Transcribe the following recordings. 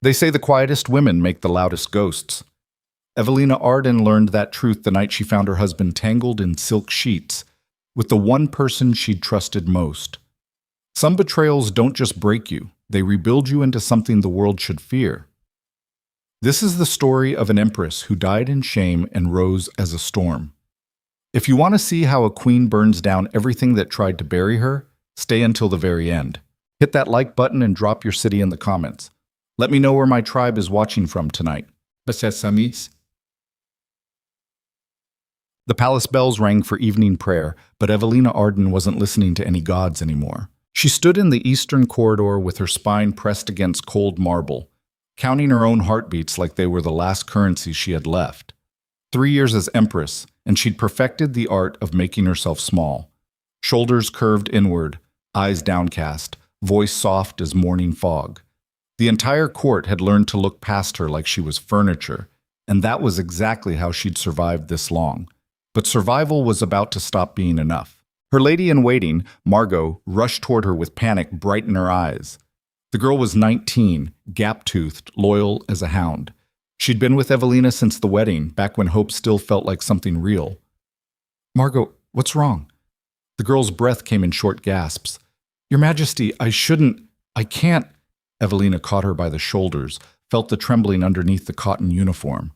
They say the quietest women make the loudest ghosts. Evelina Arden learned that truth the night she found her husband tangled in silk sheets with the one person she'd trusted most. Some betrayals don't just break you, they rebuild you into something the world should fear. This is the story of an empress who died in shame and rose as a storm. If you want to see how a queen burns down everything that tried to bury her, stay until the very end. Hit that like button and drop your city in the comments. Let me know where my tribe is watching from tonight. The palace bells rang for evening prayer, but Evelina Arden wasn't listening to any gods anymore. She stood in the eastern corridor with her spine pressed against cold marble, counting her own heartbeats like they were the last currency she had left. 3 years as empress, and she'd perfected the art of making herself small. Shoulders curved inward, eyes downcast, voice soft as morning fog. The entire court had learned to look past her like she was furniture, and that was exactly how she'd survived this long. But survival was about to stop being enough. Her lady-in-waiting, Margot, rushed toward her with panic bright in her eyes. The girl was 19, gap-toothed, loyal as a hound. She'd been with Evelina since the wedding, back when hope still felt like something real. "Margot, what's wrong?" The girl's breath came in short gasps. "Your Majesty, I can't." Evelina caught her by the shoulders, felt the trembling underneath the cotton uniform.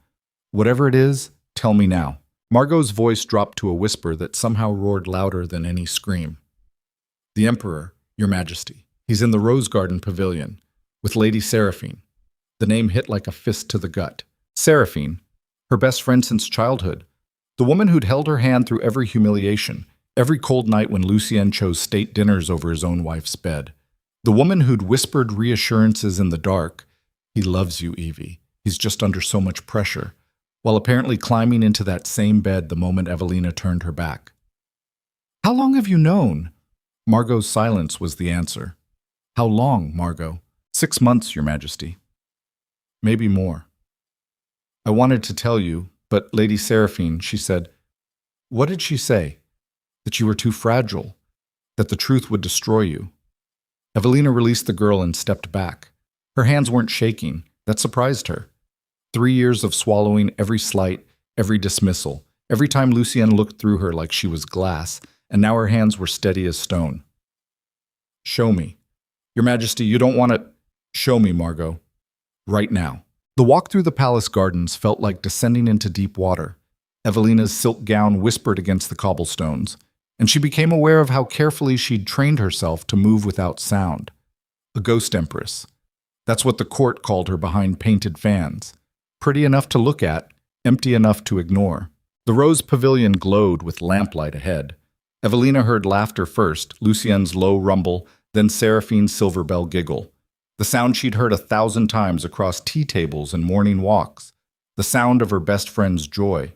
"Whatever it is, tell me now." Margot's voice dropped to a whisper that somehow roared louder than any scream. "The Emperor, Your Majesty. He's in the Rose Garden Pavilion, with Lady Seraphine." The name hit like a fist to the gut. Seraphine, her best friend since childhood. The woman who'd held her hand through every humiliation, every cold night when Lucien chose state dinners over his own wife's bed. The woman who'd whispered reassurances in the dark, "He loves you, Evie. He's just under so much pressure," while apparently climbing into that same bed the moment Evelina turned her back. "How long have you known?" Margot's silence was the answer. "How long, Margot?" "6 months, Your Majesty." "Maybe more." "I wanted to tell you, but Lady Seraphine," she said. "What did she say?" "That you were too fragile, that the truth would destroy you." Evelina released the girl and stepped back. Her hands weren't shaking. That surprised her. 3 years of swallowing every slight, every dismissal, every time Lucien looked through her like she was glass, and now her hands were steady as stone. "Show me." "Your Majesty, you don't want to—" "Show me, Margot. Right now." The walk through the palace gardens felt like descending into deep water. Evelina's silk gown whispered against the cobblestones, and she became aware of how carefully she'd trained herself to move without sound. A ghost empress. That's what the court called her behind painted fans. Pretty enough to look at, empty enough to ignore. The Rose Pavilion glowed with lamplight ahead. Evelina heard laughter first, Lucien's low rumble, then Seraphine's silver bell giggle. The sound she'd heard 1,000 times across tea tables and morning walks. The sound of her best friend's joy.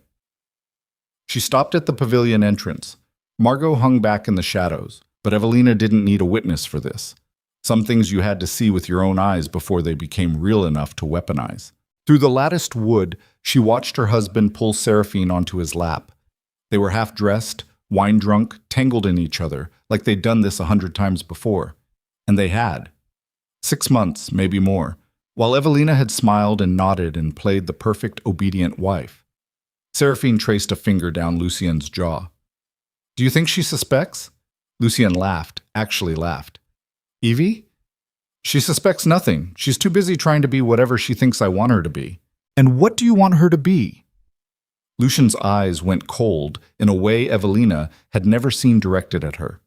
She stopped at the pavilion entrance. Margot hung back in the shadows, but Evelina didn't need a witness for this. Some things you had to see with your own eyes before they became real enough to weaponize. Through the latticed wood, she watched her husband pull Seraphine onto his lap. They were half-dressed, wine-drunk, tangled in each other, like they'd done this 100 times before. And they had. 6 months, maybe more, while Evelina had smiled and nodded and played the perfect obedient wife. Seraphine traced a finger down Lucien's jaw. "Do you think she suspects?" Lucien laughed, actually laughed. "Evie? She suspects nothing. She's too busy trying to be whatever she thinks I want her to be." "And what do you want her to be?" Lucien's eyes went cold in a way Evelina had never seen directed at her,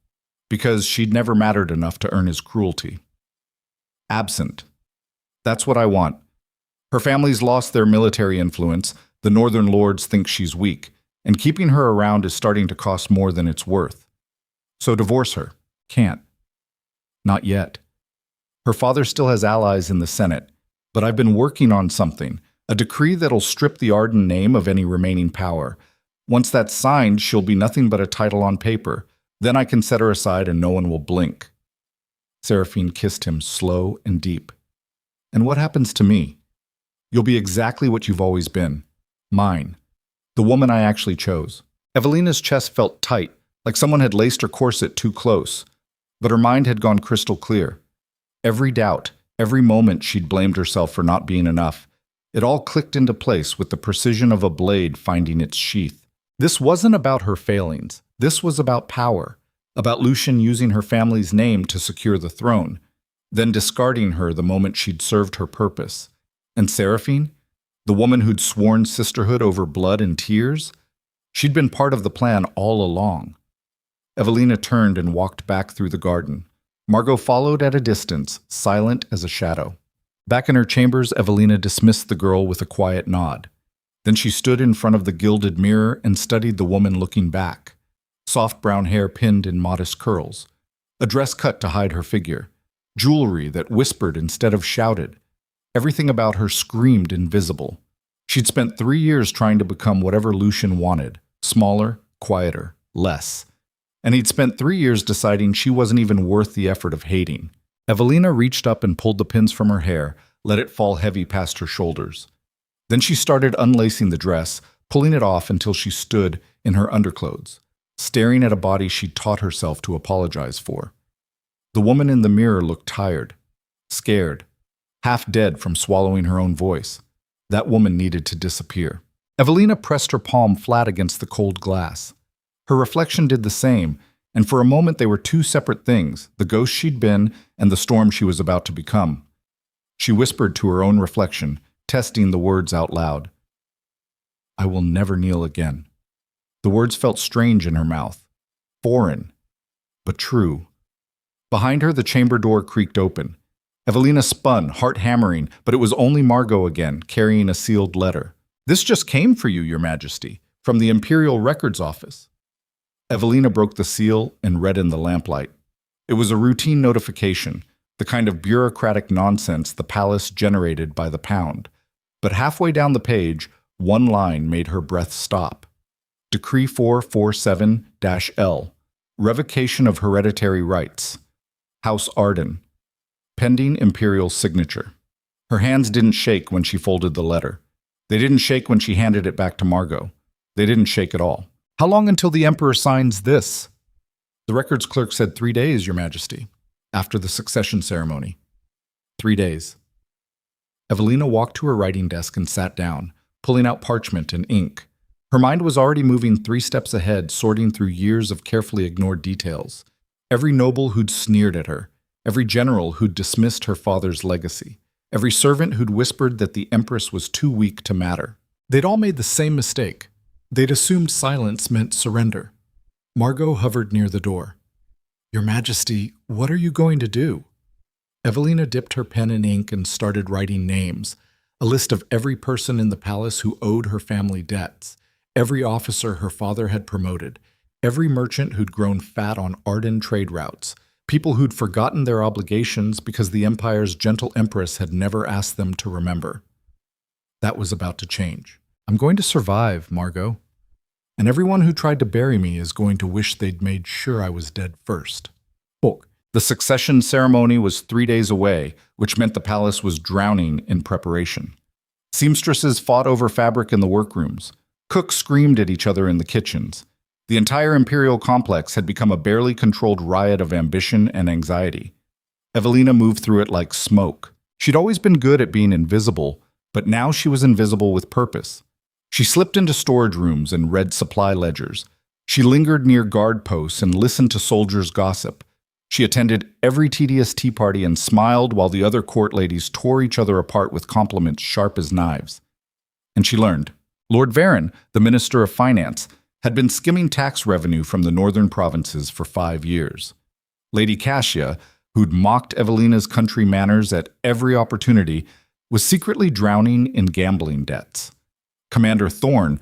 because she'd never mattered enough to earn his cruelty. "Absent. That's what I want. Her family's lost their military influence, the northern lords think she's weak, and keeping her around is starting to cost more than it's worth. So divorce her. Can't. Not yet. Her father still has allies in the Senate, but I've been working on something, a decree that'll strip the Arden name of any remaining power. Once that's signed, she'll be nothing but a title on paper. Then I can set her aside and no one will blink." Seraphine kissed him slow and deep. "And what happens to me? You'll be exactly what you've always been. Mine. The woman I actually chose." Evelina's chest felt tight, like someone had laced her corset too close, but her mind had gone crystal clear. Every doubt, Every moment she'd blamed herself for not being enough. It all clicked into place with the precision of a blade finding its sheath. This wasn't about her failings. This was about power, about Lucian using her family's name to secure the throne, then discarding her the moment she'd served her purpose. And Seraphine, the woman who'd sworn sisterhood over blood and tears, she'd been part of the plan all along. Evelina turned and walked back through the garden. Margot followed at a distance, silent as a shadow. Back in her chambers, Evelina dismissed the girl with a quiet nod. Then she stood in front of the gilded mirror and studied the woman looking back. Soft brown hair pinned in modest curls, a dress cut to hide her figure, jewelry that whispered instead of shouted. Everything about her screamed invisible. She'd spent 3 years trying to become whatever Lucian wanted, smaller, quieter, less. And he'd spent 3 years deciding she wasn't even worth the effort of hating. Evelina reached up and pulled the pins from her hair, let it fall heavy past her shoulders. Then she started unlacing the dress, pulling it off until she stood in her underclothes, staring at a body she'd taught herself to apologize for. The woman in the mirror looked tired, scared, half dead from swallowing her own voice. That woman needed to disappear. Evelina pressed her palm flat against the cold glass. Her reflection did the same, and for a moment they were two separate things, the ghost she'd been and the storm she was about to become. She whispered to her own reflection, testing the words out loud. "I will never kneel again." The words felt strange in her mouth, foreign, but true. Behind her, the chamber door creaked open. Evelina spun, heart hammering, but it was only Margot again, carrying a sealed letter. "This just came for you, Your Majesty, from the Imperial Records Office." Evelina broke the seal and read in the lamplight. It was a routine notification, the kind of bureaucratic nonsense the palace generated by the pound. But halfway down the page, one line made her breath stop. Decree 447-L, Revocation of Hereditary Rights. House Arden. Pending Imperial signature. Her hands didn't shake when she folded the letter. They didn't shake when she handed it back to Margot. They didn't shake at all. "How long until the Emperor signs this?" The records clerk said 3 days, Your Majesty, after the succession ceremony. 3 days. Evelina walked to her writing desk and sat down, pulling out parchment and ink. Her mind was already moving 3 steps ahead, sorting through years of carefully ignored details. Every noble who'd sneered at her, every general who'd dismissed her father's legacy, every servant who'd whispered that the Empress was too weak to matter. They'd all made the same mistake. They'd assumed silence meant surrender. Margot hovered near the door. "Your Majesty, what are you going to do?" Evelina dipped her pen in ink and started writing names, a list of every person in the palace who owed her family debts, every officer her father had promoted, every merchant who'd grown fat on Arden trade routes, people who'd forgotten their obligations because the Empire's gentle empress had never asked them to remember. That was about to change. "I'm going to survive, Margot. And everyone who tried to bury me is going to wish they'd made sure I was dead first." The succession ceremony was 3 days away, which meant the palace was drowning in preparation. Seamstresses fought over fabric in the workrooms. Cooks screamed at each other in the kitchens. The entire imperial complex had become a barely controlled riot of ambition and anxiety. Evelina moved through it like smoke. She'd always been good at being invisible, but now she was invisible with purpose. She slipped into storage rooms and read supply ledgers. She lingered near guard posts and listened to soldiers' gossip. She attended every tedious tea party and smiled while the other court ladies tore each other apart with compliments sharp as knives. And she learned. Lord Varon, the Minister of Finance, had been skimming tax revenue from the northern provinces for 5 years. Lady Cassia, who'd mocked Evelina's country manners at every opportunity, was secretly drowning in gambling debts. Commander Thorne,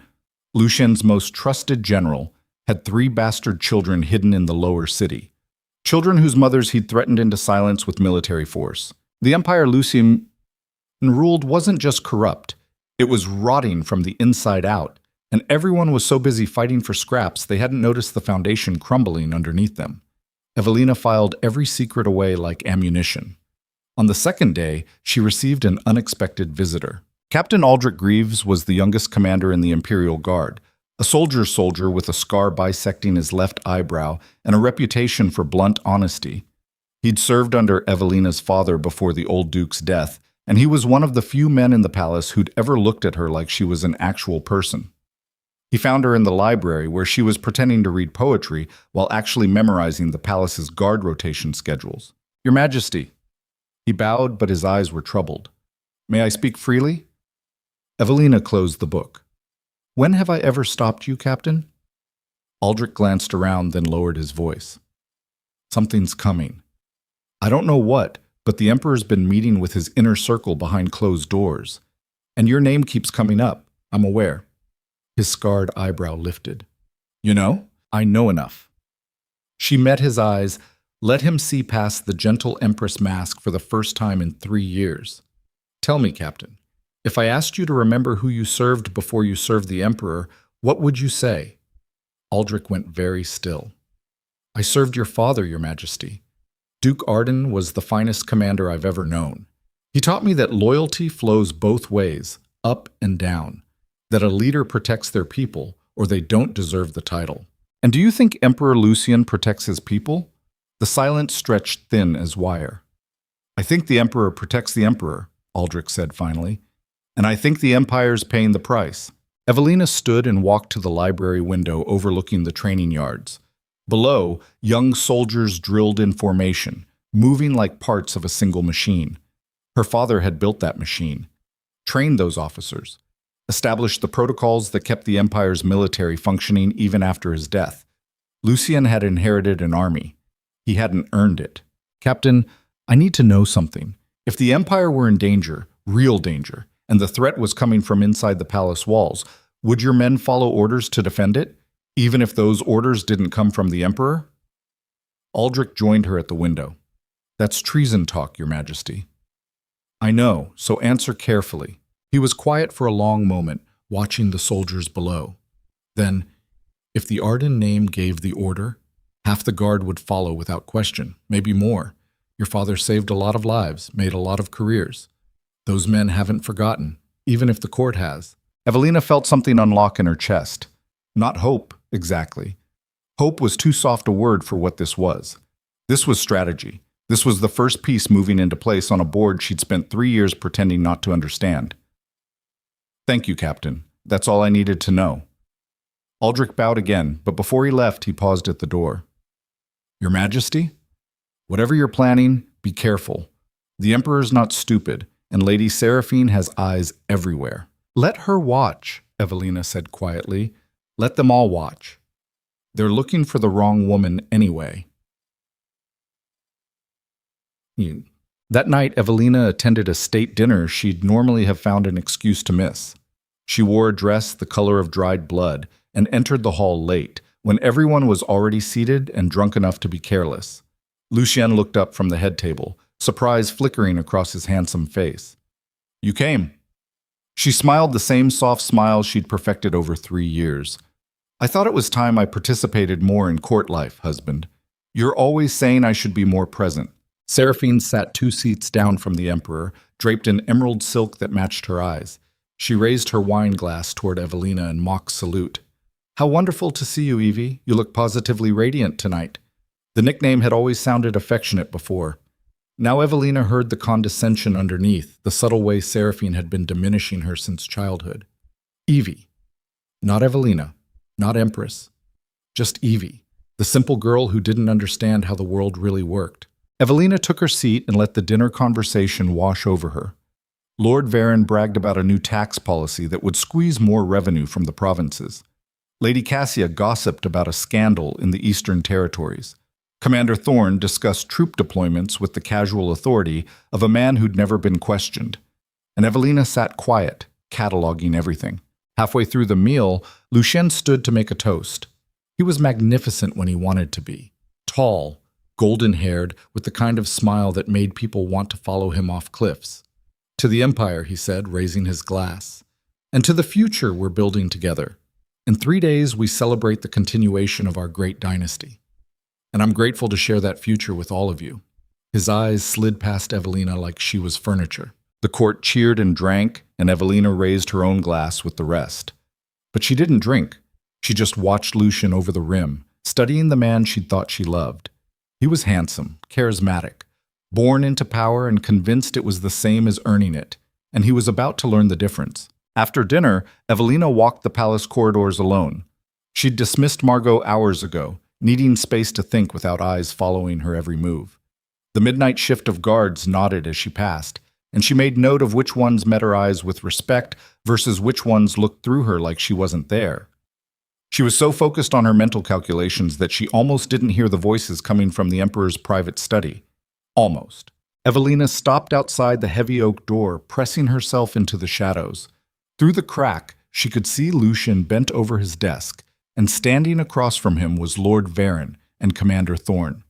Lucian's most trusted general, had 3 bastard children hidden in the lower city. Children whose mothers he'd threatened into silence with military force. The empire Lucian ruled wasn't just corrupt, it was rotting from the inside out, and everyone was so busy fighting for scraps they hadn't noticed the foundation crumbling underneath them. Evelina filed every secret away like ammunition. On the second day, she received an unexpected visitor. Captain Aldrich Greaves was the youngest commander in the Imperial Guard, a soldier's soldier with a scar bisecting his left eyebrow and a reputation for blunt honesty. He'd served under Evelina's father before the old duke's death, and he was one of the few men in the palace who'd ever looked at her like she was an actual person. He found her in the library where she was pretending to read poetry while actually memorizing the palace's guard rotation schedules. "Your Majesty." He bowed, but his eyes were troubled. "May I speak freely?" Evelina closed the book. "When have I ever stopped you, Captain?" Aldrich glanced around, then lowered his voice. "Something's coming. I don't know what, but the Emperor's been meeting with his inner circle behind closed doors. And your name keeps coming up, I'm aware." His scarred eyebrow lifted. "You know? I know enough." She met his eyes, let him see past the gentle Empress mask for the first time in 3 years. "Tell me, Captain, if I asked you to remember who you served before you served the Emperor, what would you say?" Aldrich went very still. "I served your father, Your Majesty. Duke Arden was the finest commander I've ever known. He taught me that loyalty flows both ways, up and down, that a leader protects their people or they don't deserve the title." "And do you think Emperor Lucian protects his people?" The silence stretched thin as wire. "I think the Emperor protects the Emperor," Aldrich said finally, "and I think the Empire's paying the price." Evelina stood and walked to the library window overlooking the training yards. Below, young soldiers drilled in formation, moving like parts of a single machine. Her father had built that machine, trained those officers, established the protocols that kept the Empire's military functioning even after his death. Lucian had inherited an army. He hadn't earned it. "Captain, I need to know something. If the Empire were in danger, real danger, and the threat was coming from inside the palace walls, would your men follow orders to defend it, even if those orders didn't come from the Emperor?" Aldrich joined her at the window. "That's treason talk, Your Majesty." "I know, so answer carefully." He was quiet for a long moment, watching the soldiers below. Then, "If the Arden name gave the order, half the guard would follow without question, maybe more. Your father saved a lot of lives, made a lot of careers. Those men haven't forgotten, even if the court has." Evelina felt something unlock in her chest. Not hope, exactly. Hope was too soft a word for what this was. This was strategy. This was the first piece moving into place on a board she'd spent 3 years pretending not to understand. "Thank you, Captain. That's all I needed to know." Aldrich bowed again, but before he left, he paused at the door. "Your Majesty? Whatever you're planning, be careful. The Emperor's not stupid, and Lady Seraphine has eyes everywhere." "Let her watch," Evelina said quietly. "Let them all watch. They're looking for the wrong woman anyway." That night, Evelina attended a state dinner she'd normally have found an excuse to miss. She wore a dress the color of dried blood and entered the hall late, when everyone was already seated and drunk enough to be careless. Lucien looked up from the head table, surprise flickering across his handsome face. "You came." She smiled the same soft smile she'd perfected over 3 years. "I thought it was time I participated more in court life, husband. You're always saying I should be more present." Seraphine sat 2 seats down from the Emperor, draped in emerald silk that matched her eyes. She raised her wine glass toward Evelina in mock salute. "How wonderful to see you, Evie. You look positively radiant tonight." The nickname had always sounded affectionate before. Now Evelina heard the condescension underneath, the subtle way Seraphine had been diminishing her since childhood. Evie. Not Evelina. Not Empress. Just Evie, the simple girl who didn't understand how the world really worked. Evelina took her seat and let the dinner conversation wash over her. Lord Varen bragged about a new tax policy that would squeeze more revenue from the provinces. Lady Cassia gossiped about a scandal in the Eastern Territories. Commander Thorne discussed troop deployments with the casual authority of a man who'd never been questioned. And Evelina sat quiet, cataloging everything. Halfway through the meal, Lucien stood to make a toast. He was magnificent when he wanted to be. Tall, golden-haired, with the kind of smile that made people want to follow him off cliffs. "To the Empire," he said, raising his glass. "And to the future we're building together. In 3 days, we celebrate the continuation of our great dynasty. And I'm grateful to share that future with all of you." His eyes slid past Evelina like she was furniture. The court cheered and drank, and Evelina raised her own glass with the rest. But she didn't drink. She just watched Lucien over the rim, studying the man she'd thought she loved. He was handsome, charismatic, born into power and convinced it was the same as earning it, and he was about to learn the difference. After dinner, Evelina walked the palace corridors alone. She'd dismissed Margot hours ago, needing space to think without eyes following her every move. The midnight shift of guards nodded as she passed, and she made note of which ones met her eyes with respect versus which ones looked through her like she wasn't there. She was so focused on her mental calculations that she almost didn't hear the voices coming from the Emperor's private study. Almost. Evelina stopped outside the heavy oak door, pressing herself into the shadows. Through the crack, she could see Lucien bent over his desk, and standing across from him was Lord Varen and Commander Thorne.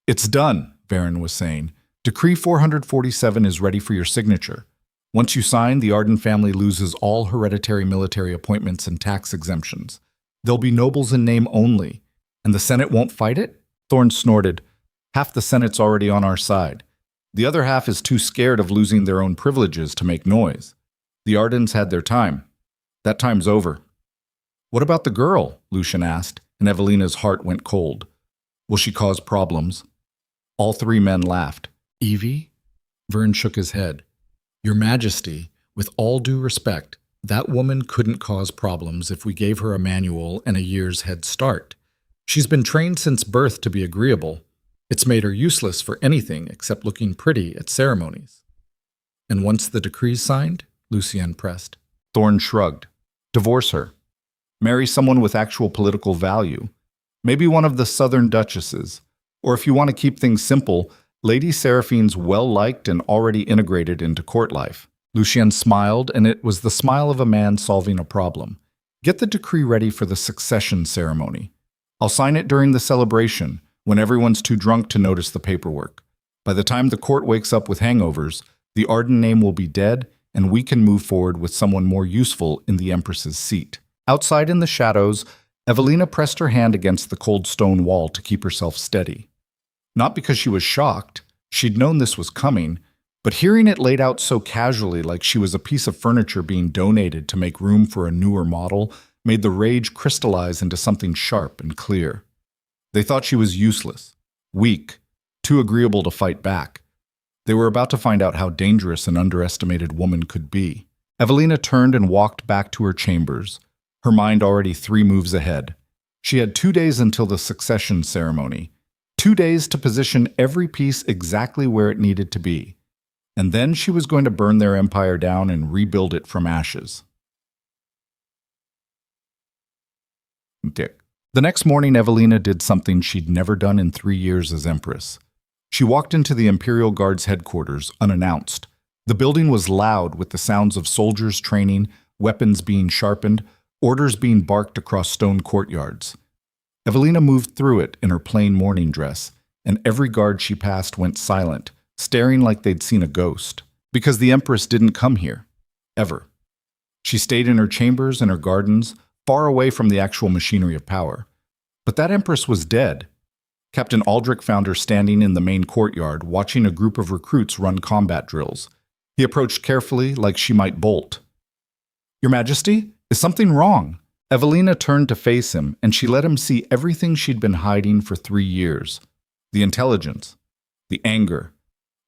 "It's done," Varen was saying. "Decree 447 is ready for your signature. Once you sign, the Arden family loses all hereditary military appointments and tax exemptions. There'll be nobles in name only. And the Senate won't fight it?" Thorne snorted. "Half the Senate's already on our side. The other half is too scared of losing their own privileges to make noise. The Ardens had their time. That time's over." "What about the girl?" Lucien asked, and Evelina's heart went cold. "Will she cause problems?" All three men laughed. "Evie?" Vern shook his head. "Your Majesty, with all due respect, that woman couldn't cause problems if we gave her a manual and a year's head start. She's been trained since birth to be agreeable. It's made her useless for anything except looking pretty at ceremonies." "And once the decree's signed?" Lucien pressed. Thorne shrugged. "Divorce her. Marry someone with actual political value. Maybe one of the southern duchesses. Or if you want to keep things simple, Lady Seraphine's well-liked and already integrated into court life." Lucien smiled, and it was the smile of a man solving a problem. "Get the decree ready for the succession ceremony. I'll sign it during the celebration, when everyone's too drunk to notice the paperwork. By the time the court wakes up with hangovers, the Arden name will be dead, and we can move forward with someone more useful in the Empress's seat." Outside in the shadows, Evelina pressed her hand against the cold stone wall to keep herself steady. Not because she was shocked, she'd known this was coming, but hearing it laid out so casually like she was a piece of furniture being donated to make room for a newer model made the rage crystallize into something sharp and clear. They thought she was useless, weak, too agreeable to fight back. They were about to find out how dangerous an underestimated woman could be. Evelina turned and walked back to her chambers, her mind already 3 moves ahead. She had 2 days until the succession ceremony, 2 days to position every piece exactly where it needed to be. And then she was going to burn their empire down and rebuild it from ashes. The next morning, Evelina did something she'd never done in 3 years as Empress. She walked into the Imperial Guard's headquarters, unannounced. The building was loud with the sounds of soldiers training, weapons being sharpened, orders being barked across stone courtyards. Evelina moved through it in her plain morning dress, and every guard she passed went silent, staring like they'd seen a ghost, because the Empress didn't come here. Ever. She stayed in her chambers and her gardens, far away from the actual machinery of power. But that Empress was dead. Captain Aldrich found her standing in the main courtyard, watching a group of recruits run combat drills. He approached carefully, like she might bolt. "Your Majesty, is something wrong?" Evelina turned to face him, and she let him see everything she'd been hiding for 3 years. The intelligence, the anger,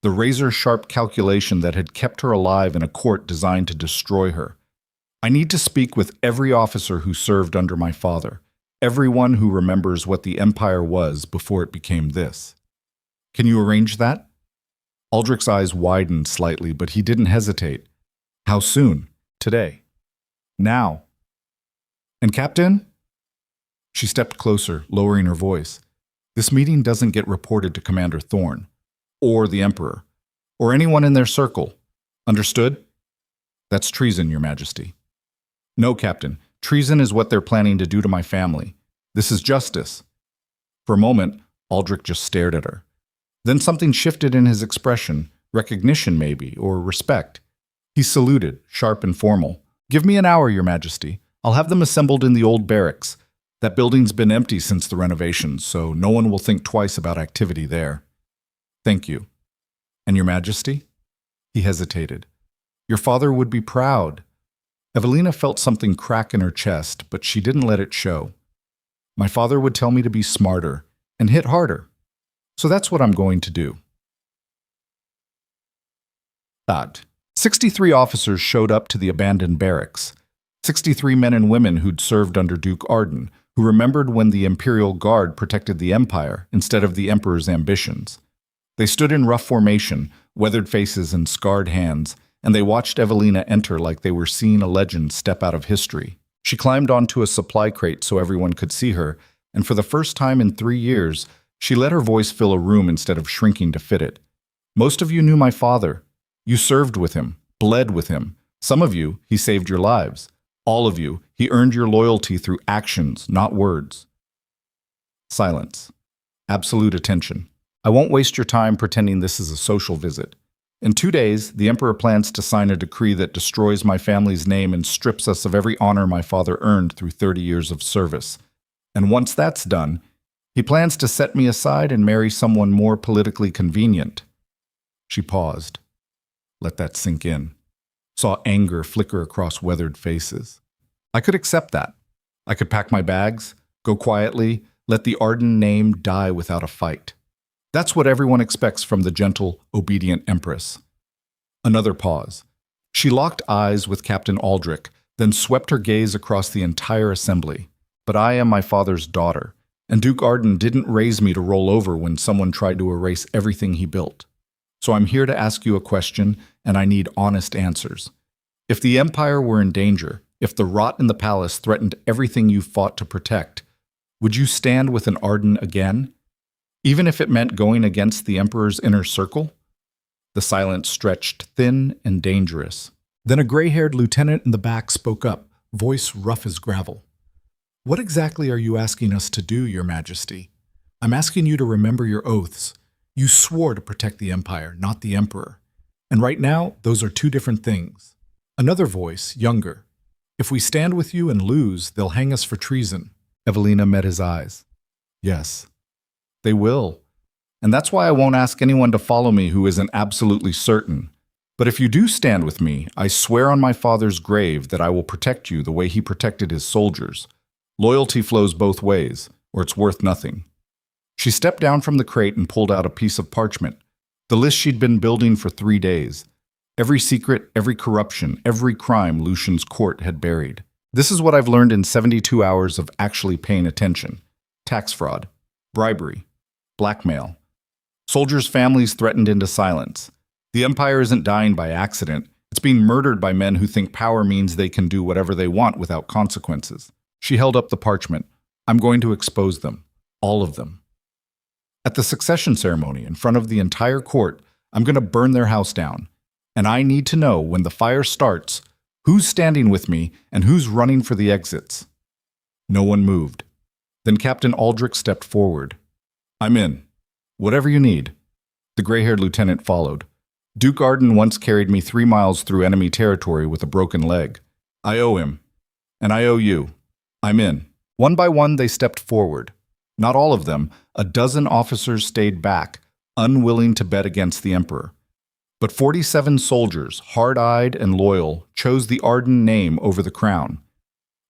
the razor-sharp calculation that had kept her alive in a court designed to destroy her. "I need to speak with every officer who served under my father, everyone who remembers what the Empire was before it became this. Can you arrange that?" Aldrich's eyes widened slightly, but he didn't hesitate. "How soon? Today? Now? And Captain?" She stepped closer, lowering her voice. "This meeting doesn't get reported to Commander Thorne, or the Emperor, or anyone in their circle. Understood?" "That's treason, Your Majesty." "No, Captain. Treason is what they're planning to do to my family. This is justice." For a moment, Aldrich just stared at her. Then something shifted in his expression, recognition maybe, or respect. He saluted, sharp and formal. "Give me an hour, Your Majesty. I'll have them assembled in the old barracks. That building's been empty since the renovations, so no one will think twice about activity there." "Thank you." "And Your Majesty?" He hesitated. "Your father would be proud." Evelina felt something crack in her chest, but she didn't let it show. "My father would tell me to be smarter and hit harder." So that's what I'm going to do. That 63 officers showed up to the abandoned barracks. 63 men and women who'd served under Duke Arden, who remembered when the Imperial Guard protected the Empire instead of the Emperor's ambitions. They stood in rough formation, weathered faces and scarred hands, and they watched Evelina enter like they were seeing a legend step out of history. She climbed onto a supply crate so everyone could see her, and for the first time in 3 years, she let her voice fill a room instead of shrinking to fit it. Most of you knew my father. You served with him, bled with him. Some of you, he saved your lives. All of you, he earned your loyalty through actions, not words. Silence. Absolute attention. I won't waste your time pretending this is a social visit. In 2 days, the Emperor plans to sign a decree that destroys my family's name and strips us of every honor my father earned through 30 years of service. And once that's done, he plans to set me aside and marry someone more politically convenient. She paused. Let that sink in. Saw anger flicker across weathered faces. I could accept that. I could pack my bags, go quietly, let the Arden name die without a fight. That's what everyone expects from the gentle, obedient Empress. Another pause. She locked eyes with Captain Aldrich, then swept her gaze across the entire assembly. But I am my father's daughter, and Duke Arden didn't raise me to roll over when someone tried to erase everything he built. So I'm here to ask you a question, and I need honest answers. If the Empire were in danger, if the rot in the palace threatened everything you fought to protect, would you stand with an Arden again? Even if it meant going against the Emperor's inner circle? The silence stretched thin and dangerous. Then a gray-haired lieutenant in the back spoke up, voice rough as gravel. What exactly are you asking us to do, Your Majesty? I'm asking you to remember your oaths. You swore to protect the Empire, not the Emperor. And right now, those are two different things. Another voice, younger. If we stand with you and lose, they'll hang us for treason. Evelina met his eyes. Yes, they will. And that's why I won't ask anyone to follow me who isn't absolutely certain. But if you do stand with me, I swear on my father's grave that I will protect you the way he protected his soldiers. Loyalty flows both ways, or it's worth nothing. She stepped down from the crate and pulled out a piece of parchment, the list she'd been building for 3 days. Every secret, every corruption, every crime Lucian's court had buried. This is what I've learned in 72 hours of actually paying attention. Tax fraud, bribery, blackmail. Soldiers' families threatened into silence. The Empire isn't dying by accident. It's being murdered by men who think power means they can do whatever they want without consequences. She held up the parchment. I'm going to expose them. All of them. At the succession ceremony, in front of the entire court, I'm going to burn their house down. And I need to know, when the fire starts, who's standing with me and who's running for the exits. No one moved. Then Captain Aldrich stepped forward. I'm in. Whatever you need. The gray-haired lieutenant followed. Duke Arden once carried me 3 miles through enemy territory with a broken leg. I owe him. And I owe you. I'm in. One by one, they stepped forward. Not all of them. A dozen officers stayed back, unwilling to bet against the Emperor. But 47 soldiers, hard-eyed and loyal, chose the Arden name over the crown.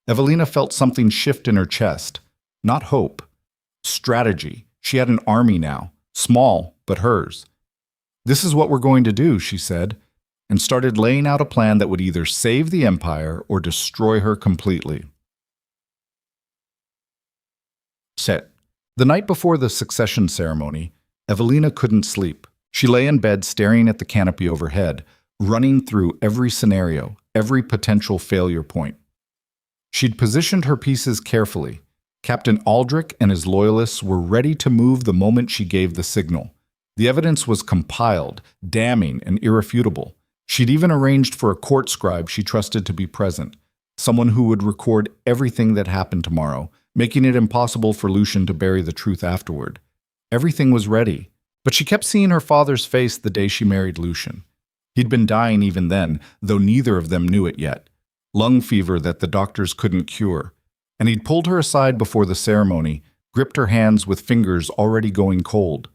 Evelina felt something shift in her chest. Not hope. Strategy. She had an army now. Small, but hers. This is what we're going to do, she said, and started laying out a plan that would either save the Empire or destroy her completely. Set. The night before the succession ceremony, Evelina couldn't sleep. She lay in bed staring at the canopy overhead, running through every scenario, every potential failure point. She'd positioned her pieces carefully. Captain Aldrich and his loyalists were ready to move the moment she gave the signal. The evidence was compiled, damning, and irrefutable. She'd even arranged for a court scribe she trusted to be present, someone who would record everything that happened tomorrow, making it impossible for Lucian to bury the truth afterward. Everything was ready, but she kept seeing her father's face the day she married Lucian. He'd been dying even then, though neither of them knew it yet. Lung fever that the doctors couldn't cure. And he'd pulled her aside before the ceremony, gripped her hands with fingers already going cold.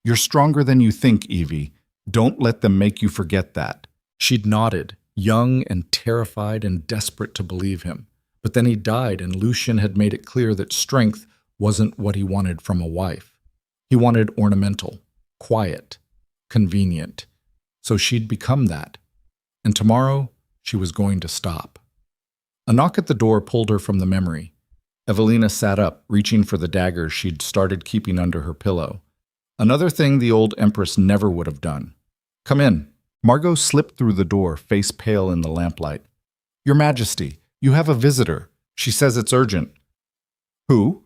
You're stronger than you think, Evie. Don't let them make you forget that. She'd nodded, young and terrified and desperate to believe him. But then he died, and Lucian had made it clear that strength wasn't what he wanted from a wife. He wanted ornamental, quiet, convenient. So she'd become that. And tomorrow, she was going to stop. A knock at the door pulled her from the memory. Evelina sat up, reaching for the dagger she'd started keeping under her pillow. Another thing the old empress never would have done. "Come in." Margot slipped through the door, face pale in the lamplight. "Your Majesty, you have a visitor. She says it's urgent." "Who?"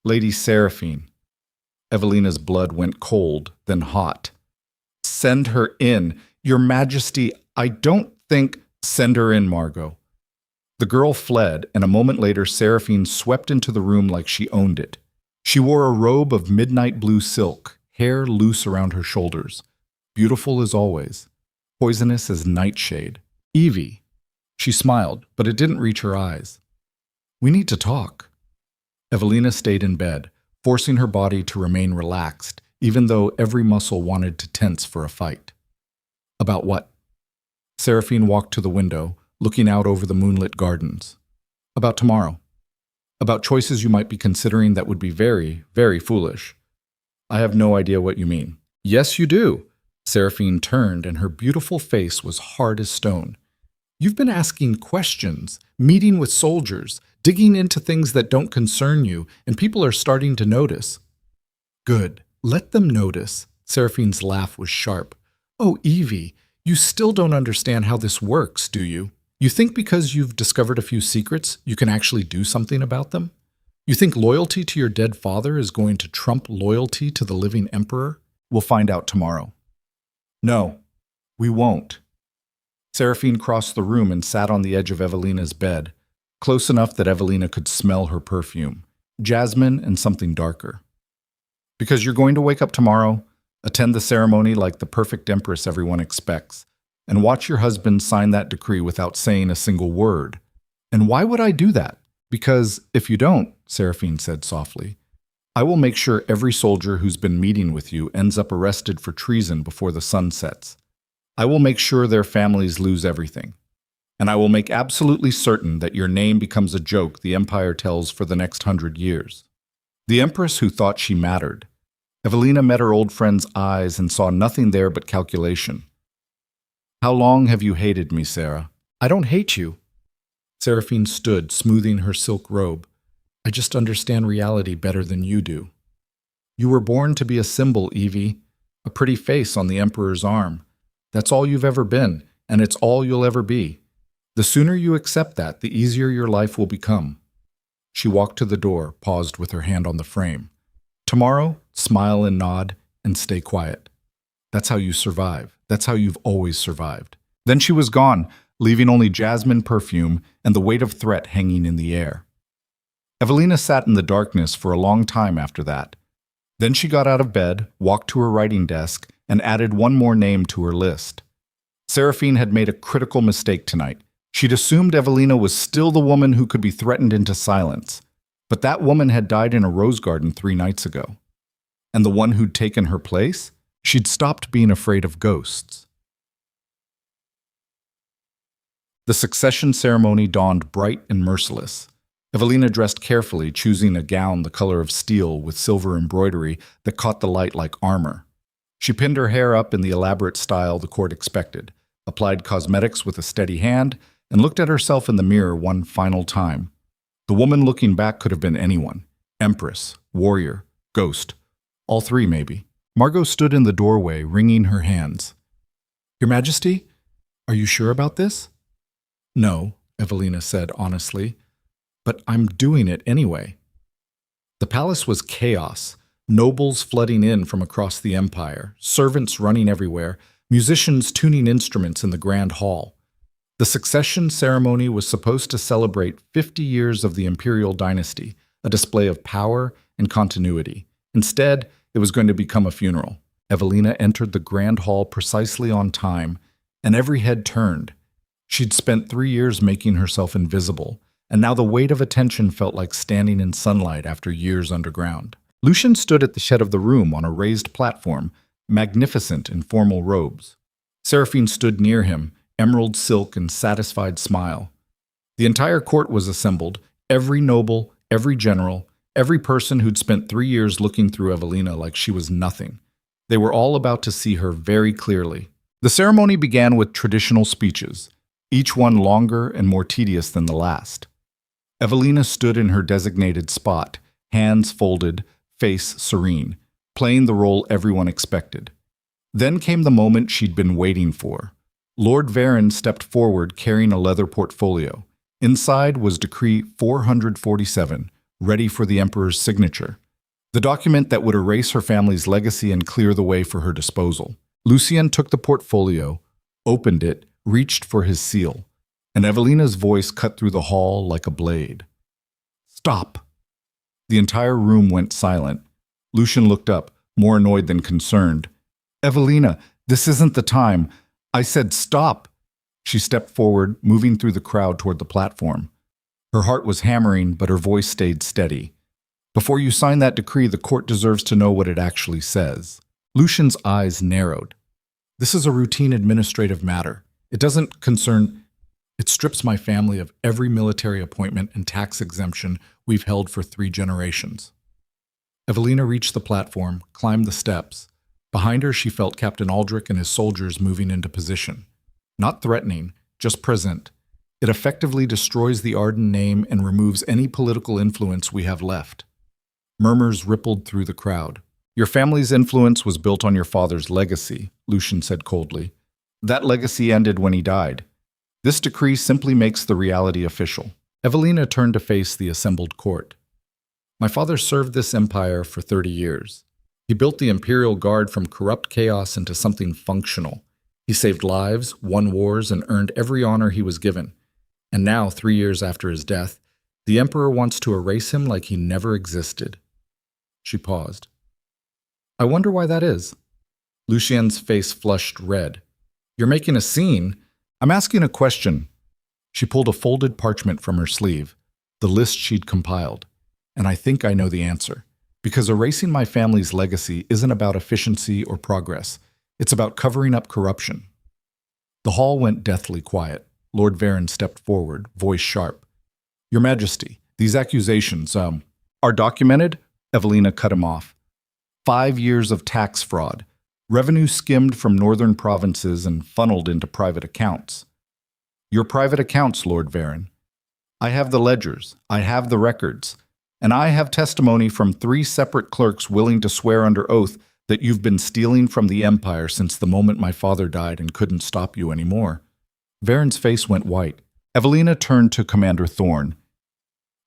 "Lady Seraphine." Evelina's blood went cold, then hot. "Send her in. Your Majesty, I don't think—" "Send her in, Margot." The girl fled, and a moment later Seraphine swept into the room like she owned it. She wore a robe of midnight blue silk, hair loose around her shoulders. Beautiful as always. Poisonous as nightshade. "Evie." She smiled, but it didn't reach her eyes. "We need to talk." Evelina stayed in bed, forcing her body to remain relaxed, even though every muscle wanted to tense for a fight. "About what?" Seraphine walked to the window, looking out over the moonlit gardens. "About tomorrow. About choices you might be considering that would be very, very foolish." "I have no idea what you mean." "Yes, you do." Seraphine turned, and her beautiful face was hard as stone. "You've been asking questions, meeting with soldiers, digging into things that don't concern you, and people are starting to notice." "Good. Let them notice." Seraphine's laugh was sharp. "Oh, Evie, you still don't understand how this works, do you? You think because you've discovered a few secrets, you can actually do something about them? You think loyalty to your dead father is going to trump loyalty to the living emperor? We'll find out tomorrow." "No, we won't." Seraphine crossed the room and sat on the edge of Evelina's bed, close enough that Evelina could smell her perfume, jasmine and something darker. "Because you're going to wake up tomorrow, attend the ceremony like the perfect empress everyone expects, and watch your husband sign that decree without saying a single word. And why would I do that? Because if you don't," Seraphine said softly, "I will make sure every soldier who's been meeting with you ends up arrested for treason before the sun sets. I will make sure their families lose everything. And I will make absolutely certain that your name becomes a joke the Empire tells for the next 100 years." The Empress who thought she mattered. Evelina met her old friend's eyes and saw nothing there but calculation. "How long have you hated me, Sarah?" "I don't hate you." Seraphine stood, smoothing her silk robe. "I just understand reality better than you do. You were born to be a symbol, Evie, a pretty face on the Emperor's arm. That's all you've ever been, and it's all you'll ever be. The sooner you accept that, the easier your life will become." She walked to the door, paused with her hand on the frame. "Tomorrow, smile and nod, and stay quiet. That's how you survive. That's how you've always survived." Then she was gone, leaving only jasmine perfume and the weight of threat hanging in the air. Evelina sat in the darkness for a long time after that. Then she got out of bed, walked to her writing desk, and added one more name to her list. Seraphine had made a critical mistake tonight. She'd assumed Evelina was still the woman who could be threatened into silence. But that woman had died in a rose garden 3 nights ago. And the one who'd taken her place? She'd stopped being afraid of ghosts. The succession ceremony dawned bright and merciless. Evelina dressed carefully, choosing a gown the color of steel with silver embroidery that caught the light like armor. She pinned her hair up in the elaborate style the court expected, applied cosmetics with a steady hand, and looked at herself in the mirror one final time. The woman looking back could have been anyone. Empress, warrior, ghost. All 3, maybe. Margot stood in the doorway, wringing her hands. "Your Majesty, are you sure about this?" "No," Evelina said honestly, "but I'm doing it anyway." The palace was chaos. Nobles flooding in from across the empire, servants running everywhere, musicians tuning instruments in the grand hall. The succession ceremony was supposed to celebrate 50 years of the imperial dynasty, a display of power and continuity. Instead, it was going to become a funeral. Evelina entered the grand hall precisely on time, and every head turned. She'd spent 3 years making herself invisible, and now the weight of attention felt like standing in sunlight after years underground. Lucian stood at the head of the room on a raised platform, magnificent in formal robes. Seraphine stood near him, emerald silk and satisfied smile. The entire court was assembled, every noble, every general, every person who'd spent 3 years looking through Evelina like she was nothing. They were all about to see her very clearly. The ceremony began with traditional speeches, each one longer and more tedious than the last. Evelina stood in her designated spot, hands folded, face serene, playing the role everyone expected. Then came the moment she'd been waiting for. Lord Varen stepped forward carrying a leather portfolio. Inside was Decree 447, ready for the Emperor's signature. The document that would erase her family's legacy and clear the way for her disposal. Lucien took the portfolio, opened it, reached for his seal, and Evelina's voice cut through the hall like a blade. "Stop!" The entire room went silent. Lucien looked up, more annoyed than concerned. "Evelina, this isn't the time. I said stop." She stepped forward, moving through the crowd toward the platform. Her heart was hammering, but her voice stayed steady. "Before you sign that decree, the court deserves to know what it actually says." Lucien's eyes narrowed. "This is a routine administrative matter. It doesn't concern... It strips my family of every military appointment and tax exemption we've held for 3 generations." Evelina reached the platform, climbed the steps. Behind her, she felt Captain Aldrich and his soldiers moving into position. Not threatening, just present. It effectively destroys the Arden name and removes any political influence we have left. Murmurs rippled through the crowd. "Your family's influence was built on your father's legacy," Lucien said coldly. "That legacy ended when he died. This decree simply makes the reality official." Evelina turned to face the assembled court. "My father served this empire for 30 years. He built the Imperial Guard from corrupt chaos into something functional. He saved lives, won wars, and earned every honor he was given. And now, 3 years after his death, the Emperor wants to erase him like he never existed." She paused. "I wonder why that is." Lucien's face flushed red. "You're making a scene. I'm asking a question." She pulled a folded parchment from her sleeve, the list she'd compiled. "And I think I know the answer. Because erasing my family's legacy isn't about efficiency or progress. It's about covering up corruption." The hall went deathly quiet. Lord Varen stepped forward, voice sharp. "Your Majesty, these accusations, are documented?" Evelina cut him off. 5 years of tax fraud. Revenue skimmed from northern provinces and funneled into private accounts. "Your private accounts, Lord Varen. I have the ledgers. I have the records. And I have testimony from 3 separate clerks willing to swear under oath that you've been stealing from the Empire since the moment my father died and couldn't stop you anymore." Varen's face went white. Evelina turned to Commander Thorne.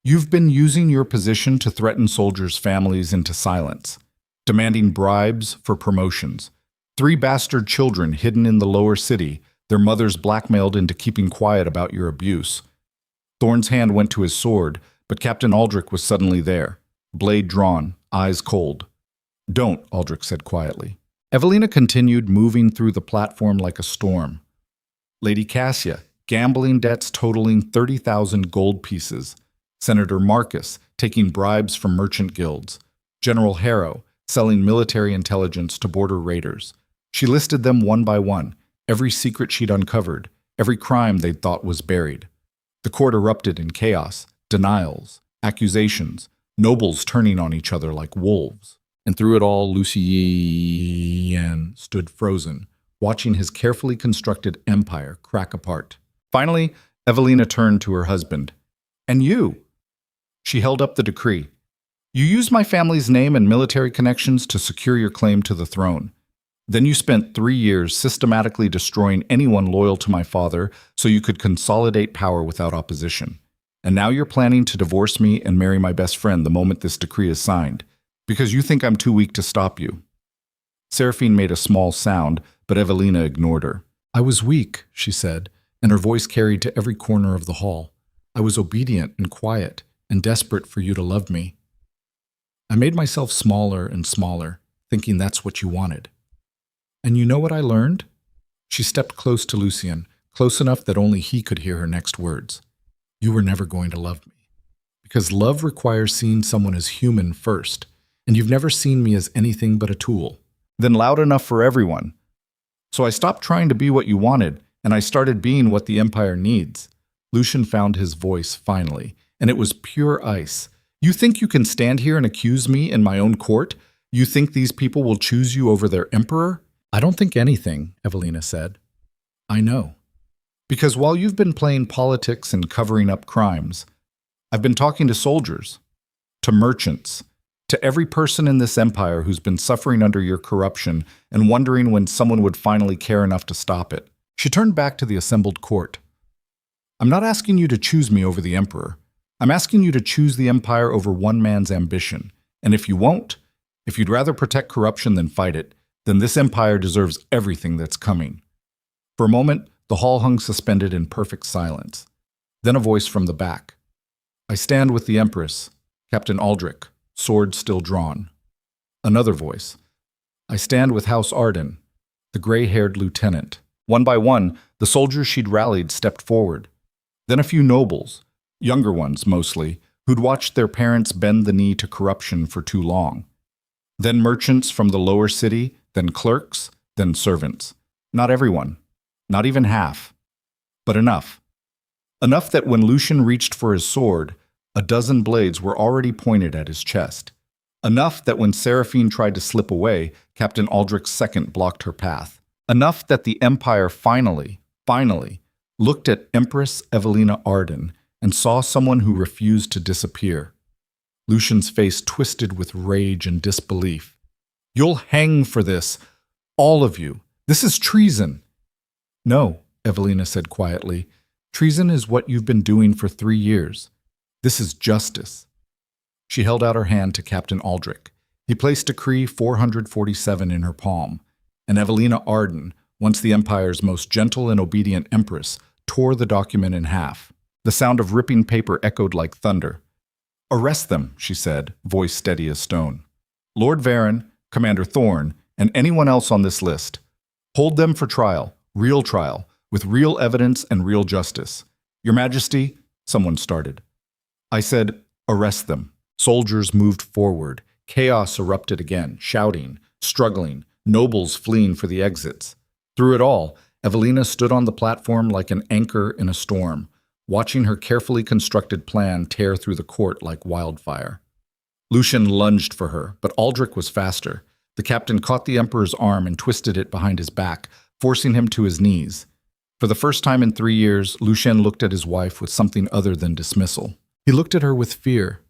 "You've been using your position to threaten soldiers' families into silence, demanding bribes for promotions. 3 bastard children hidden in the lower city, their mothers blackmailed into keeping quiet about your abuse." Thorne's hand went to his sword, but Captain Aldrich was suddenly there, blade drawn, eyes cold. "Don't," Aldrich said quietly. Evelina continued, moving through the platform like a storm. "Lady Cassia, gambling debts totaling 30,000 gold pieces. Senator Marcus, taking bribes from merchant guilds. General Harrow, selling military intelligence to border raiders." She listed them one by one, every secret she'd uncovered, every crime they'd thought was buried. The court erupted in chaos. Denials, accusations, nobles turning on each other like wolves. And through it all, Lucien stood frozen, watching his carefully constructed empire crack apart. Finally, Evelina turned to her husband. "And you?" She held up the decree. "You used my family's name and military connections to secure your claim to the throne. Then you spent 3 years systematically destroying anyone loyal to my father so you could consolidate power without opposition. And now you're planning to divorce me and marry my best friend the moment this decree is signed, because you think I'm too weak to stop you." Seraphine made a small sound, but Evelina ignored her. "I was weak," she said, and her voice carried to every corner of the hall. "I was obedient and quiet and desperate for you to love me. I made myself smaller and smaller, thinking that's what you wanted. And you know what I learned?" She stepped close to Lucien, close enough that only he could hear her next words. "You were never going to love me. Because love requires seeing someone as human first, and you've never seen me as anything but a tool." "Then loud enough for everyone. So I stopped trying to be what you wanted, and I started being what the Empire needs." Lucien found his voice finally, and it was pure ice. You think you can stand here and accuse me in my own court? You think these people will choose you over their emperor? I don't think anything, Evelina said. I know. Because while you've been playing politics and covering up crimes, I've been talking to soldiers, to merchants, to every person in this empire who's been suffering under your corruption and wondering when someone would finally care enough to stop it. She turned back to the assembled court. I'm not asking you to choose me over the emperor. I'm asking you to choose the empire over one man's ambition. And if you won't, if you'd rather protect corruption than fight it, then this empire deserves everything that's coming. For a moment, the hall hung suspended in perfect silence. Then a voice from the back. I stand with the Empress, Captain Aldrich, sword still drawn. Another voice. I stand with House Arden, the gray-haired lieutenant. One by one, the soldiers she'd rallied stepped forward. Then a few nobles, younger ones mostly, who'd watched their parents bend the knee to corruption for too long. Then merchants from the lower city, then clerks, then servants. Not everyone, not even half, but enough. Enough that when Lucian reached for his sword, a dozen blades were already pointed at his chest. Enough that when Seraphine tried to slip away, Captain Aldrich's second blocked her path. Enough that the Empire finally looked at Empress Evelina Arden and saw someone who refused to disappear. Lucian's face twisted with rage and disbelief. You'll hang for this, all of you. This is treason. No, Evelina said quietly. Treason is what you've been doing for 3 years. This is justice. She held out her hand to Captain Aldrich. He placed Decree 447 in her palm, and Evelina Arden, once the Empire's most gentle and obedient empress, tore the document in half. The sound of ripping paper echoed like thunder. Arrest them, she said, voice steady as stone. Lord Varen, Commander Thorne, and anyone else on this list. Hold them for trial, with real evidence and real justice. Your Majesty, someone started. I said, arrest them. Soldiers moved forward. Chaos erupted again, shouting, struggling, nobles fleeing for the exits. Through it all, Evelina stood on the platform like an anchor in a storm, watching her carefully constructed plan tear through the court like wildfire. Lucian lunged for her, but Aldrich was faster. The captain caught the Emperor's arm and twisted it behind his back, forcing him to his knees. For the first time in 3 years, Lucian looked at his wife with something other than dismissal. He looked at her with fear.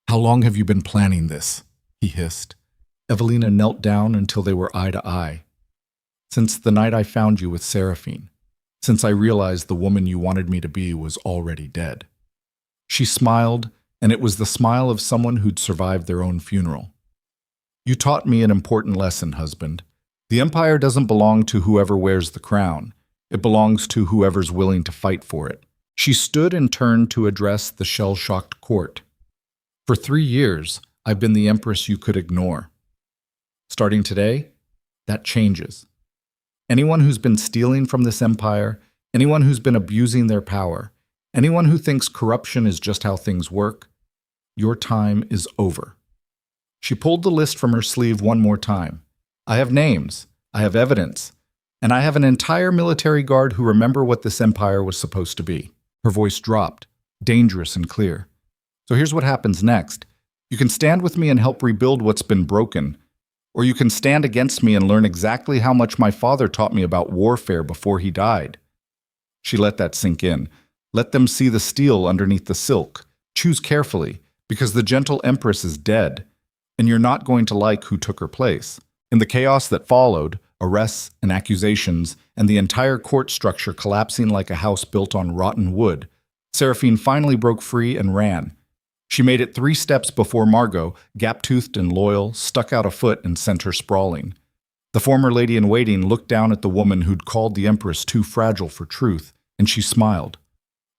How long have you been planning this? He hissed. Evelina knelt down until they were eye to eye. Since the night I found you with Seraphine. Since I realized the woman you wanted me to be was already dead. She smiled, and it was the smile of someone who'd survived their own funeral. You taught me an important lesson, husband. The Empire doesn't belong to whoever wears the crown. It belongs to whoever's willing to fight for it. She stood and turned to address the shell-shocked court. For 3 years, I've been the empress you could ignore. Starting today, that changes. Anyone who's been stealing from this empire, anyone who's been abusing their power, anyone who thinks corruption is just how things work, your time is over. She pulled the list from her sleeve one more time. I have names, I have evidence, and I have an entire military guard who remember what this empire was supposed to be. Her voice dropped, dangerous and clear. So here's what happens next. You can stand with me and help rebuild what's been broken, or you can stand against me and learn exactly how much my father taught me about warfare before he died. She let that sink in. Let them see the steel underneath the silk. Choose carefully, because the gentle empress is dead, and you're not going to like who took her place. In the chaos that followed, arrests and accusations, and the entire court structure collapsing like a house built on rotten wood, Seraphine finally broke free and ran. She made it 3 steps before Margot, gap-toothed and loyal, stuck out a foot and sent her sprawling. The former lady-in-waiting looked down at the woman who'd called the Empress too fragile for truth, and she smiled.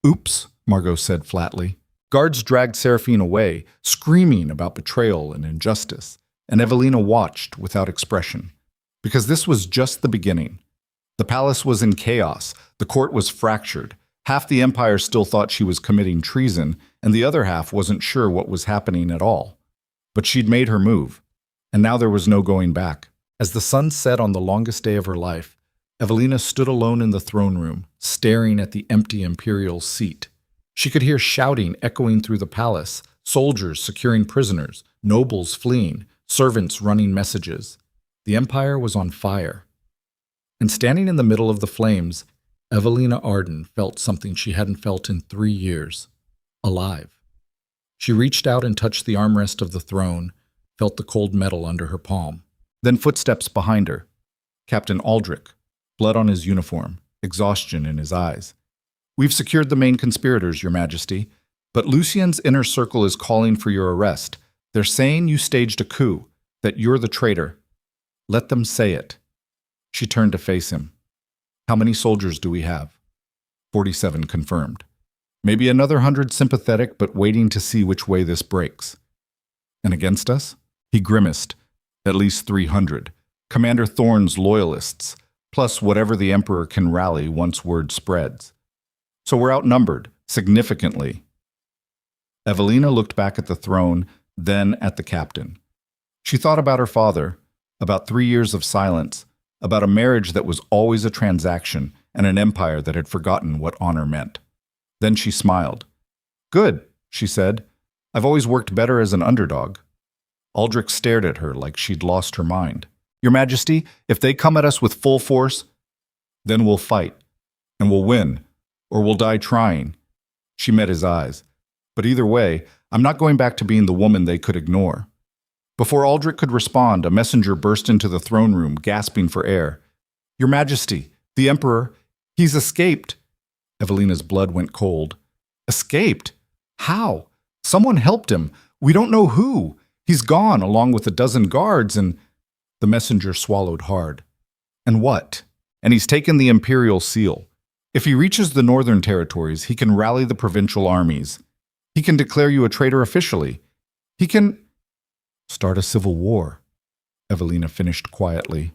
Oops, Margot said flatly. Guards dragged Seraphine away, screaming about betrayal and injustice, and Evelina watched without expression. Because this was just the beginning. The palace was in chaos, the court was fractured. Half the empire still thought she was committing treason, and the other half wasn't sure what was happening at all. But she'd made her move, and now there was no going back. As the sun set on the longest day of her life, Evelina stood alone in the throne room, staring at the empty imperial seat. She could hear shouting echoing through the palace, Soldiers securing prisoners, nobles fleeing, servants running messages. The empire was on fire. And standing in the middle of the flames, Evelina Arden felt something she hadn't felt in 3 years. Alive. She reached out and touched the armrest of the throne, felt the cold metal under her palm. Then footsteps behind her. Captain Aldrich, blood on his uniform, exhaustion in his eyes. "We've secured the main conspirators, Your Majesty, but Lucien's inner circle is calling for your arrest. They're saying you staged a coup, that you're the traitor. Let them say it." She turned to face him. "How many soldiers do we have?" 47 confirmed. "Maybe another 100 sympathetic, but waiting to see which way this breaks." "And against us?" He grimaced. "At least 300. Commander Thorne's loyalists, plus whatever the Emperor can rally once word spreads. So we're outnumbered, significantly." Evelina looked back at the throne, then at the captain. She thought about her father, about 3 years of silence, about a marriage that was always a transaction and an empire that had forgotten what honor meant. Then she smiled. "Good," she said. "I've always worked better as an underdog." Aldrich stared at her like she'd lost her mind. "Your Majesty, if they come at us with full force, then we'll fight, and we'll win, or we'll die trying." She met his eyes. "But either way, I'm not going back to being the woman they could ignore." Before Aldrich could respond, a messenger burst into the throne room, gasping for air. "Your Majesty, the Emperor, he's escaped." Evelina's blood went cold. "Escaped? How? Someone helped him. We don't know who. He's gone, along with a dozen guards, and—" The messenger swallowed hard. "And what? And he's taken the imperial seal. If he reaches the northern territories, he can rally the provincial armies. He can declare you a traitor officially. He can—" "Start a civil war," Evelina finished quietly.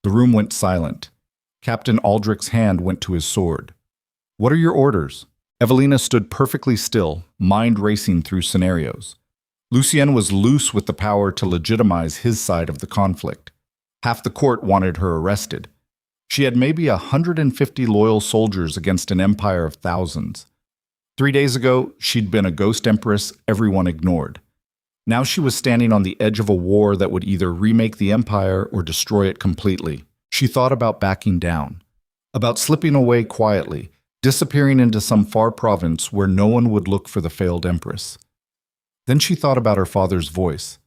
The room went silent. Captain Aldrich's hand went to his sword. "What are your orders?" Evelina stood perfectly still, mind racing through scenarios. Lucien was loose with the power to legitimize his side of the conflict. Half the court wanted her arrested. She had maybe 150 loyal soldiers against an empire of thousands. 3 days ago, she'd been a ghost empress everyone ignored. Now she was standing on the edge of a war that would either remake the empire or destroy it completely. She thought about backing down, about slipping away quietly, disappearing into some far province where no one would look for the failed empress. Then she thought about her father's voice.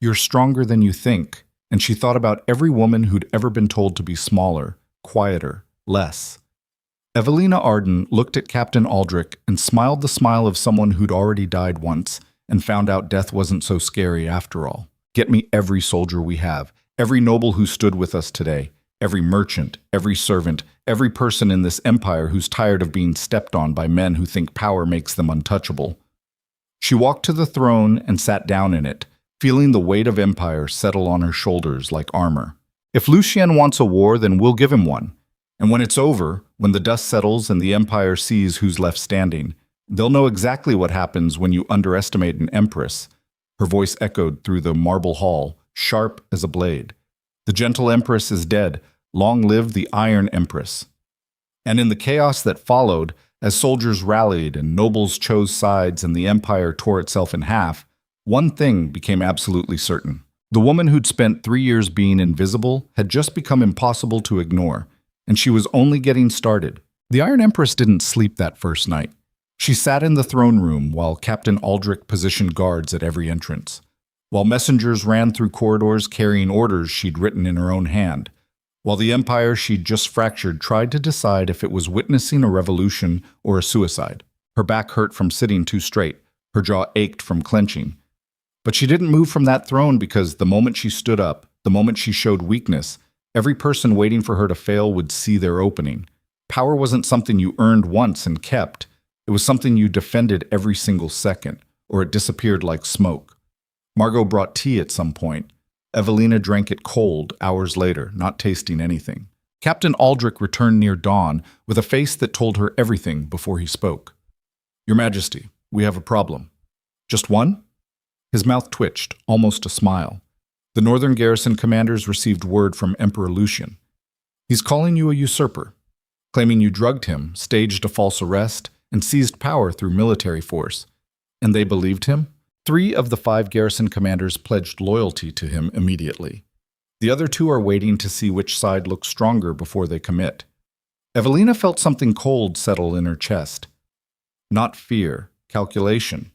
"You're stronger than you think," and she thought about every woman who'd ever been told to be smaller, quieter, less. Evelina Arden looked at Captain Aldrich and smiled the smile of someone who'd already died once and found out death wasn't so scary after all. "Get me every soldier we have, every noble who stood with us today, every merchant, every servant, every person in this empire who's tired of being stepped on by men who think power makes them untouchable." She walked to the throne and sat down in it, feeling the weight of empire settle on her shoulders like armor. "If Lucien wants a war, then we'll give him one. And when it's over, when the dust settles and the empire sees who's left standing, they'll know exactly what happens when you underestimate an empress." Her voice echoed through the marble hall, sharp as a blade. "The gentle empress is dead. Long live the Iron Empress." And in the chaos that followed, as soldiers rallied and nobles chose sides and the empire tore itself in half, one thing became absolutely certain. The woman who'd spent 3 years being invisible had just become impossible to ignore, and she was only getting started. The Iron Empress didn't sleep that first night. She sat in the throne room while Captain Aldrich positioned guards at every entrance, while messengers ran through corridors carrying orders she'd written in her own hand, while the empire she'd just fractured tried to decide if it was witnessing a revolution or a suicide. Her back hurt from sitting too straight, her jaw ached from clenching. But she didn't move from that throne because the moment she stood up, the moment she showed weakness, every person waiting for her to fail would see their opening. Power wasn't something you earned once and kept. It was something you defended every single second, or it disappeared like smoke. Margot brought tea at some point. Evelina drank it cold hours later, not tasting anything. Captain Aldrich returned near dawn with a face that told her everything before he spoke. "Your Majesty, we have a problem." "Just one?" His mouth twitched, almost a smile. "The northern garrison commanders received word from Emperor Lucien. He's calling you a usurper, claiming you drugged him, staged a false arrest, and seized power through military force. And they believed him? 3 of the 5 garrison commanders pledged loyalty to him immediately. The other 2 are waiting to see which side looks stronger before they commit. Evelina felt something cold settle in her chest. Not fear, calculation.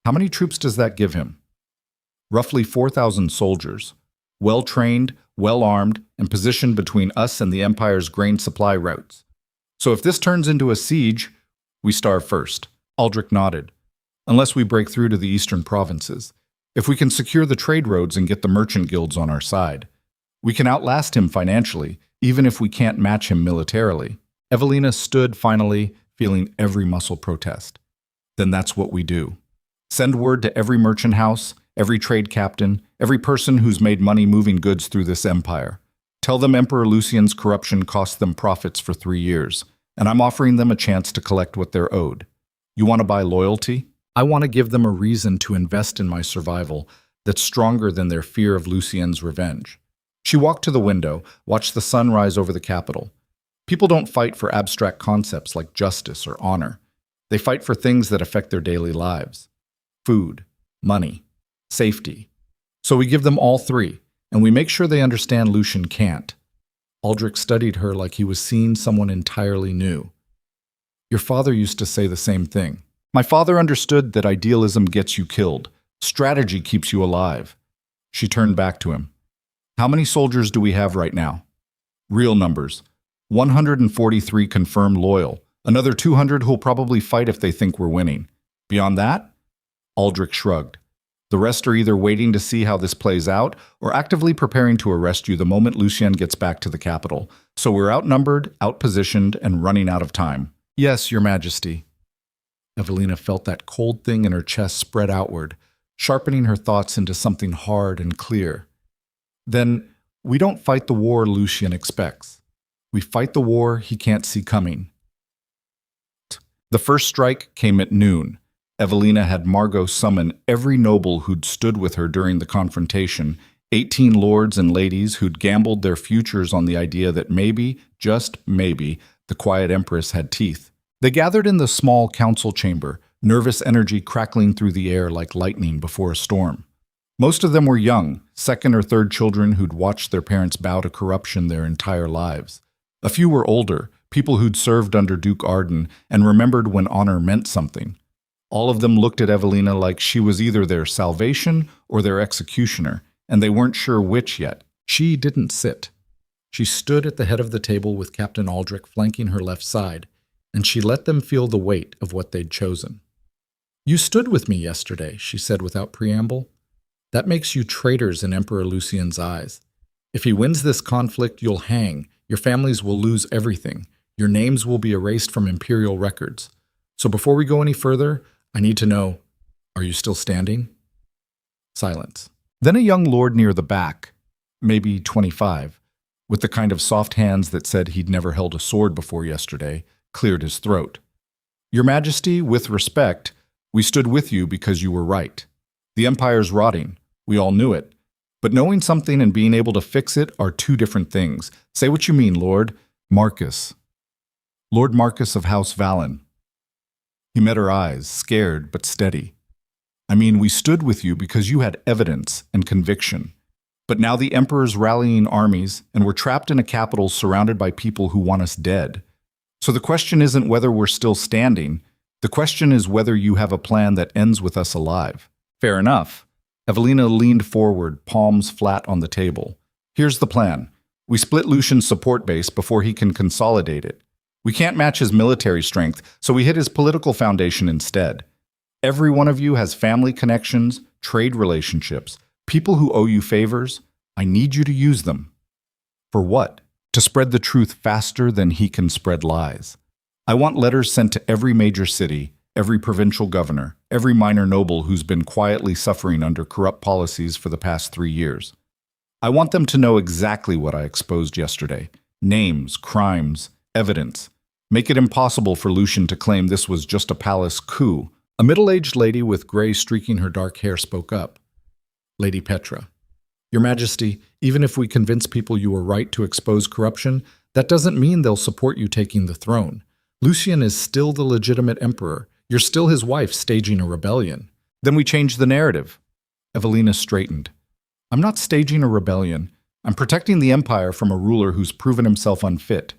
How many troops does that give him? Roughly 4,000 soldiers, well-trained, well-armed, and positioned between us and the Empire's grain supply routes. So if this turns into a siege, we starve first. Aldrich nodded. Unless we break through to the eastern provinces. If we can secure the trade roads and get the merchant guilds on our side. We can outlast him financially, even if we can't match him militarily. Evelina stood finally, feeling every muscle protest. Then that's what we do. Send word to every merchant house, every trade captain, every person who's made money moving goods through this empire. Tell them Emperor Lucian's corruption cost them profits for 3 years, and I'm offering them a chance to collect what they're owed. You want to buy loyalty? I want to give them a reason to invest in my survival that's stronger than their fear of Lucian's revenge. She walked to the window, watched the sun rise over the capital. People don't fight for abstract concepts like justice or honor. They fight for things that affect their daily lives. Food, money, safety. So we give them all 3, and we make sure they understand Lucian can't. Aldrich studied her like he was seeing someone entirely new. Your father used to say the same thing. My father understood that idealism gets you killed. Strategy keeps you alive. She turned back to him. How many soldiers do we have right now? Real numbers. 143 confirmed loyal. Another 200 who'll probably fight if they think we're winning. Beyond that? Aldrich shrugged. The rest are either waiting to see how this plays out or actively preparing to arrest you the moment Lucian gets back to the capital. So we're outnumbered, outpositioned, and running out of time. Yes, Your Majesty. Evelina felt that cold thing in her chest spread outward, sharpening her thoughts into something hard and clear. Then, we don't fight the war Lucian expects. We fight the war he can't see coming. The first strike came at noon. Evelina had Margot summon every noble who'd stood with her during the confrontation, 18 lords and ladies who'd gambled their futures on the idea that maybe, just maybe, the quiet empress had teeth. They gathered in the small council chamber, nervous energy crackling through the air like lightning before a storm. Most of them were young, 2nd or 3rd children who'd watched their parents bow to corruption their entire lives. A few were older, people who'd served under Duke Arden and remembered when honor meant something. All of them looked at Evelina like she was either their salvation or their executioner, and they weren't sure which yet. She didn't sit. She stood at the head of the table with Captain Aldrich flanking her left side, and she let them feel the weight of what they'd chosen. You stood with me yesterday, she said without preamble. That makes you traitors in Emperor Lucian's eyes. If he wins this conflict, you'll hang. Your families will lose everything. Your names will be erased from imperial records. So before we go any further, I need to know, are you still standing? Silence. Then a young lord near the back, maybe 25, with the kind of soft hands that said he'd never held a sword before yesterday, cleared his throat. Your Majesty, with respect, we stood with you because you were right. The Empire's rotting. We all knew it. But knowing something and being able to fix it are 2 different things. Say what you mean, Lord. Marcus. Lord Marcus of House Valen. He met her eyes, scared but steady. I mean, we stood with you because you had evidence and conviction. But now the Emperor's rallying armies, and we're trapped in a capital surrounded by people who want us dead. So the question isn't whether we're still standing. The question is whether you have a plan that ends with us alive. Fair enough. Evelina leaned forward, palms flat on the table. Here's the plan. We split Lucian's support base before he can consolidate it. We can't match his military strength, so we hit his political foundation instead. Every one of you has family connections, trade relationships, people who owe you favors. I need you to use them. For what? To spread the truth faster than he can spread lies. I want letters sent to every major city, every provincial governor, every minor noble who's been quietly suffering under corrupt policies for the past 3 years. I want them to know exactly what I exposed yesterday. Names, crimes, evidence. Make it impossible for Lucian to claim this was just a palace coup. A middle-aged lady with gray streaking her dark hair spoke up. Lady Petra. Your Majesty, even if we convince people you were right to expose corruption, that doesn't mean they'll support you taking the throne. Lucian is still the legitimate emperor. You're still his wife staging a rebellion. Then we changed the narrative. Evelina straightened. I'm not staging a rebellion. I'm protecting the empire from a ruler who's proven himself unfit.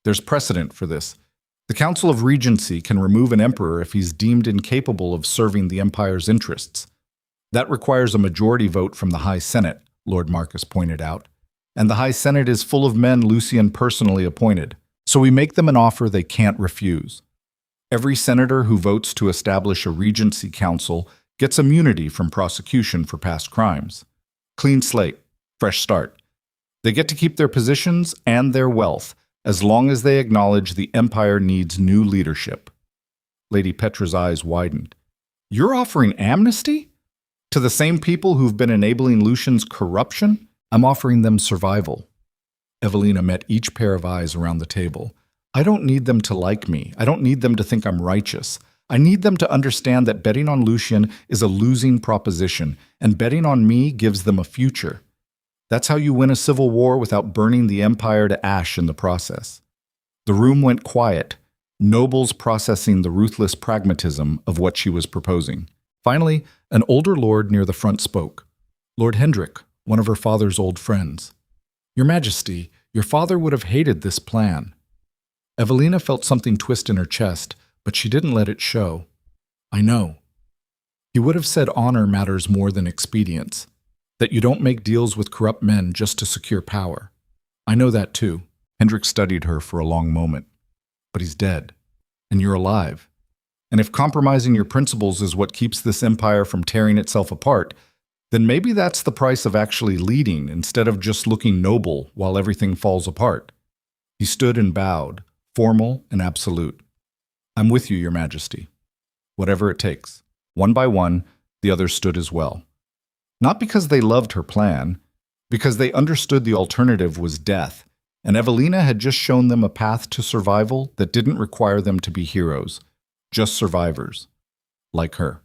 There's precedent for this. The Council of Regency can remove an emperor if he's deemed incapable of serving the empire's interests. That requires a majority vote from the High Senate, Lord Marcus pointed out. And the High Senate is full of men Lucian personally appointed, so we make them an offer they can't refuse. Every senator who votes to establish a Regency Council gets immunity from prosecution for past crimes. Clean slate, fresh start. They get to keep their positions and their wealth as long as they acknowledge the empire needs new leadership. Lady Petra's eyes widened. You're offering amnesty? To the same people who've been enabling Lucian's corruption? I'm offering them survival. Evelina met each pair of eyes around the table. I don't need them to like me. I don't need them to think I'm righteous. I need them to understand that betting on Lucian is a losing proposition, and betting on me gives them a future. That's how you win a civil war without burning the empire to ash in the process. The room went quiet, nobles processing the ruthless pragmatism of what she was proposing. Finally, an older lord near the front spoke. Lord Hendrik, one of her father's old friends. Your Majesty, your father would have hated this plan. Evelina felt something twist in her chest, but she didn't let it show. I know. He would have said honor matters more than expedience, that you don't make deals with corrupt men just to secure power. I know that too. Hendrik studied her for a long moment. But he's dead, and you're alive. And if compromising your principles is what keeps this empire from tearing itself apart, then maybe that's the price of actually leading instead of just looking noble while everything falls apart. He stood and bowed, formal and absolute. I'm with you, Your Majesty. Whatever it takes. One by one, the others stood as well. Not because they loved her plan, because they understood the alternative was death, and Evelina had just shown them a path to survival that didn't require them to be heroes, just survivors, like her.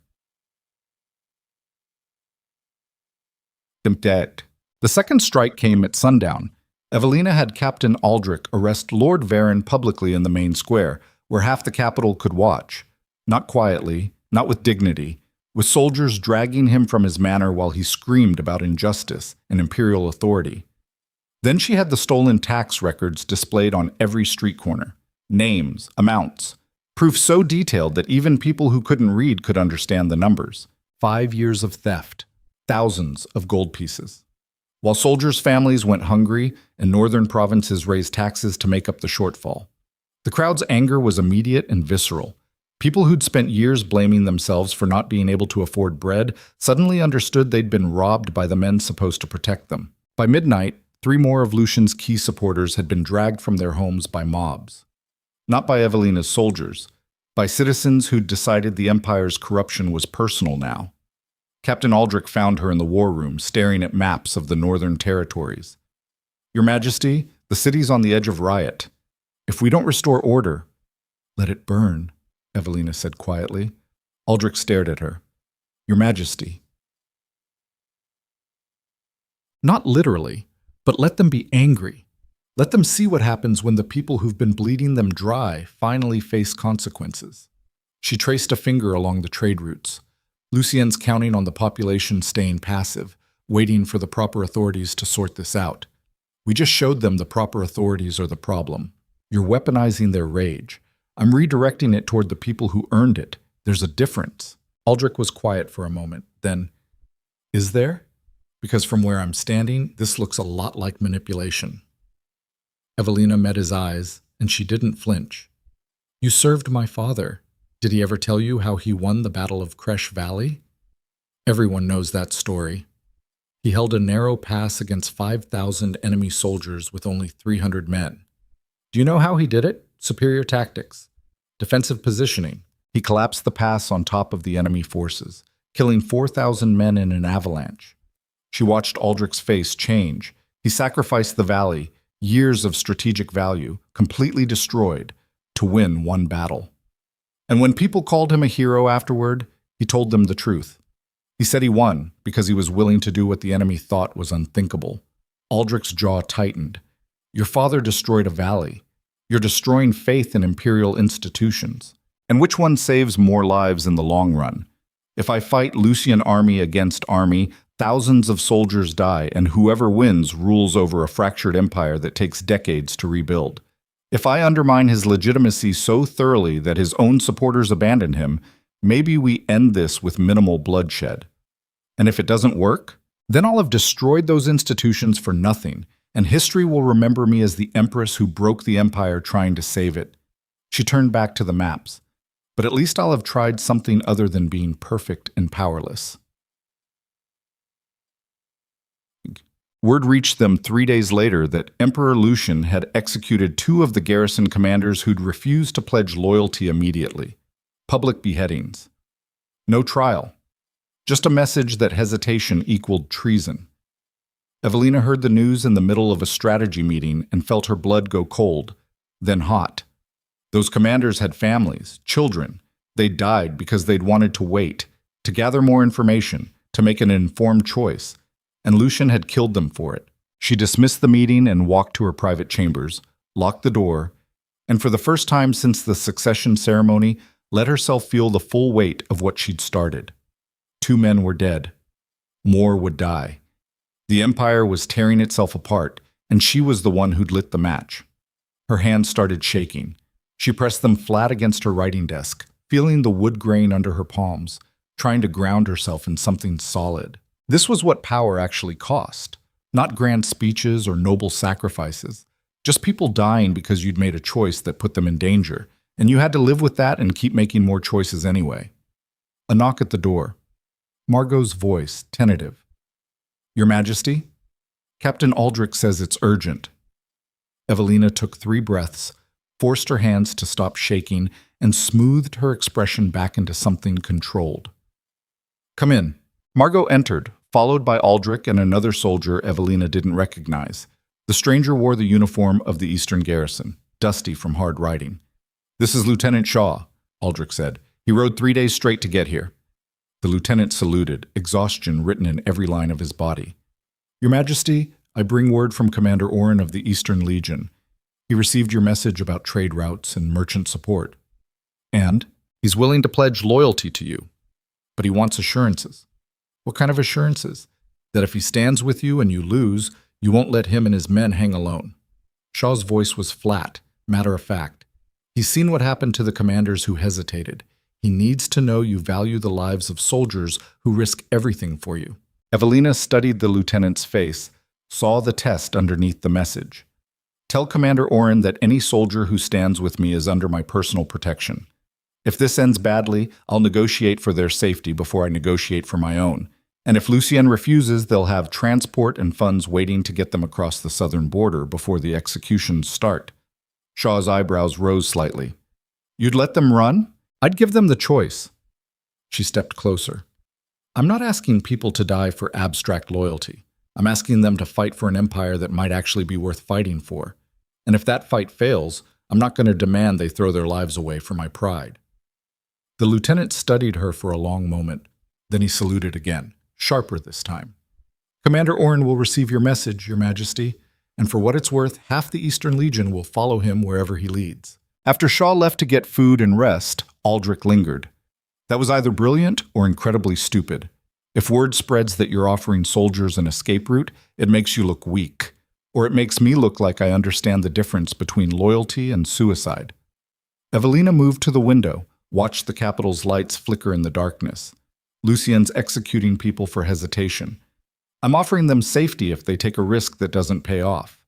The second strike came at sundown. Evelina had Captain Aldrich arrest Lord Varon publicly in the main square, where half the capital could watch. Not quietly, not with dignity, with soldiers dragging him from his manor while he screamed about injustice and imperial authority. Then she had the stolen tax records displayed on every street corner. Names, amounts, proof so detailed that even people who couldn't read could understand the numbers. 5 years of theft. Thousands of gold pieces. While soldiers' families went hungry and northern provinces raised taxes to make up the shortfall. The crowd's anger was immediate and visceral. People who'd spent years blaming themselves for not being able to afford bread suddenly understood they'd been robbed by the men supposed to protect them. By midnight, 3 more of Lucian's key supporters had been dragged from their homes by mobs. Not by Evelina's soldiers, by citizens who'd decided the empire's corruption was personal now. Captain Aldrich found her in the war room, staring at maps of the northern territories. Your Majesty, the city's on the edge of riot. If we don't restore order, let it burn, Evelina said quietly. Aldrich stared at her. Your Majesty. Not literally, but let them be angry. Let them see what happens when the people who've been bleeding them dry finally face consequences. She traced a finger along the trade routes. Lucien's counting on the population staying passive, waiting for the proper authorities to sort this out. We just showed them the proper authorities are the problem. You're weaponizing their rage. I'm redirecting it toward the people who earned it. There's a difference. Aldrich was quiet for a moment. Then, is there? Because from where I'm standing, this looks a lot like manipulation. Evelina met his eyes, and she didn't flinch. You served my father. Did he ever tell you how he won the Battle of Kresh Valley? Everyone knows that story. He held a narrow pass against 5,000 enemy soldiers with only 300 men. Do you know how he did it? Superior tactics. Defensive positioning. He collapsed the pass on top of the enemy forces, killing 4,000 men in an avalanche. She watched Aldrich's face change. He sacrificed the valley, years of strategic value, completely destroyed, to win one battle. And when people called him a hero afterward, he told them the truth. He said he won because he was willing to do what the enemy thought was unthinkable. Aldrich's jaw tightened. Your father destroyed a valley. You're destroying faith in imperial institutions. And which one saves more lives in the long run? If I fight Lucian army against army, thousands of soldiers die, and whoever wins rules over a fractured empire that takes decades to rebuild. If I undermine his legitimacy so thoroughly that his own supporters abandon him, maybe we end this with minimal bloodshed. And if it doesn't work, then I'll have destroyed those institutions for nothing, and history will remember me as the empress who broke the empire trying to save it. She turned back to the maps. But at least I'll have tried something other than being perfect and powerless. Word reached them 3 days later that Emperor Lucian had executed 2 of the garrison commanders who'd refused to pledge loyalty immediately. Public beheadings. No trial. Just a message that hesitation equaled treason. Evelina heard the news in the middle of a strategy meeting and felt her blood go cold, then hot. Those commanders had families, children. They died because they'd wanted to wait, to gather more information, to make an informed choice. And Lucian had killed them for it. She dismissed the meeting and walked to her private chambers, locked the door, and for the first time since the succession ceremony, let herself feel the full weight of what she'd started. 2 men were dead. More would die. The empire was tearing itself apart, and she was the one who'd lit the match. Her hands started shaking. She pressed them flat against her writing desk, feeling the wood grain under her palms, trying to ground herself in something solid. This was what power actually cost. Not grand speeches or noble sacrifices. Just people dying because you'd made a choice that put them in danger, and you had to live with that and keep making more choices anyway. A knock at the door. Margot's voice, tentative. Your Majesty? Captain Aldrich says it's urgent. Evelina took 3 breaths, forced her hands to stop shaking, and smoothed her expression back into something controlled. Come in. Margot entered, followed by Aldrich and another soldier Evelina didn't recognize. The stranger wore the uniform of the Eastern Garrison, dusty from hard riding. This is Lieutenant Shaw, Aldrich said. He rode 3 days straight to get here. The lieutenant saluted, exhaustion written in every line of his body. Your Majesty, I bring word from Commander Oren of the Eastern Legion. He received your message about trade routes and merchant support. And he's willing to pledge loyalty to you. But he wants assurances. What kind of assurances? That if he stands with you and you lose, you won't let him and his men hang alone. Shaw's voice was flat, matter-of-fact. He's seen what happened to the commanders who hesitated. He needs to know you value the lives of soldiers who risk everything for you. Evelina studied the lieutenant's face, saw the test underneath the message. Tell Commander Oren that any soldier who stands with me is under my personal protection. If this ends badly, I'll negotiate for their safety before I negotiate for my own. And if Lucien refuses, they'll have transport and funds waiting to get them across the southern border before the executions start. Shaw's eyebrows rose slightly. You'd let them run? I'd give them the choice. She stepped closer. I'm not asking people to die for abstract loyalty. I'm asking them to fight for an empire that might actually be worth fighting for. And if that fight fails, I'm not going to demand they throw their lives away for my pride. The lieutenant studied her for a long moment. Then he saluted again, sharper this time. Commander Oren will receive your message, Your Majesty, and for what it's worth, half the Eastern Legion will follow him wherever he leads. After Shaw left to get food and rest, Aldrich lingered. That was either brilliant or incredibly stupid. If word spreads that you're offering soldiers an escape route, it makes you look weak. Or it makes me look like I understand the difference between loyalty and suicide. Evelina moved to the window, watched the capital's lights flicker in the darkness. Lucien's executing people for hesitation. I'm offering them safety if they take a risk that doesn't pay off.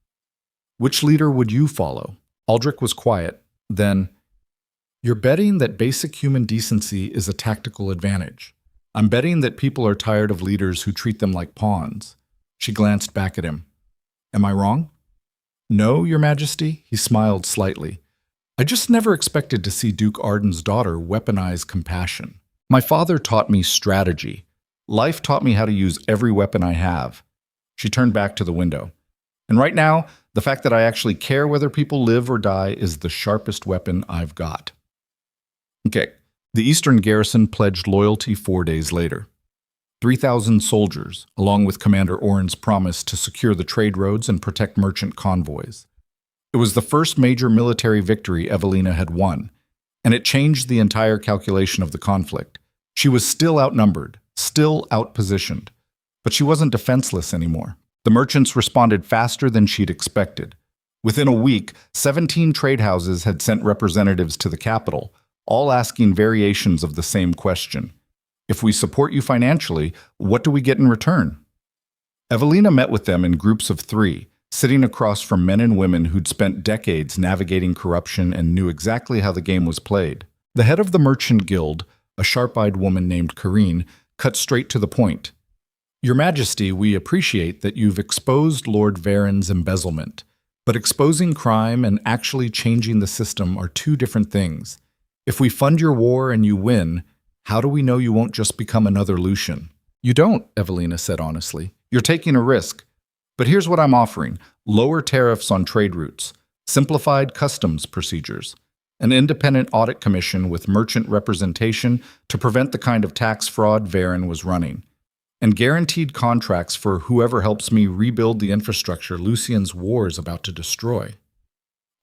Which leader would you follow? Aldrich was quiet. Then, you're betting that basic human decency is a tactical advantage. I'm betting that people are tired of leaders who treat them like pawns. She glanced back at him. Am I wrong? No, Your Majesty, he smiled slightly. I just never expected to see Duke Arden's daughter weaponize compassion. My father taught me strategy. Life taught me how to use every weapon I have. She turned back to the window. And right now, the fact that I actually care whether people live or die is the sharpest weapon I've got. Okay, the Eastern Garrison pledged loyalty 4 days later. 3,000 soldiers, along with Commander Oren's promise to secure the trade roads and protect merchant convoys. It was the first major military victory Evelina had won, and it changed the entire calculation of the conflict. She was still outnumbered, still outpositioned, but she wasn't defenseless anymore. The merchants responded faster than she'd expected. Within a week, 17 trade houses had sent representatives to the capital, all asking variations of the same question. If we support you financially, what do we get in return? Evelina met with them in groups of 3, sitting across from men and women who'd spent decades navigating corruption and knew exactly how the game was played. The head of the Merchant Guild, a sharp-eyed woman named Karine, cut straight to the point. Your Majesty, we appreciate that you've exposed Lord Varen's embezzlement, but exposing crime and actually changing the system are 2 different things. If we fund your war and you win, how do we know you won't just become another Lucian? You don't, Evelina said honestly. You're taking a risk. But here's what I'm offering: lower tariffs on trade routes, simplified customs procedures, an independent audit commission with merchant representation to prevent the kind of tax fraud Varen was running, and guaranteed contracts for whoever helps me rebuild the infrastructure Lucian's war is about to destroy.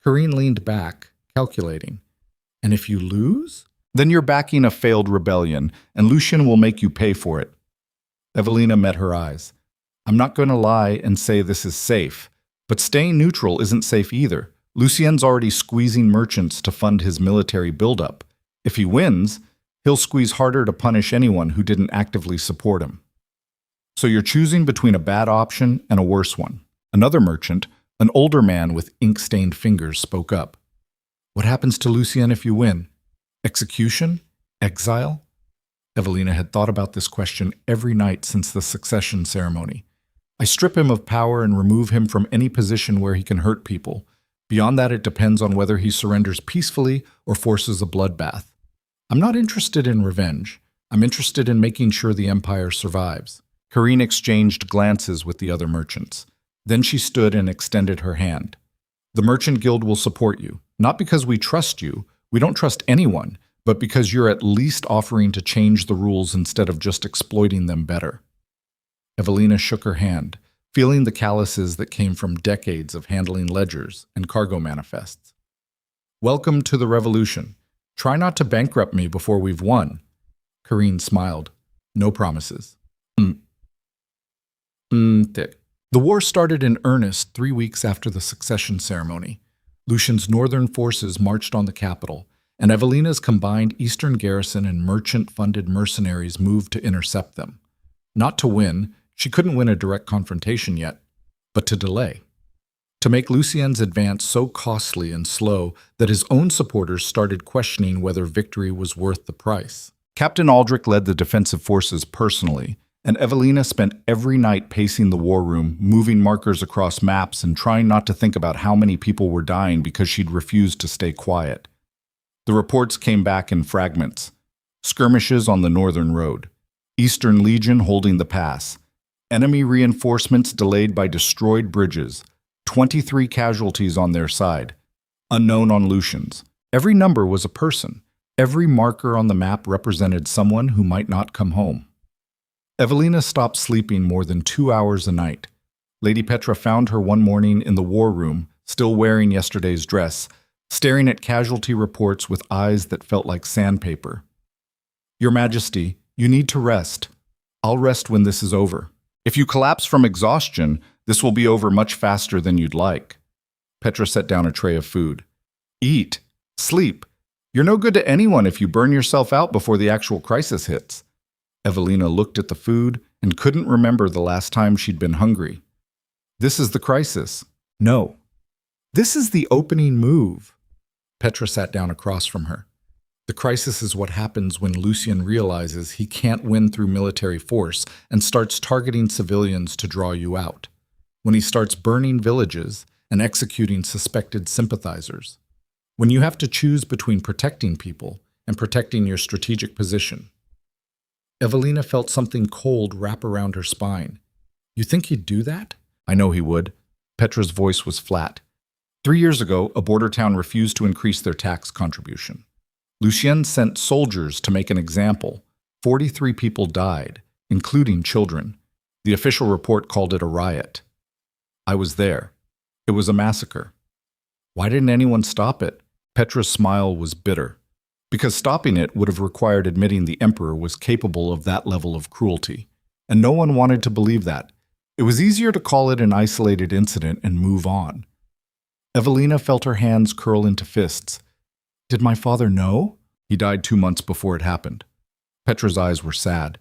Karine leaned back, calculating. And if you lose? Then you're backing a failed rebellion, and Lucian will make you pay for it. Evelina met her eyes. I'm not going to lie and say this is safe, but staying neutral isn't safe either. Lucien's already squeezing merchants to fund his military buildup. If he wins, he'll squeeze harder to punish anyone who didn't actively support him. So you're choosing between a bad option and a worse one. Another merchant, an older man with ink-stained fingers, spoke up. What happens to Lucien if you win? Execution? Exile? Evelina had thought about this question every night since the succession ceremony. I strip him of power and remove him from any position where he can hurt people. Beyond that, it depends on whether he surrenders peacefully or forces a bloodbath. I'm not interested in revenge. I'm interested in making sure the empire survives. Karine exchanged glances with the other merchants. Then she stood and extended her hand. The Merchant Guild will support you, not because we trust you. We don't trust anyone, but because you're at least offering to change the rules instead of just exploiting them better. Evelina shook her hand, feeling the calluses that came from decades of handling ledgers and cargo manifests. Welcome to the revolution. Try not to bankrupt me before we've won. Karine smiled. No promises. The war started in earnest 3 weeks after the succession ceremony. Lucian's northern forces marched on the capital, and Evelina's combined eastern garrison and merchant-funded mercenaries moved to intercept them. Not to win, she couldn't win a direct confrontation yet, but to delay. To make Lucien's advance so costly and slow that his own supporters started questioning whether victory was worth the price. Captain Aldrich led the defensive forces personally, and Evelina spent every night pacing the war room, moving markers across maps and trying not to think about how many people were dying because she'd refused to stay quiet. The reports came back in fragments. Skirmishes on the northern road. Eastern Legion holding the pass. Enemy reinforcements delayed by destroyed bridges. 23 casualties on their side. Unknown on Lucian's. Every number was a person. Every marker on the map represented someone who might not come home. Evelina stopped sleeping more than 2 hours a night. Lady Petra found her one morning in the war room, still wearing yesterday's dress, staring at casualty reports with eyes that felt like sandpaper. Your Majesty, you need to rest. I'll rest when this is over. If you collapse from exhaustion, this will be over much faster than you'd like. Petra set down a tray of food. Eat. Sleep. You're no good to anyone if you burn yourself out before the actual crisis hits. Evelina looked at the food and couldn't remember the last time she'd been hungry. This is the crisis. No. This is the opening move. Petra sat down across from her. The crisis is what happens when Lucien realizes he can't win through military force and starts targeting civilians to draw you out. When he starts burning villages and executing suspected sympathizers. When you have to choose between protecting people and protecting your strategic position. Evelina felt something cold wrap around her spine. You think he'd do that? I know he would. Petra's voice was flat. 3 years ago, a border town refused to increase their tax contribution. Lucien sent soldiers to make an example. 43 people died, including children. The official report called it a riot. I was there. It was a massacre. Why didn't anyone stop it? Petra's smile was bitter. because stopping it would have required admitting the emperor was capable of that level of cruelty. And no one wanted to believe that. It was easier to call it an isolated incident and move on. Evelina felt her hands curl into fists. Did my father know? He died 2 months before it happened. Petra's eyes were sad.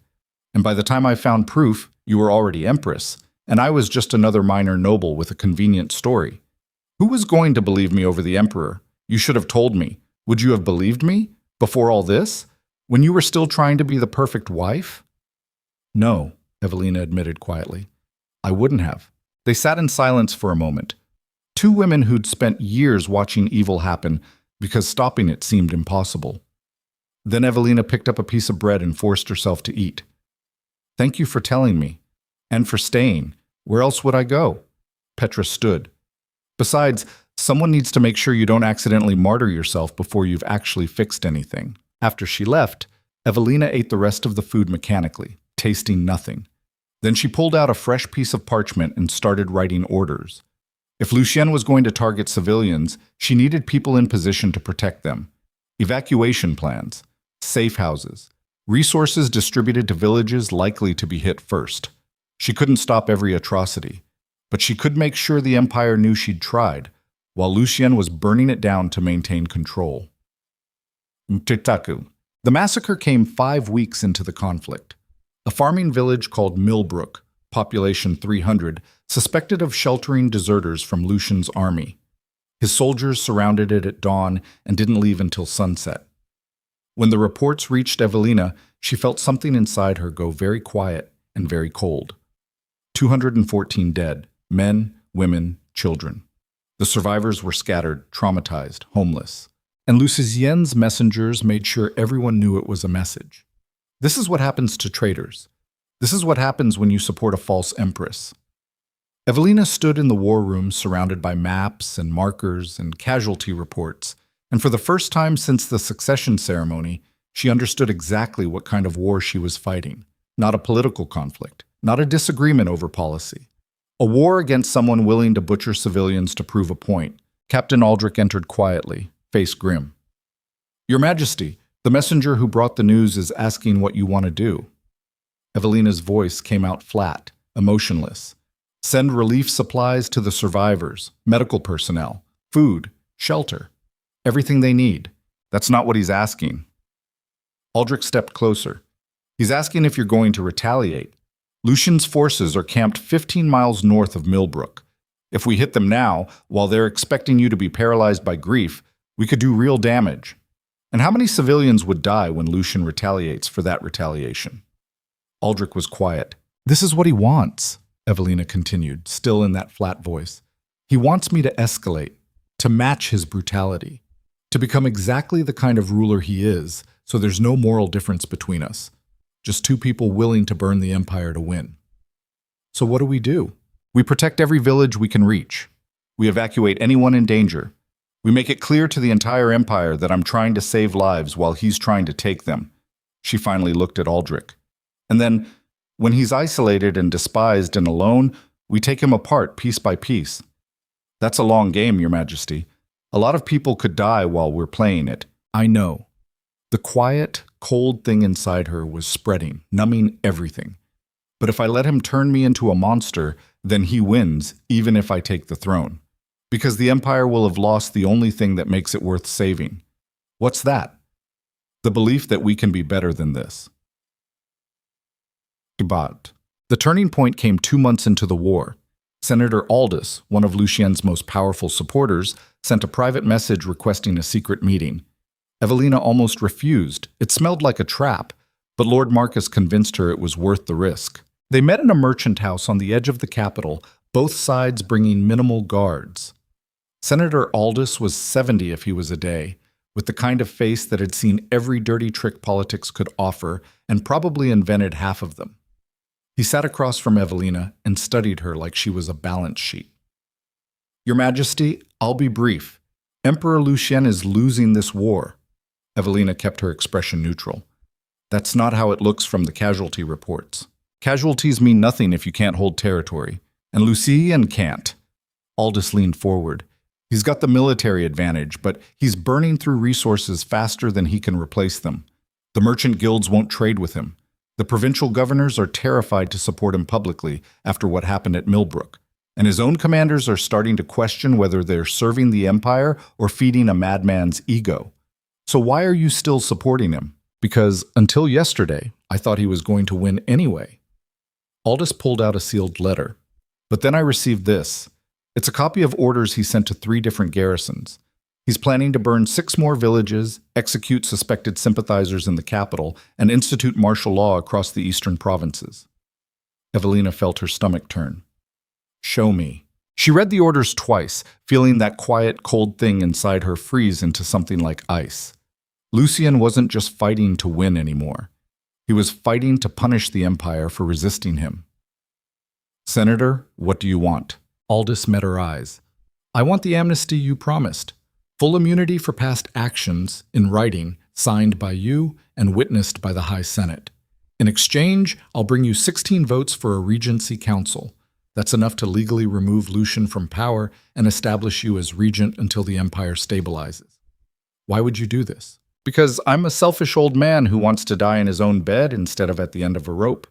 And by the time I found proof, you were already empress, and I was just another minor noble with a convenient story. Who was going to believe me over the emperor? You should have told me. Would you have believed me? Before all this? When you were still trying to be the perfect wife? No, Evelina admitted quietly. I wouldn't have. They sat in silence for a moment. Two women who'd spent years watching evil happen because stopping it seemed impossible. Then Evelina picked up a piece of bread and forced herself to eat. Thank you for telling me. And for staying. Where else would I go? Petra stood. Besides, someone needs to make sure you don't accidentally martyr yourself before you've actually fixed anything. After she left, Evelina ate the rest of the food mechanically, tasting nothing. Then she pulled out a fresh piece of parchment and started writing orders. If Lucien was going to target civilians, she needed people in position to protect them. Evacuation plans, safe houses, resources distributed to villages likely to be hit first. She couldn't stop every atrocity, but she could make sure the Empire knew she'd tried, while Lucien was burning it down to maintain control. Mtitaku. The massacre came 5 weeks into the conflict. A farming village called Millbrook, population 300, suspected of sheltering deserters from Lucian's army. His soldiers surrounded it at dawn and didn't leave until sunset. When the reports reached Evelina, she felt something inside her go very quiet and very cold. 214 dead, men, women, children. The survivors were scattered, traumatized, homeless. And Lucien's messengers made sure everyone knew it was a message. This is what happens to traitors. This is what happens when you support a false empress. Evelina stood in the war room surrounded by maps and markers and casualty reports, and for the first time since the succession ceremony, she understood exactly what kind of war she was fighting. Not a political conflict, not a disagreement over policy. A war against someone willing to butcher civilians to prove a point. Captain Aldrich entered quietly, face grim. Your Majesty, the messenger who brought the news is asking what you want to do. Evelina's voice came out flat, emotionless. Send relief supplies to the survivors, medical personnel, food, shelter, everything they need. That's not what he's asking. Aldrich stepped closer. He's asking if you're going to retaliate. Lucian's forces are camped 15 miles north of Millbrook. If we hit them now, while they're expecting you to be paralyzed by grief, we could do real damage. And how many civilians would die when Lucian retaliates for that retaliation? Aldrich was quiet. This is what he wants, Evelina continued, still in that flat voice. He wants me to escalate, to match his brutality, to become exactly the kind of ruler he is, so there's no moral difference between us. Just two people willing to burn the empire to win. So what do? We protect every village we can reach. We evacuate anyone in danger. We make it clear to the entire empire that I'm trying to save lives while he's trying to take them. She finally looked at Aldrich. And then, when he's isolated and despised and alone, we take him apart piece by piece. That's a long game, Your Majesty. A lot of people could die while we're playing it. I know. The quiet, cold thing inside her was spreading, numbing everything. But if I let him turn me into a monster, then he wins, even if I take the throne. Because the empire will have lost the only thing that makes it worth saving. What's that? The belief that we can be better than this. But the turning point came 2 months into the war. Senator Aldous, one of Lucien's most powerful supporters, sent a private message requesting a secret meeting. Evelina almost refused. It smelled like a trap, but Lord Marcus convinced her it was worth the risk. They met in a merchant house on the edge of the capital, both sides bringing minimal guards. Senator Aldous was 70 if he was a day, with the kind of face that had seen every dirty trick politics could offer and probably invented half of them. He sat across from Evelina and studied her like she was a balance sheet. Your Majesty, I'll be brief. Emperor Lucien is losing this war. Evelina kept her expression neutral. That's not how it looks from the casualty reports. Casualties mean nothing if you can't hold territory, and Lucien can't. Aldous leaned forward. He's got the military advantage, but he's burning through resources faster than he can replace them. The merchant guilds won't trade with him. The provincial governors are terrified to support him publicly after what happened at Millbrook. And his own commanders are starting to question whether they're serving the empire or feeding a madman's ego. So why are you still supporting him? Because until yesterday, I thought he was going to win anyway. Aldous pulled out a sealed letter. But then I received this. It's a copy of orders he sent to 3 different garrisons. He's planning to burn 6 more villages, execute suspected sympathizers in the capital, and institute martial law across the eastern provinces. Evelina felt her stomach turn. Show me. She read the orders twice, feeling that quiet, cold thing inside her freeze into something like ice. Lucien wasn't just fighting to win anymore. He was fighting to punish the Empire for resisting him. Senator, what do you want? Aldous met her eyes. I want the amnesty you promised. Full immunity for past actions, in writing, signed by you and witnessed by the High Senate. In exchange, I'll bring you 16 votes for a Regency Council. That's enough to legally remove Lucien from power and establish you as regent until the Empire stabilizes. Why would you do this? Because I'm a selfish old man who wants to die in his own bed instead of at the end of a rope.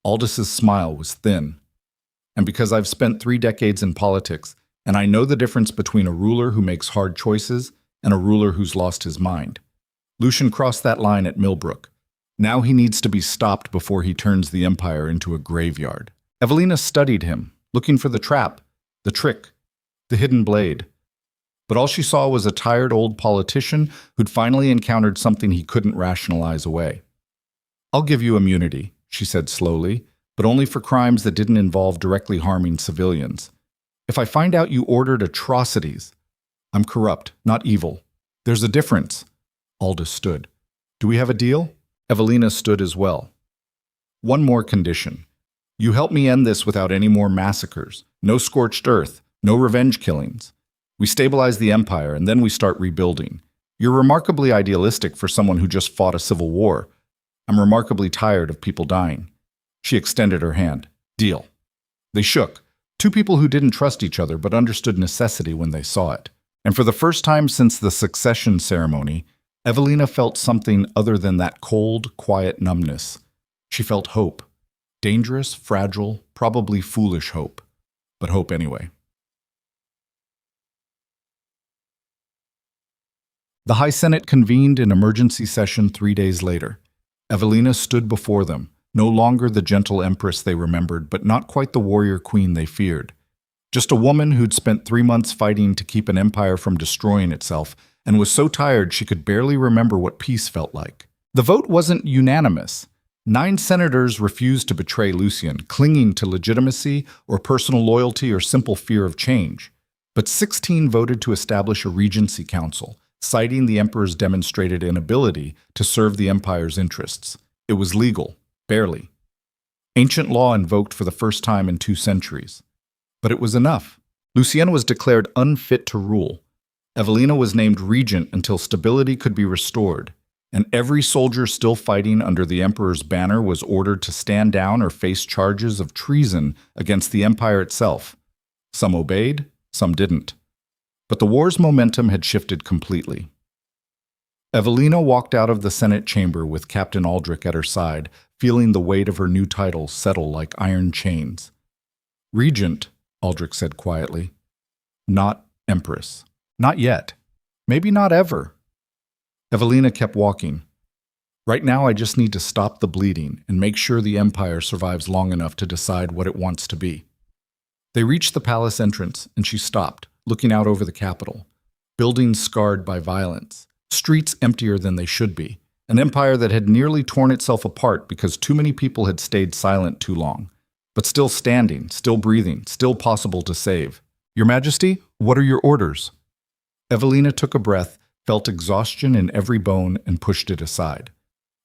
Aldous' smile was thin. And because I've spent 3 decades in politics, and I know the difference between a ruler who makes hard choices and a ruler who's lost his mind. Lucien crossed that line at Millbrook. Now he needs to be stopped before he turns the Empire into a graveyard. Evelina studied him, looking for the trap, the trick, the hidden blade. But all she saw was a tired old politician who'd finally encountered something he couldn't rationalize away. I'll give you immunity, she said slowly, but only for crimes that didn't involve directly harming civilians. If I find out you ordered atrocities, I'm corrupt, not evil. There's a difference. Aldous stood. Do we have a deal? Evelina stood as well. One more condition. You help me end this without any more massacres, no scorched earth, no revenge killings. We stabilize the Empire, and then we start rebuilding. You're remarkably idealistic for someone who just fought a civil war. I'm remarkably tired of people dying. She extended her hand. Deal. They shook. 2 people who didn't trust each other but understood necessity when they saw it. And for the first time since the succession ceremony, Evelina felt something other than that cold, quiet numbness. She felt hope. Dangerous, fragile, probably foolish hope. But hope anyway. The High Senate convened in emergency session 3 days later. Evelina stood before them, no longer the gentle empress they remembered, but not quite the warrior queen they feared. Just a woman who'd spent 3 months fighting to keep an empire from destroying itself, and was so tired she could barely remember what peace felt like. The vote wasn't unanimous. 9 senators refused to betray Lucien, clinging to legitimacy or personal loyalty or simple fear of change. But 16 voted to establish a regency council, citing the emperor's demonstrated inability to serve the empire's interests. It was legal, barely. Ancient law invoked for the first time in 2 centuries. But it was enough. Lucien was declared unfit to rule. Evelina was named regent until stability could be restored, and every soldier still fighting under the emperor's banner was ordered to stand down or face charges of treason against the empire itself. Some obeyed, some didn't. But the war's momentum had shifted completely. Evelina walked out of the Senate chamber with Captain Aldrich at her side, feeling the weight of her new title settle like iron chains. Regent, Aldrich said quietly. Not empress. Not yet. Maybe not ever. Evelina kept walking. Right now I just need to stop the bleeding and make sure the empire survives long enough to decide what it wants to be. They reached the palace entrance, and she stopped, looking out over the capital. Buildings scarred by violence, streets emptier than they should be, an empire that had nearly torn itself apart because too many people had stayed silent too long, but still standing, still breathing, still possible to save. Your Majesty, what are your orders? Evelina took a breath, felt exhaustion in every bone, and pushed it aside.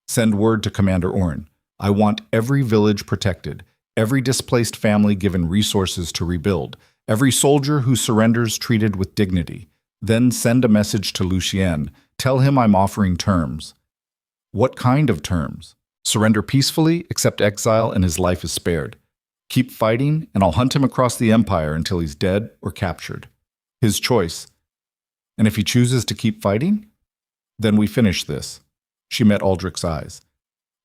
Send word to Commander Orn. I want every village protected, every displaced family given resources to rebuild, every soldier who surrenders treated with dignity. Then send a message to Lucien. Tell him I'm offering terms. What kind of terms? Surrender peacefully, accept exile, and his life is spared. Keep fighting, and I'll hunt him across the empire until he's dead or captured. his choice. And if he chooses to keep fighting, then we finish this. She met Aldrich's eyes.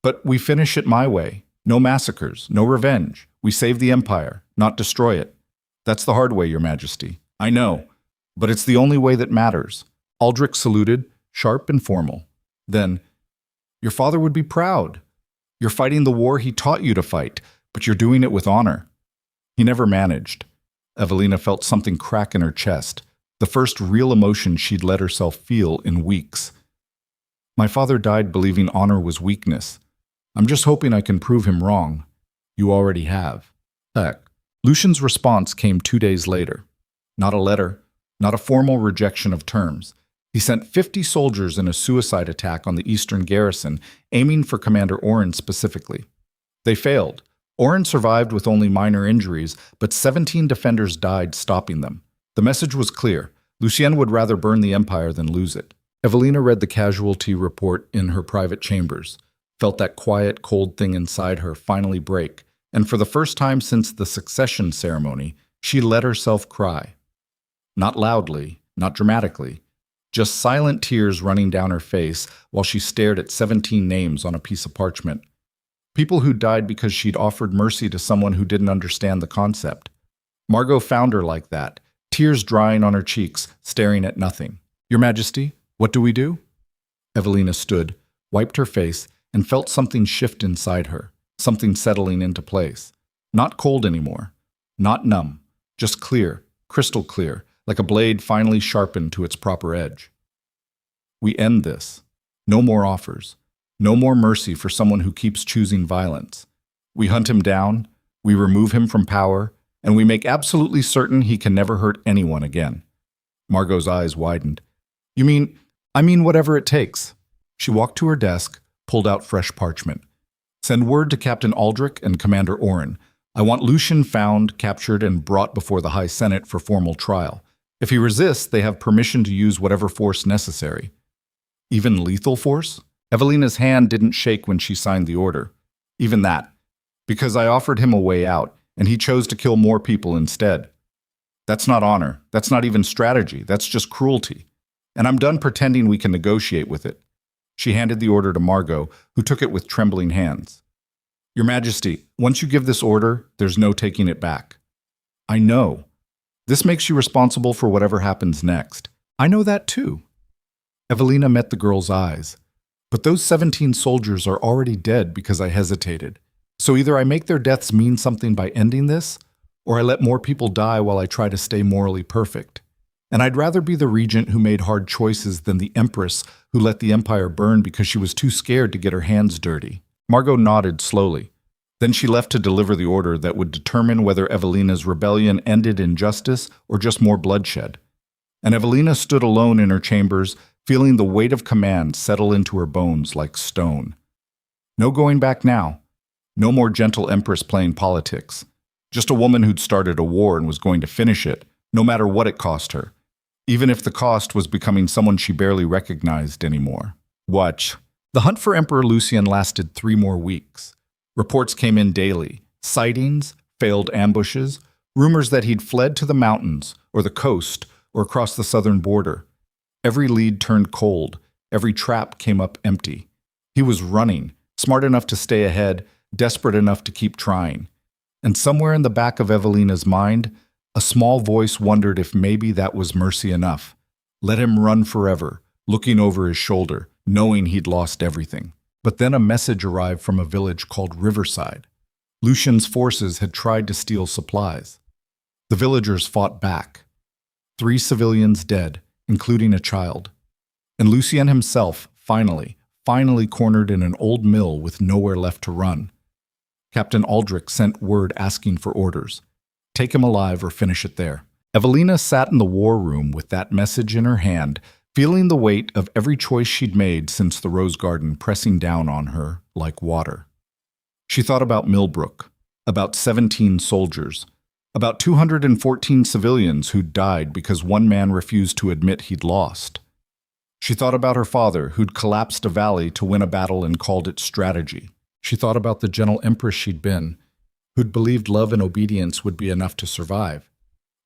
But we finish it my way. No massacres, no revenge. We save the Empire, not destroy it. That's the hard way, Your Majesty. I know, but it's the only way that matters. Aldrich saluted, sharp and formal. Then, your father would be proud. You're fighting the war he taught you to fight, but you're doing it with honor. He never managed. Evelina felt something crack in her chest, the first real emotion she'd let herself feel in weeks. My father died believing honor was weakness. I'm just hoping I can prove him wrong. You already have. Heck. Lucian's response came 2 days later. Not a letter, not a formal rejection of terms. He sent 50 soldiers in a suicide attack on the eastern garrison, aiming for Commander Oren specifically. They failed. Oren survived with only minor injuries, but 17 defenders died stopping them. The message was clear. Lucien would rather burn the Empire than lose it. Evelina read the casualty report in her private chambers, felt that quiet, cold thing inside her finally break, and for the first time since the succession ceremony, she let herself cry. Not loudly, not dramatically, just silent tears running down her face while she stared at 17 names on a piece of parchment. People who died because she'd offered mercy to someone who didn't understand the concept. Margot found her like that, tears drying on her cheeks, staring at nothing. Your Majesty, what do we do? Evelina stood, wiped her face, and felt something shift inside her, something settling into place. Not cold anymore, not numb, just clear, crystal clear, like a blade finally sharpened to its proper edge. We end this. No more offers. No more mercy for someone who keeps choosing violence. We hunt him down, we remove him from power, and we make absolutely certain he can never hurt anyone again. Margot's eyes widened. I mean whatever it takes. She walked to her desk, pulled out fresh parchment. Send word to Captain Aldrich and Commander Oren. I want Lucien found, captured, and brought before the High Senate for formal trial. If he resists, they have permission to use whatever force necessary. Even lethal force? Evelina's hand didn't shake when she signed the order. Even that. Because I offered him a way out, and he chose to kill more people instead. That's not honor. That's not even strategy. That's just cruelty. And I'm done pretending we can negotiate with it. She handed the order to Margot, who took it with trembling hands. Your Majesty, once you give this order, there's no taking it back. I know. This makes you responsible for whatever happens next. I know that too. Evelina met the girl's eyes. But those 17 soldiers are already dead because I hesitated. So either I make their deaths mean something by ending this, or I let more people die while I try to stay morally perfect. And I'd rather be the regent who made hard choices than the empress who let the empire burn because she was too scared to get her hands dirty. Margot nodded slowly. Then she left to deliver the order that would determine whether Evelina's rebellion ended in justice or just more bloodshed. And Evelina stood alone in her chambers, feeling the weight of command settle into her bones like stone. No going back now. No more gentle empress playing politics. Just a woman who'd started a war and was going to finish it, no matter what it cost her. Even if the cost was becoming someone she barely recognized anymore. Watch. The hunt for Emperor Lucien lasted 3 more weeks. Reports came in daily. Sightings, failed ambushes, rumors that he'd fled to the mountains, or the coast, or across the southern border. Every lead turned cold. Every trap came up empty. He was running, smart enough to stay ahead, desperate enough to keep trying. And somewhere in the back of Evelina's mind, a small voice wondered if maybe that was mercy enough. Let him run forever, looking over his shoulder, knowing he'd lost everything. But then a message arrived from a village called Riverside. Lucien's forces had tried to steal supplies. The villagers fought back. 3 civilians dead, including a child. And Lucien himself, finally cornered in an old mill with nowhere left to run. Captain Aldrich sent word asking for orders. Take him alive or finish it there. Evelina sat in the war room with that message in her hand, feeling the weight of every choice she'd made since the Rose Garden pressing down on her like water. She thought about Millbrook, about 17 soldiers, about 214 civilians who'd died because one man refused to admit he'd lost. She thought about her father, who'd collapsed a valley to win a battle and called it strategy. She thought about the gentle empress she'd been, who'd believed love and obedience would be enough to survive.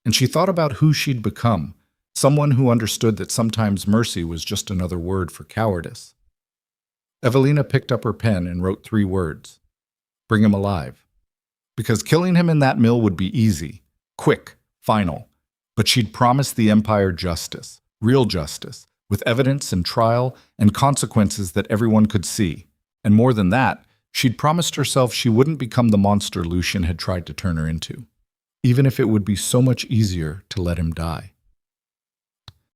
And she thought about who she'd become, Someone who understood that sometimes mercy was just another word for cowardice. Evelina picked up her pen and wrote 3 words. Bring him alive. Because killing him in that mill would be easy, quick, final. But she'd promised the Empire justice, real justice, with evidence and trial and consequences that everyone could see. And more than that, she'd promised herself she wouldn't become the monster Lucian had tried to turn her into, even if it would be so much easier to let him die.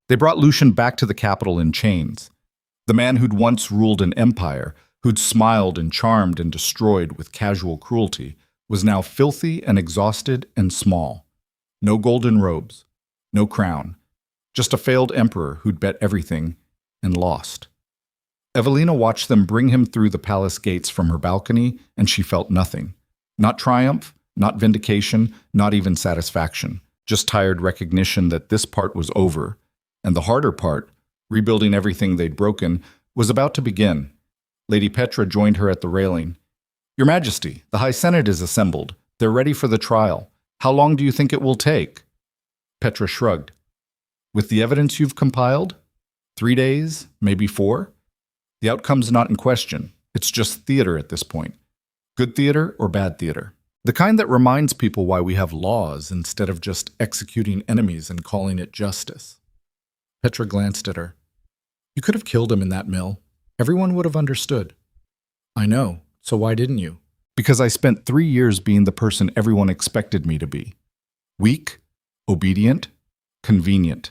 They brought Lucian back to the capital in chains. The man who'd once ruled an empire, who'd smiled and charmed and destroyed with casual cruelty, was now filthy and exhausted and small. No golden robes, no crown, just a failed emperor who'd bet everything and lost. Evelina watched them bring him through the palace gates from her balcony, and she felt nothing. Not triumph, not vindication, not even satisfaction, just tired recognition that this part was over, and the harder part, rebuilding everything they'd broken, was about to begin. Lady Petra joined her at the railing. Your Majesty, the High Senate is assembled. They're ready for the trial. How long do you think it will take? Petra shrugged. With the evidence you've compiled? 3 days, maybe 4? The outcome's not in question. It's just theater at this point. Good theater or bad theater. The kind that reminds people why we have laws instead of just executing enemies and calling it justice. Petra glanced at her. You could have killed him in that mill. Everyone would have understood. I know, so why didn't you? Because I spent 3 years being the person everyone expected me to be. Weak, obedient, convenient.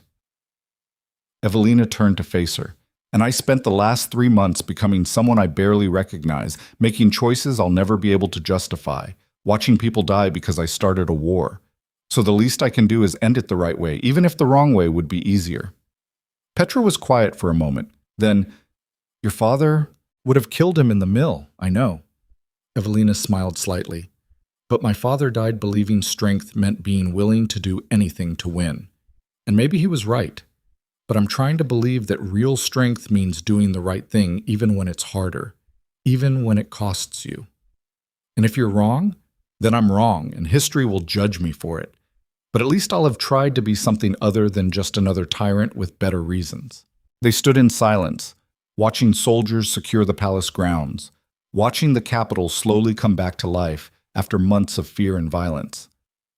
Evelina turned to face her. And I spent the last 3 months becoming someone I barely recognize, making choices I'll never be able to justify, watching people die because I started a war. So the least I can do is end it the right way, even if the wrong way would be easier. Petra was quiet for a moment. Then, your father would have killed him in the mill, I know. Evelina smiled slightly. But my father died believing strength meant being willing to do anything to win. And maybe he was right. But I'm trying to believe that real strength means doing the right thing even when it's harder, even when it costs you. And if you're wrong, then I'm wrong, and history will judge me for it. But at least I'll have tried to be something other than just another tyrant with better reasons. They stood in silence, watching soldiers secure the palace grounds, watching the capital slowly come back to life after months of fear and violence.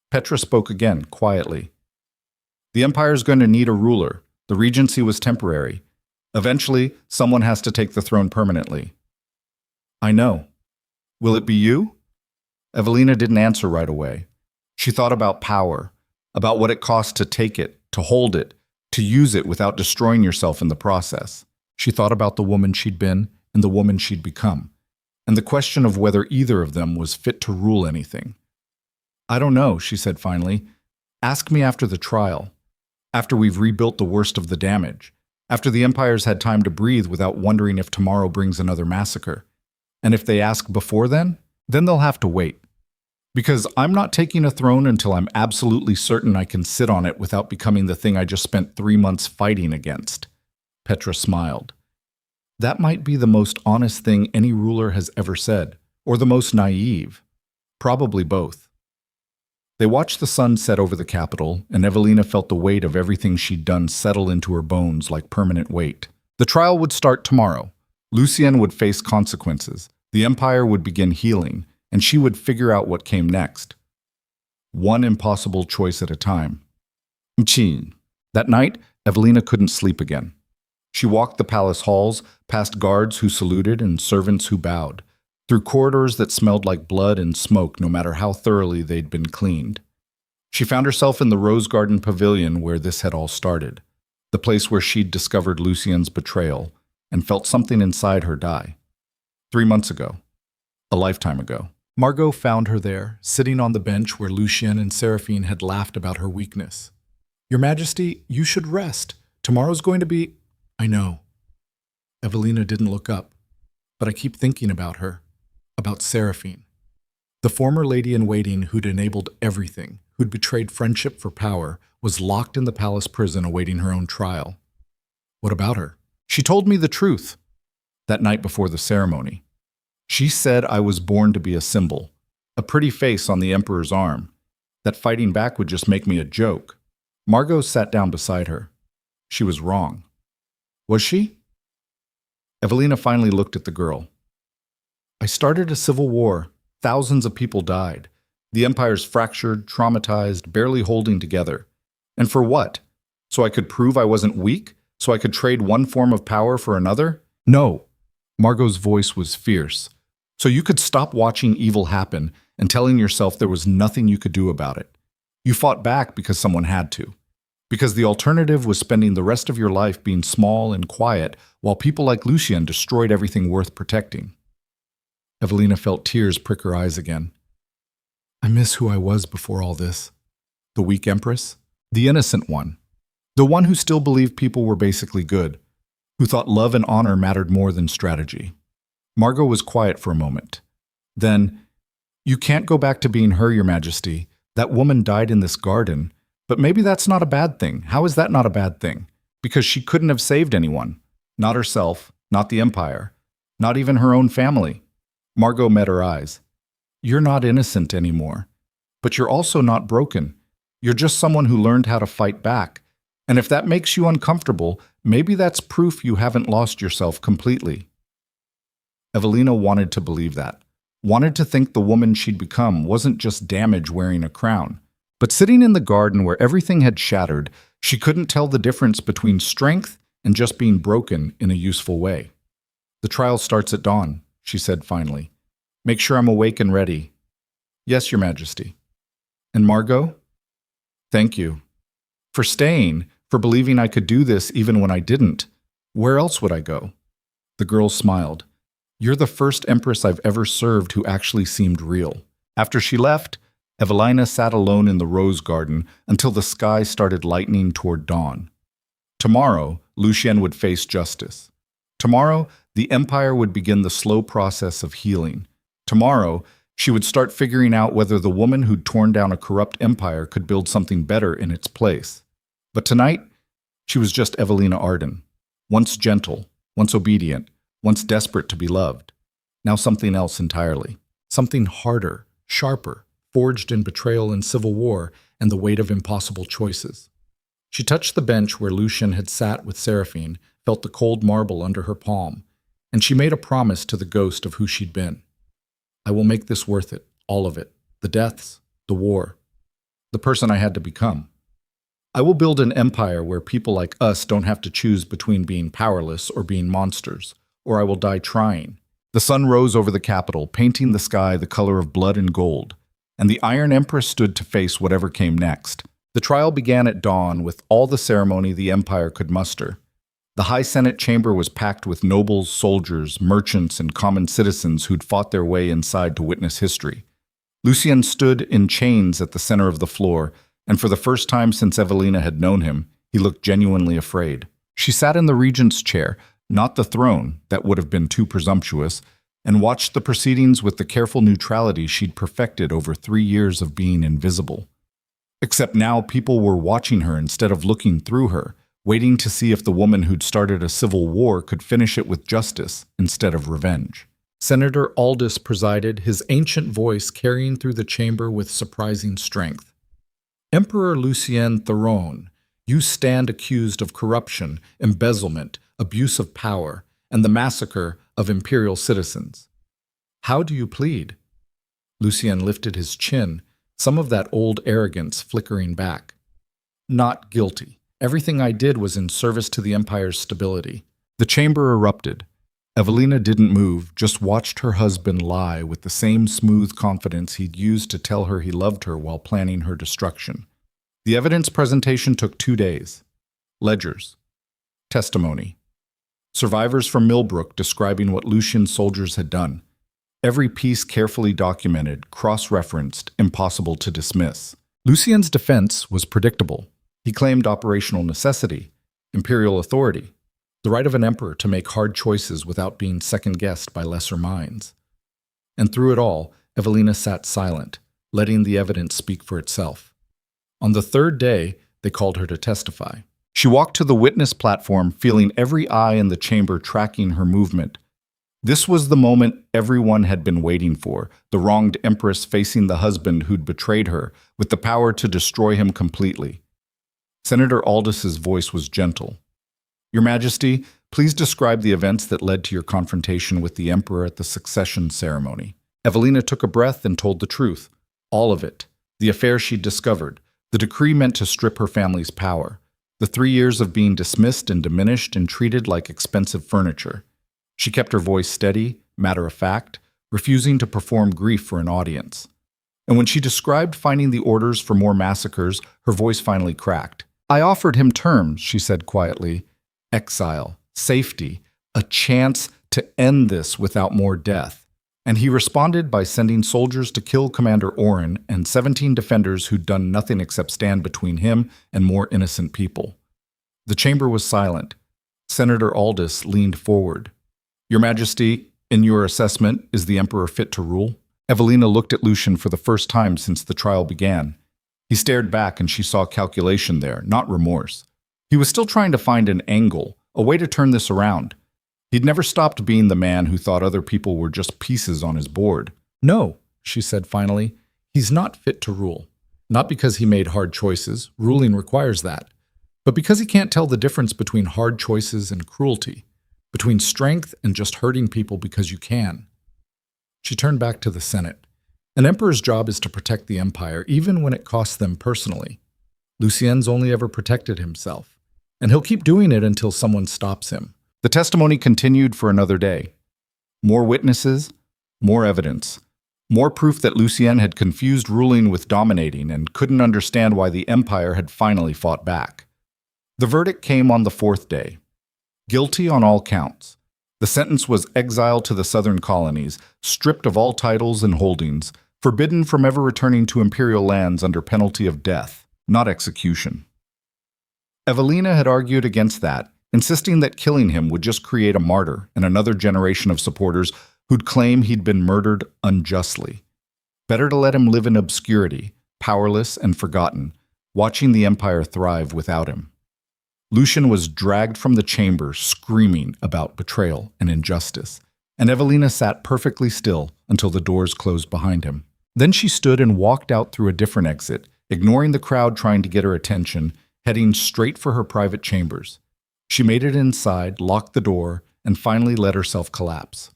Petra spoke again, quietly. The Empire's going to need a ruler. The regency was temporary. Eventually, someone has to take the throne permanently. I know. Will it be you? Evelina didn't answer right away. She thought about power, about what it costs to take it, to hold it, to use it without destroying yourself in the process. She thought about the woman she'd been and the woman she'd become, and the question of whether either of them was fit to rule anything. I don't know, she said finally. Ask me after the trial. After we've rebuilt the worst of the damage, after the Empire's had time to breathe without wondering if tomorrow brings another massacre. And if they ask before then they'll have to wait. Because I'm not taking a throne until I'm absolutely certain I can sit on it without becoming the thing I just spent 3 months fighting against. Petra smiled. That might be the most honest thing any ruler has ever said, or the most naive. Probably both. They watched the sun set over the capital, and Evelina felt the weight of everything she'd done settle into her bones like permanent weight. The trial would start tomorrow. Lucian would face consequences. The Empire would begin healing, and she would figure out what came next. One impossible choice at a time. Chin. That night, Evelina couldn't sleep again. She walked the palace halls, past guards who saluted and servants who bowed, through corridors that smelled like blood and smoke no matter how thoroughly they'd been cleaned. She found herself in the Rose Garden Pavilion where this had all started, the place where she'd discovered Lucian's betrayal and felt something inside her die. 3 months ago. A lifetime ago. Margot found her there, sitting on the bench where Lucian and Seraphine had laughed about her weakness. Your Majesty, you should rest. Tomorrow's going to be... I know. Evelina didn't look up, but I keep thinking about her. About Seraphine. The former lady-in-waiting who'd enabled everything, who'd betrayed friendship for power, was locked in the palace prison awaiting her own trial. What about her? She told me the truth. That night before the ceremony. She said I was born to be a symbol, a pretty face on the Emperor's arm, that fighting back would just make me a joke. Margot sat down beside her. She was wrong. Was she? Evelina finally looked at the girl. I started a civil war. Thousands of people died. The empire's fractured, traumatized, barely holding together. And for what? So I could prove I wasn't weak? So I could trade one form of power for another? No. Margot's voice was fierce. So you could stop watching evil happen and telling yourself there was nothing you could do about it. You fought back because someone had to. Because the alternative was spending the rest of your life being small and quiet while people like Lucien destroyed everything worth protecting. Evelina felt tears prick her eyes again. I miss who I was before all this. The weak empress? The innocent one. The one who still believed people were basically good. Who thought love and honor mattered more than strategy. Margot was quiet for a moment. Then, you can't go back to being her, Your Majesty. That woman died in this garden. But maybe that's not a bad thing. How is that not a bad thing? Because she couldn't have saved anyone. Not herself, not the Empire, not even her own family. Margot met her eyes. You're not innocent anymore. But you're also not broken. You're just someone who learned how to fight back. And if that makes you uncomfortable, maybe that's proof you haven't lost yourself completely. Evelina wanted to believe that. Wanted to think the woman she'd become wasn't just damage wearing a crown. But sitting in the garden where everything had shattered, she couldn't tell the difference between strength and just being broken in a useful way. The trial starts at dawn, she said finally. Make sure I'm awake and ready. Yes, Your Majesty. And Margot? Thank you. For staying, for believing I could do this even when I didn't. Where else would I go? The girl smiled. You're the first empress I've ever served who actually seemed real. After she left, Evelina sat alone in the rose garden until the sky started lightening toward dawn. Tomorrow, Lucien would face justice. Tomorrow, the Empire would begin the slow process of healing. Tomorrow, she would start figuring out whether the woman who'd torn down a corrupt empire could build something better in its place. But tonight, she was just Evelina Arden, once gentle, once obedient, once desperate to be loved. Now something else entirely. Something harder, sharper, forged in betrayal and civil war and the weight of impossible choices. She touched the bench where Lucien had sat with Seraphine, felt the cold marble under her palm, and she made a promise to the ghost of who she'd been. I will make this worth it, all of it, the deaths, the war, the person I had to become. I will build an empire where people like us don't have to choose between being powerless or being monsters, or I will die trying. The sun rose over the capital, painting the sky the color of blood and gold, and the Iron Empress stood to face whatever came next. The trial began at dawn with all the ceremony the Empire could muster. The High Senate chamber was packed with nobles, soldiers, merchants, and common citizens who'd fought their way inside to witness history. Lucien stood in chains at the center of the floor, and for the first time since Evelina had known him, he looked genuinely afraid. She sat in the regent's chair, not the throne, that would have been too presumptuous, and watched the proceedings with the careful neutrality she'd perfected over 3 years of being invisible. Except now people were watching her instead of looking through her, waiting to see if the woman who'd started a civil war could finish it with justice instead of revenge. Senator Aldous presided, his ancient voice carrying through the chamber with surprising strength. Emperor Lucien Theron, you stand accused of corruption, embezzlement, abuse of power, and the massacre of imperial citizens. How do you plead? Lucien lifted his chin, some of that old arrogance flickering back. Not guilty. Everything I did was in service to the Empire's stability. The chamber erupted. Evelina didn't move, just watched her husband lie with the same smooth confidence he'd used to tell her he loved her while planning her destruction. The evidence presentation took 2 days. Ledgers. Testimony. Survivors from Millbrook describing what Lucien's soldiers had done. Every piece carefully documented, cross-referenced, impossible to dismiss. Lucien's defense was predictable. He claimed operational necessity, imperial authority, the right of an emperor to make hard choices without being second-guessed by lesser minds. And through it all, Evelina sat silent, letting the evidence speak for itself. On the 3rd day, they called her to testify. She walked to the witness platform, feeling every eye in the chamber tracking her movement. This was the moment everyone had been waiting for, the wronged empress facing the husband who'd betrayed her, with the power to destroy him completely. Senator Aldis's voice was gentle. Your Majesty, please describe the events that led to your confrontation with the Emperor at the succession ceremony. Evelina took a breath and told the truth. All of it. The affair she'd discovered. The decree meant to strip her family's power. The 3 years of being dismissed and diminished and treated like expensive furniture. She kept her voice steady, matter-of-fact, refusing to perform grief for an audience. And when she described finding the orders for more massacres, her voice finally cracked. I offered him terms, she said quietly. Exile, safety, a chance to end this without more death. And he responded by sending soldiers to kill Commander Oren and 17 defenders who'd done nothing except stand between him and more innocent people. The chamber was silent. Senator Aldis leaned forward. Your Majesty, in your assessment, is the Emperor fit to rule? Evelina looked at Lucian for the first time since the trial began. He stared back and she saw calculation there, not remorse. He was still trying to find an angle, a way to turn this around. He'd never stopped being the man who thought other people were just pieces on his board. No, she said finally, he's not fit to rule. Not because he made hard choices, ruling requires that, but because he can't tell the difference between hard choices and cruelty, between strength and just hurting people because you can. She turned back to the Senate. An emperor's job is to protect the empire, even when it costs them personally. Lucien's only ever protected himself, and he'll keep doing it until someone stops him. The testimony continued for another day. More witnesses, more evidence, more proof that Lucien had confused ruling with dominating and couldn't understand why the empire had finally fought back. The verdict came on the 4th day. Guilty on all counts. The sentence was exile to the southern colonies, stripped of all titles and holdings, forbidden from ever returning to imperial lands under penalty of death, not execution. Evelina had argued against that, insisting that killing him would just create a martyr and another generation of supporters who'd claim he'd been murdered unjustly. Better to let him live in obscurity, powerless and forgotten, watching the empire thrive without him. Lucian was dragged from the chamber, screaming about betrayal and injustice, and Evelina sat perfectly still until the doors closed behind him. Then she stood and walked out through a different exit, ignoring the crowd trying to get her attention, heading straight for her private chambers. She made it inside, locked the door, and finally let herself collapse.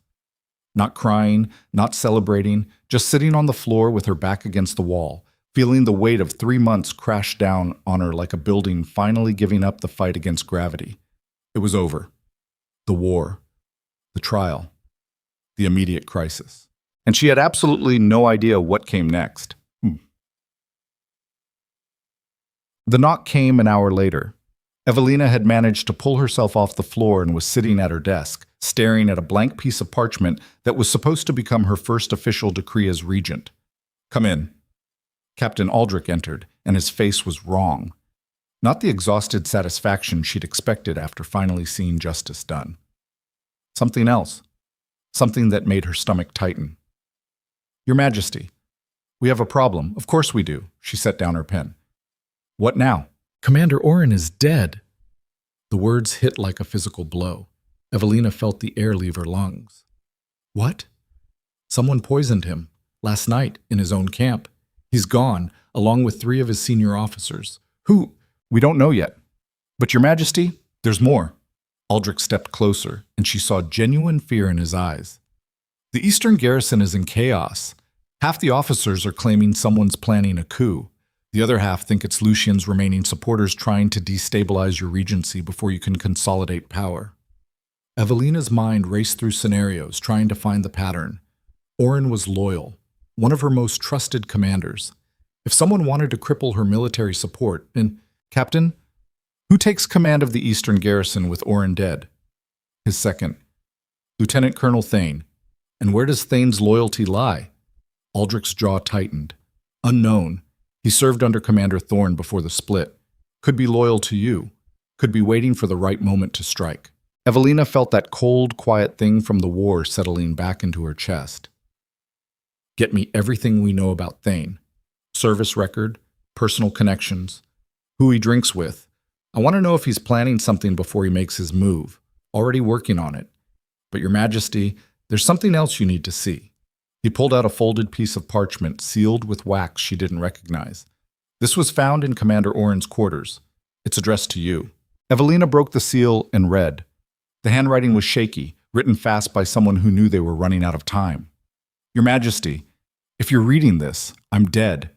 Not crying, not celebrating, just sitting on the floor with her back against the wall, feeling the weight of 3 months crash down on her like a building finally giving up the fight against gravity. It was over. The war. The trial. The immediate crisis. And she had absolutely no idea what came next. The knock came an hour later. Evelina had managed to pull herself off the floor and was sitting at her desk, staring at a blank piece of parchment that was supposed to become her first official decree as regent. Come in. Captain Aldrich entered, and his face was wrong. Not the exhausted satisfaction she'd expected after finally seeing justice done. Something else. Something that made her stomach tighten. Your Majesty, we have a problem. Of course we do. She set down her pen. What now? Commander Oren is dead. The words hit like a physical blow. Evelina felt the air leave her lungs. What? Someone poisoned him. Last night, in his own camp. He's gone, along with 3 of his senior officers. Who? We don't know yet. But Your Majesty, there's more. Aldrich stepped closer, and she saw genuine fear in his eyes. The Eastern garrison is in chaos. Half the officers are claiming someone's planning a coup. The other half think it's Lucien's remaining supporters trying to destabilize your regency before you can consolidate power. Evelina's mind raced through scenarios, trying to find the pattern. Oren was loyal, one of her most trusted commanders. If someone wanted to cripple her military support, then, Captain, who takes command of the Eastern garrison with Oren dead? His second, Lieutenant Colonel Thane. And where does Thane's loyalty lie? Aldrich's jaw tightened. Unknown. He served under Commander Thorne before the split. Could be loyal to you. Could be waiting for the right moment to strike. Evelina felt that cold, quiet thing from the war settling back into her chest. Get me everything we know about Thane. Service record, personal connections, who he drinks with. I want to know if he's planning something before he makes his move. Already working on it. But Your Majesty, there's something else you need to see. He pulled out a folded piece of parchment sealed with wax she didn't recognize. This was found in Commander Oren's quarters. It's addressed to you." Evelina broke the seal and read. The handwriting was shaky, written fast by someone who knew they were running out of time. "Your Majesty, if you're reading this, I'm dead.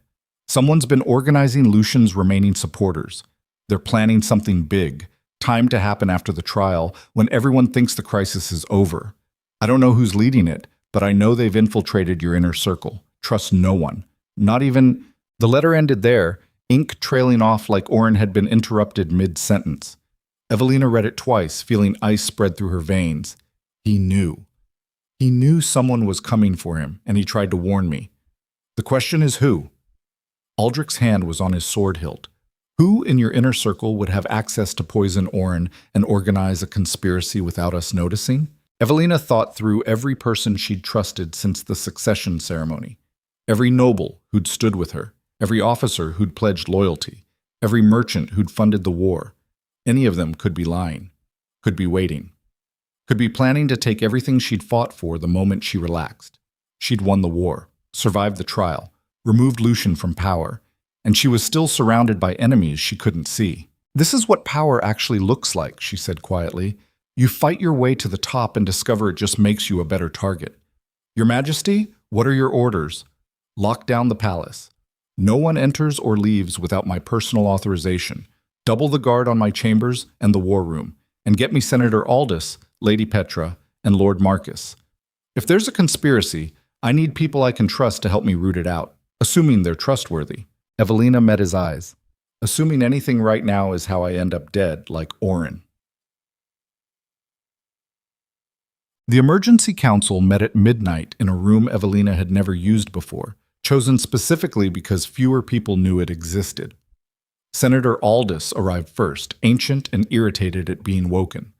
Someone's been organizing Lucian's remaining supporters. They're planning something big, timed to happen after the trial, when everyone thinks the crisis is over. I don't know who's leading it, but I know they've infiltrated your inner circle. Trust no one. Not even—" The letter ended there, ink trailing off like Oren had been interrupted mid-sentence. Evelina read it twice, feeling ice spread through her veins. He knew. He knew someone was coming for him, and he tried to warn me. The question is who? Aldrich's hand was on his sword hilt. Who in your inner circle would have access to poison Oren and organize a conspiracy without us noticing? Evelina thought through every person she'd trusted since the succession ceremony. Every noble who'd stood with her. Every officer who'd pledged loyalty. Every merchant who'd funded the war. Any of them could be lying. Could be waiting. Could be planning to take everything she'd fought for the moment she relaxed. She'd won the war, survived the trial, removed Lucian from power, and she was still surrounded by enemies she couldn't see. "This is what power actually looks like," she said quietly. "You fight your way to the top and discover it just makes you a better target. Your Majesty, what are your orders? Lock down the palace. No one enters or leaves without my personal authorization. Double the guard on my chambers and the war room, and get me Senator Aldous, Lady Petra, and Lord Marcus. If there's a conspiracy, I need people I can trust to help me root it out, assuming they're trustworthy." Evelina met his eyes. "Assuming anything right now is how I end up dead, like Oren." The emergency council met at midnight in a room Evelina had never used before, chosen specifically because fewer people knew it existed. Senator Aldous arrived first, ancient and irritated at being woken.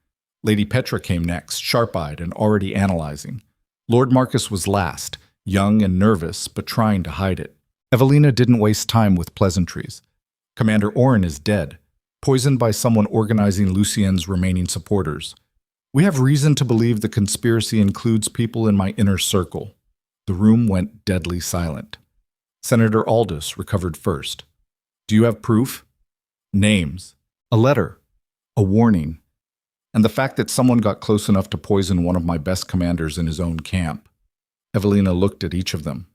Lady Petra came next, sharp-eyed and already analyzing. Lord Marcus was last, young and nervous, but trying to hide it. Evelina didn't waste time with pleasantries. "Commander Oren is dead, poisoned by someone organizing Lucien's remaining supporters. We have reason to believe the conspiracy includes people in my inner circle." The room went deadly silent. Senator Aldous recovered first. "Do you have proof?" "Names. A letter. A warning. And the fact that someone got close enough to poison one of my best commanders in his own camp." Evelina looked at each of them.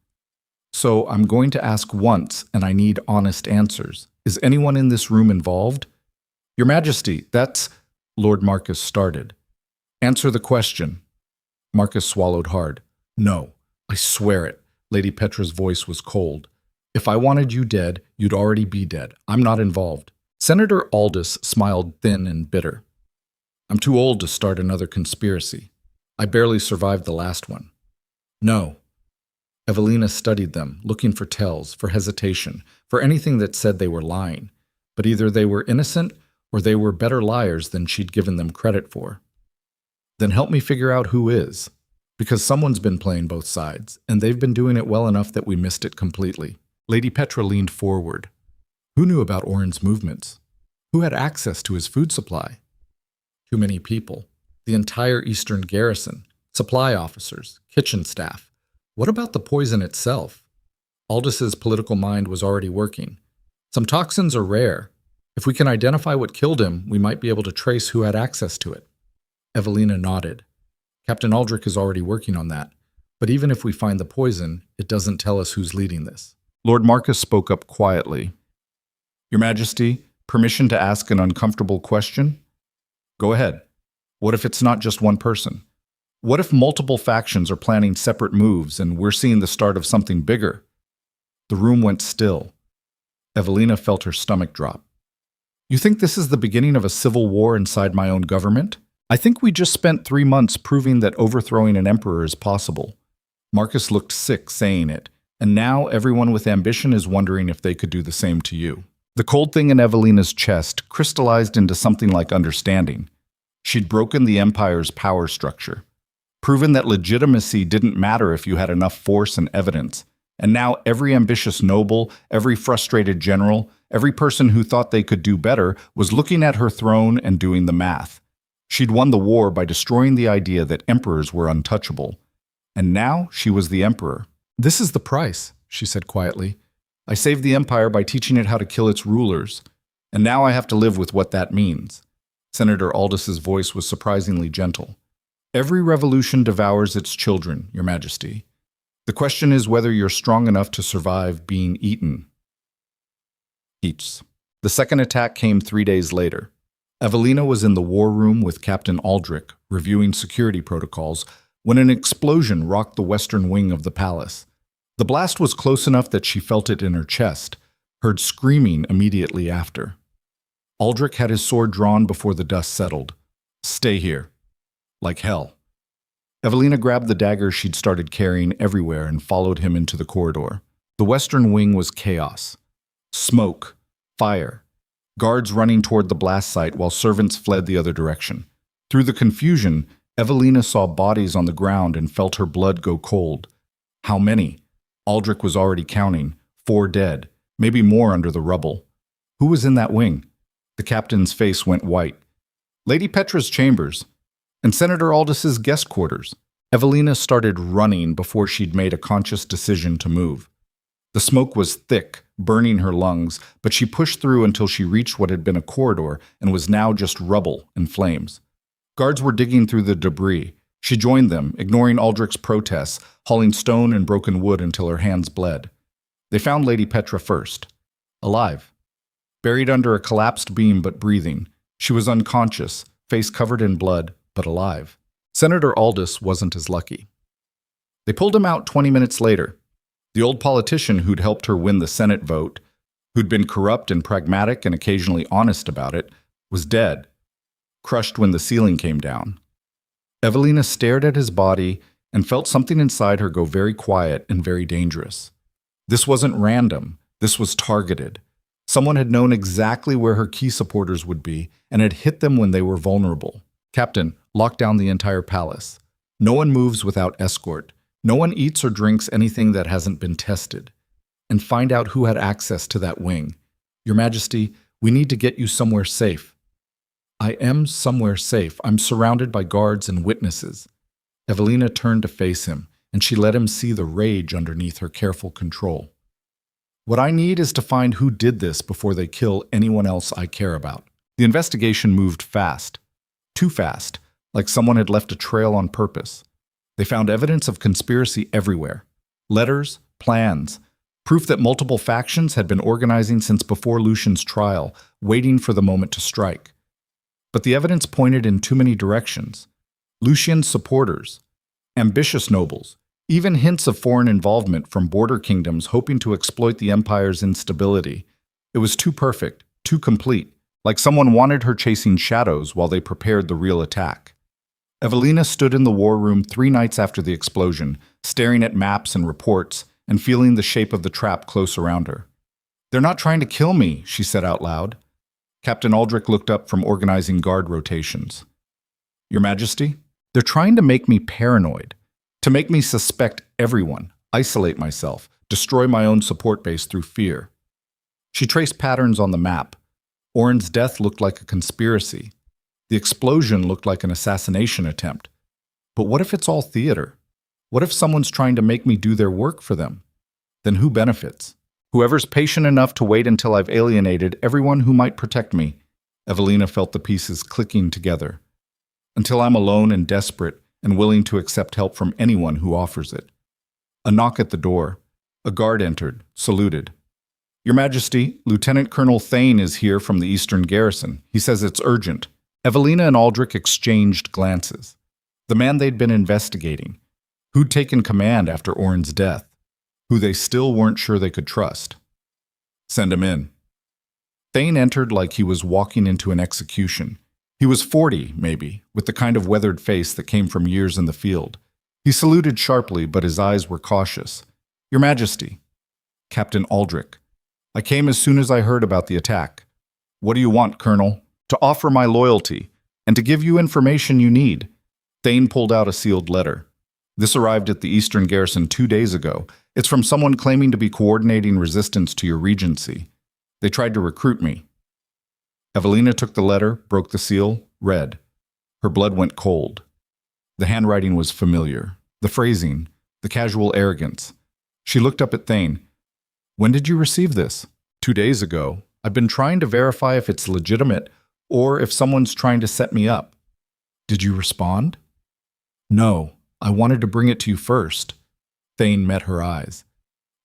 "So I'm going to ask once, and I need honest answers. Is anyone in this room involved?" "Your Majesty, that's—" Lord Marcus started. "Answer the question." Marcus swallowed hard. "No, I swear it." Lady Petra's voice was cold. "If I wanted you dead, you'd already be dead. I'm not involved." Senator Aldous smiled thin and bitter. "I'm too old to start another conspiracy. I barely survived the last one." "No." Evelina studied them, looking for tells, for hesitation, for anything that said they were lying. But either they were innocent or they were better liars than she'd given them credit for. "Then help me figure out who is. Because someone's been playing both sides, and they've been doing it well enough that we missed it completely." Lady Petra leaned forward. Who knew about Oren's movements? Who had access to his food supply? Too many people. The entire Eastern garrison, supply officers, kitchen staff. What about the poison itself? Aldous' political mind was already working. Some toxins are rare. If we can identify what killed him, we might be able to trace who had access to it. Evelina nodded. "Captain Aldrich is already working on that. But even if we find the poison, it doesn't tell us who's leading this." Lord Marcus spoke up quietly. "Your Majesty, permission to ask an uncomfortable question?" "Go ahead. What if it's not just one person? What if multiple factions are planning separate moves and we're seeing the start of something bigger?" The room went still. Evelina felt her stomach drop. "You think this is the beginning of a civil war inside my own government? I think we just spent 3 months proving that overthrowing an emperor is possible." Marcus looked sick saying it, and now everyone with ambition is wondering if they could do the same to you. The cold thing in Evelina's chest crystallized into something like understanding. She'd broken the empire's power structure, proven that legitimacy didn't matter if you had enough force and evidence, and now every ambitious noble, every frustrated general, every person who thought they could do better was looking at her throne and doing the math. She'd won the war by destroying the idea that emperors were untouchable, and now she was the emperor. "This is the price," she said quietly. "I saved the empire by teaching it how to kill its rulers. And now I have to live with what that means. Senator Aldis's voice was surprisingly gentle. Every revolution devours its children, Your Majesty. The question is whether you're strong enough to survive being eaten. Keats. The second attack came 3 days later. Evelina was in the war room with Captain Aldrich, reviewing security protocols, when an explosion rocked the western wing of the palace. The blast was close enough that she felt it in her chest, heard screaming immediately after. Aldrich had his sword drawn before the dust settled. Stay here. Like hell. Evelina grabbed the dagger she'd started carrying everywhere and followed him into the corridor. The western wing was chaos. Smoke, fire, guards running toward the blast site while servants fled the other direction. Through the confusion, Evelina saw bodies on the ground and felt her blood go cold. How many? Aldrich was already counting. 4 dead, maybe more under the rubble. Who was in that wing? The captain's face went white. Lady Petra's chambers, and Senator Aldis's guest quarters. Evelina started running before she'd made a conscious decision to move. The smoke was thick, burning her lungs, but she pushed through until she reached what had been a corridor and was now just rubble and flames. Guards were digging through the debris. She joined them, ignoring Aldrich's protests, hauling stone and broken wood until her hands bled. They found Lady Petra first. Alive. Buried under a collapsed beam but breathing. She was unconscious, face covered in blood, but alive. Senator Aldis wasn't as lucky. They pulled him out 20 minutes later. The old politician who'd helped her win the Senate vote, who'd been corrupt and pragmatic and occasionally honest about it, was dead, crushed when the ceiling came down. Evelina stared at his body and felt something inside her go very quiet and very dangerous. This wasn't random. This was targeted. Someone had known exactly where her key supporters would be and had hit them when they were vulnerable. Captain, lock down the entire palace. No one moves without escort. No one eats or drinks anything that hasn't been tested. And find out who had access to that wing. Your Majesty, we need to get you somewhere safe. I am somewhere safe. I'm surrounded by guards and witnesses. Evelina turned to face him, and she let him see the rage underneath her careful control. What I need is to find who did this before they kill anyone else I care about. The investigation moved fast. Too fast, like someone had left a trail on purpose. They found evidence of conspiracy everywhere. Letters, plans, proof that multiple factions had been organizing since before Lucian's trial, waiting for the moment to strike. But the evidence pointed in too many directions. Lucian's supporters, ambitious nobles, even hints of foreign involvement from border kingdoms hoping to exploit the empire's instability. It was too perfect, too complete, like someone wanted her chasing shadows while they prepared the real attack. Evelina stood in the war room 3 nights after the explosion, staring at maps and reports and feeling the shape of the trap close around her. They're not trying to kill me, she said out loud. Captain Aldrich looked up from organizing guard rotations. Your Majesty, they're trying to make me paranoid, to make me suspect everyone, isolate myself, destroy my own support base through fear. She traced patterns on the map. Oren's death looked like a conspiracy. The explosion looked like an assassination attempt. But what if it's all theater? What if someone's trying to make me do their work for them? Then who benefits? Whoever's patient enough to wait until I've alienated everyone who might protect me. Evelina felt the pieces clicking together. Until I'm alone and desperate and willing to accept help from anyone who offers it. A knock at the door. A guard entered, saluted. Your Majesty, Lieutenant Colonel Thane is here from the Eastern Garrison. He says it's urgent. Evelina and Aldrich exchanged glances. The man they'd been investigating, who'd taken command after Oren's death, who they still weren't sure they could trust. Send him in. Thane entered like he was walking into an execution. He was 40, maybe, with the kind of weathered face that came from years in the field. He saluted sharply, but his eyes were cautious. Your Majesty. Captain Aldrich. I came as soon as I heard about the attack. What do you want, Colonel? To offer my loyalty, and to give you information you need. Thane pulled out a sealed letter. This arrived at the Eastern Garrison 2 days ago. It's from someone claiming to be coordinating resistance to your regency. They tried to recruit me. Evelina took the letter, broke the seal, read. Her blood went cold. The handwriting was familiar. The phrasing, the casual arrogance. She looked up at Thane. When did you receive this? 2 days ago. I've been trying to verify if it's legitimate or if someone's trying to set me up. Did you respond? No, I wanted to bring it to you first. Thane met her eyes.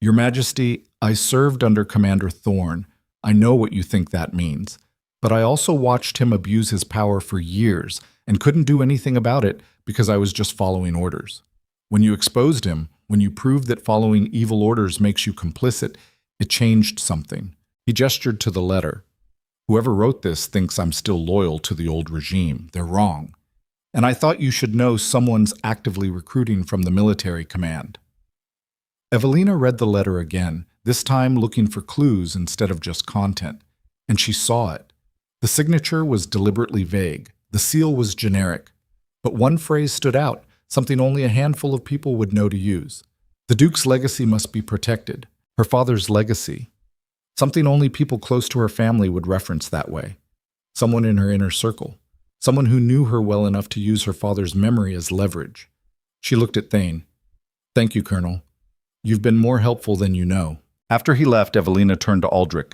Your Majesty, I served under Commander Thorne. I know what you think that means. But I also watched him abuse his power for years and couldn't do anything about it because I was just following orders. When you exposed him, when you proved that following evil orders makes you complicit, it changed something. He gestured to the letter. Whoever wrote this thinks I'm still loyal to the old regime. They're wrong. And I thought you should know someone's actively recruiting from the military command. Evelina read the letter again, this time looking for clues instead of just content, and she saw it. The signature was deliberately vague. The seal was generic. But one phrase stood out, something only a handful of people would know to use. The Duke's legacy must be protected. Her father's legacy. Something only people close to her family would reference that way. Someone in her inner circle. Someone who knew her well enough to use her father's memory as leverage. She looked at Thane. Thank you, Colonel. You've been more helpful than you know. After he left, Evelina turned to Aldrich.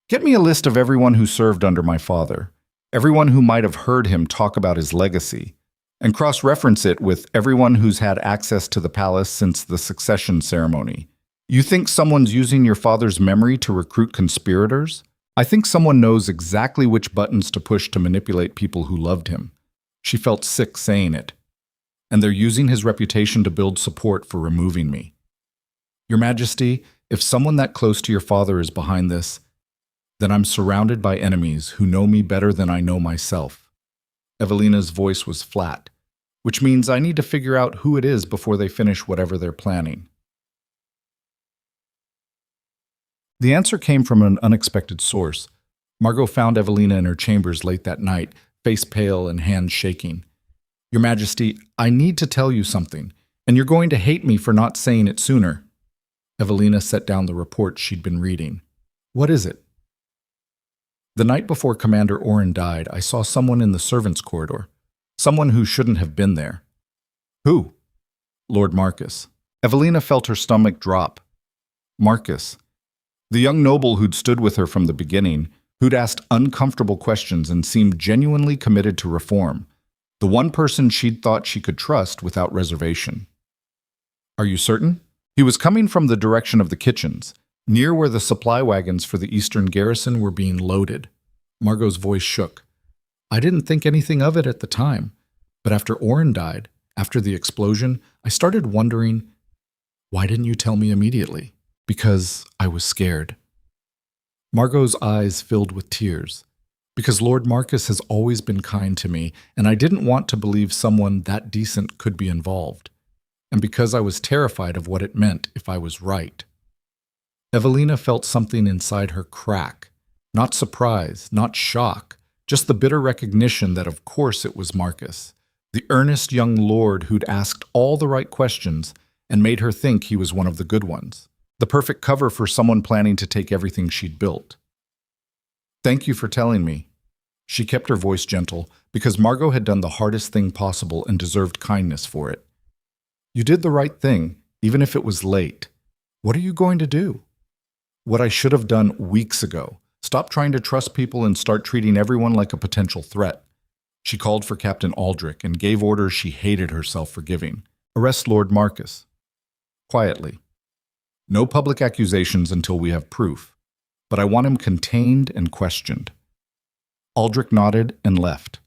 Get me a list of everyone who served under my father. Everyone who might have heard him talk about his legacy. And cross-reference it with everyone who's had access to the palace since the succession ceremony. You think someone's using your father's memory to recruit conspirators? I think someone knows exactly which buttons to push to manipulate people who loved him. She felt sick saying it. And they're using his reputation to build support for removing me. Your Majesty, if someone that close to your father is behind this, then I'm surrounded by enemies who know me better than I know myself. Evelina's voice was flat, which means I need to figure out who it is before they finish whatever they're planning. The answer came from an unexpected source. Margot found Evelina in her chambers late that night, face pale and hands shaking. Your Majesty, I need to tell you something, and you're going to hate me for not saying it sooner. Evelina set down the report she'd been reading. What is it? The night before Commander Oren died, I saw someone in the servants' corridor. Someone who shouldn't have been there. Who? Lord Marcus. Evelina felt her stomach drop. Marcus. The young noble who'd stood with her from the beginning, who'd asked uncomfortable questions and seemed genuinely committed to reform. The one person she'd thought she could trust without reservation. Are you certain? He was coming from the direction of the kitchens, near where the supply wagons for the eastern garrison were being loaded. Margot's voice shook. I didn't think anything of it at the time, but after Oren died, after the explosion, I started wondering, why didn't you tell me immediately? Because I was scared. Margot's eyes filled with tears. Because Lord Marcus has always been kind to me, and I didn't want to believe someone that decent could be involved. And because I was terrified of what it meant if I was right. Evelina felt something inside her crack. Not surprise, not shock, just the bitter recognition that of course it was Marcus, the earnest young lord who'd asked all the right questions and made her think he was one of the good ones. The perfect cover for someone planning to take everything she'd built. Thank you for telling me. She kept her voice gentle because Margot had done the hardest thing possible and deserved kindness for it. You did the right thing, even if it was late. What are you going to do? What I should have done weeks ago. Stop trying to trust people and start treating everyone like a potential threat. She called for Captain Aldrich and gave orders she hated herself for giving. Arrest Lord Marcus. Quietly. No public accusations until we have proof, but I want him contained and questioned. Aldrich nodded and left,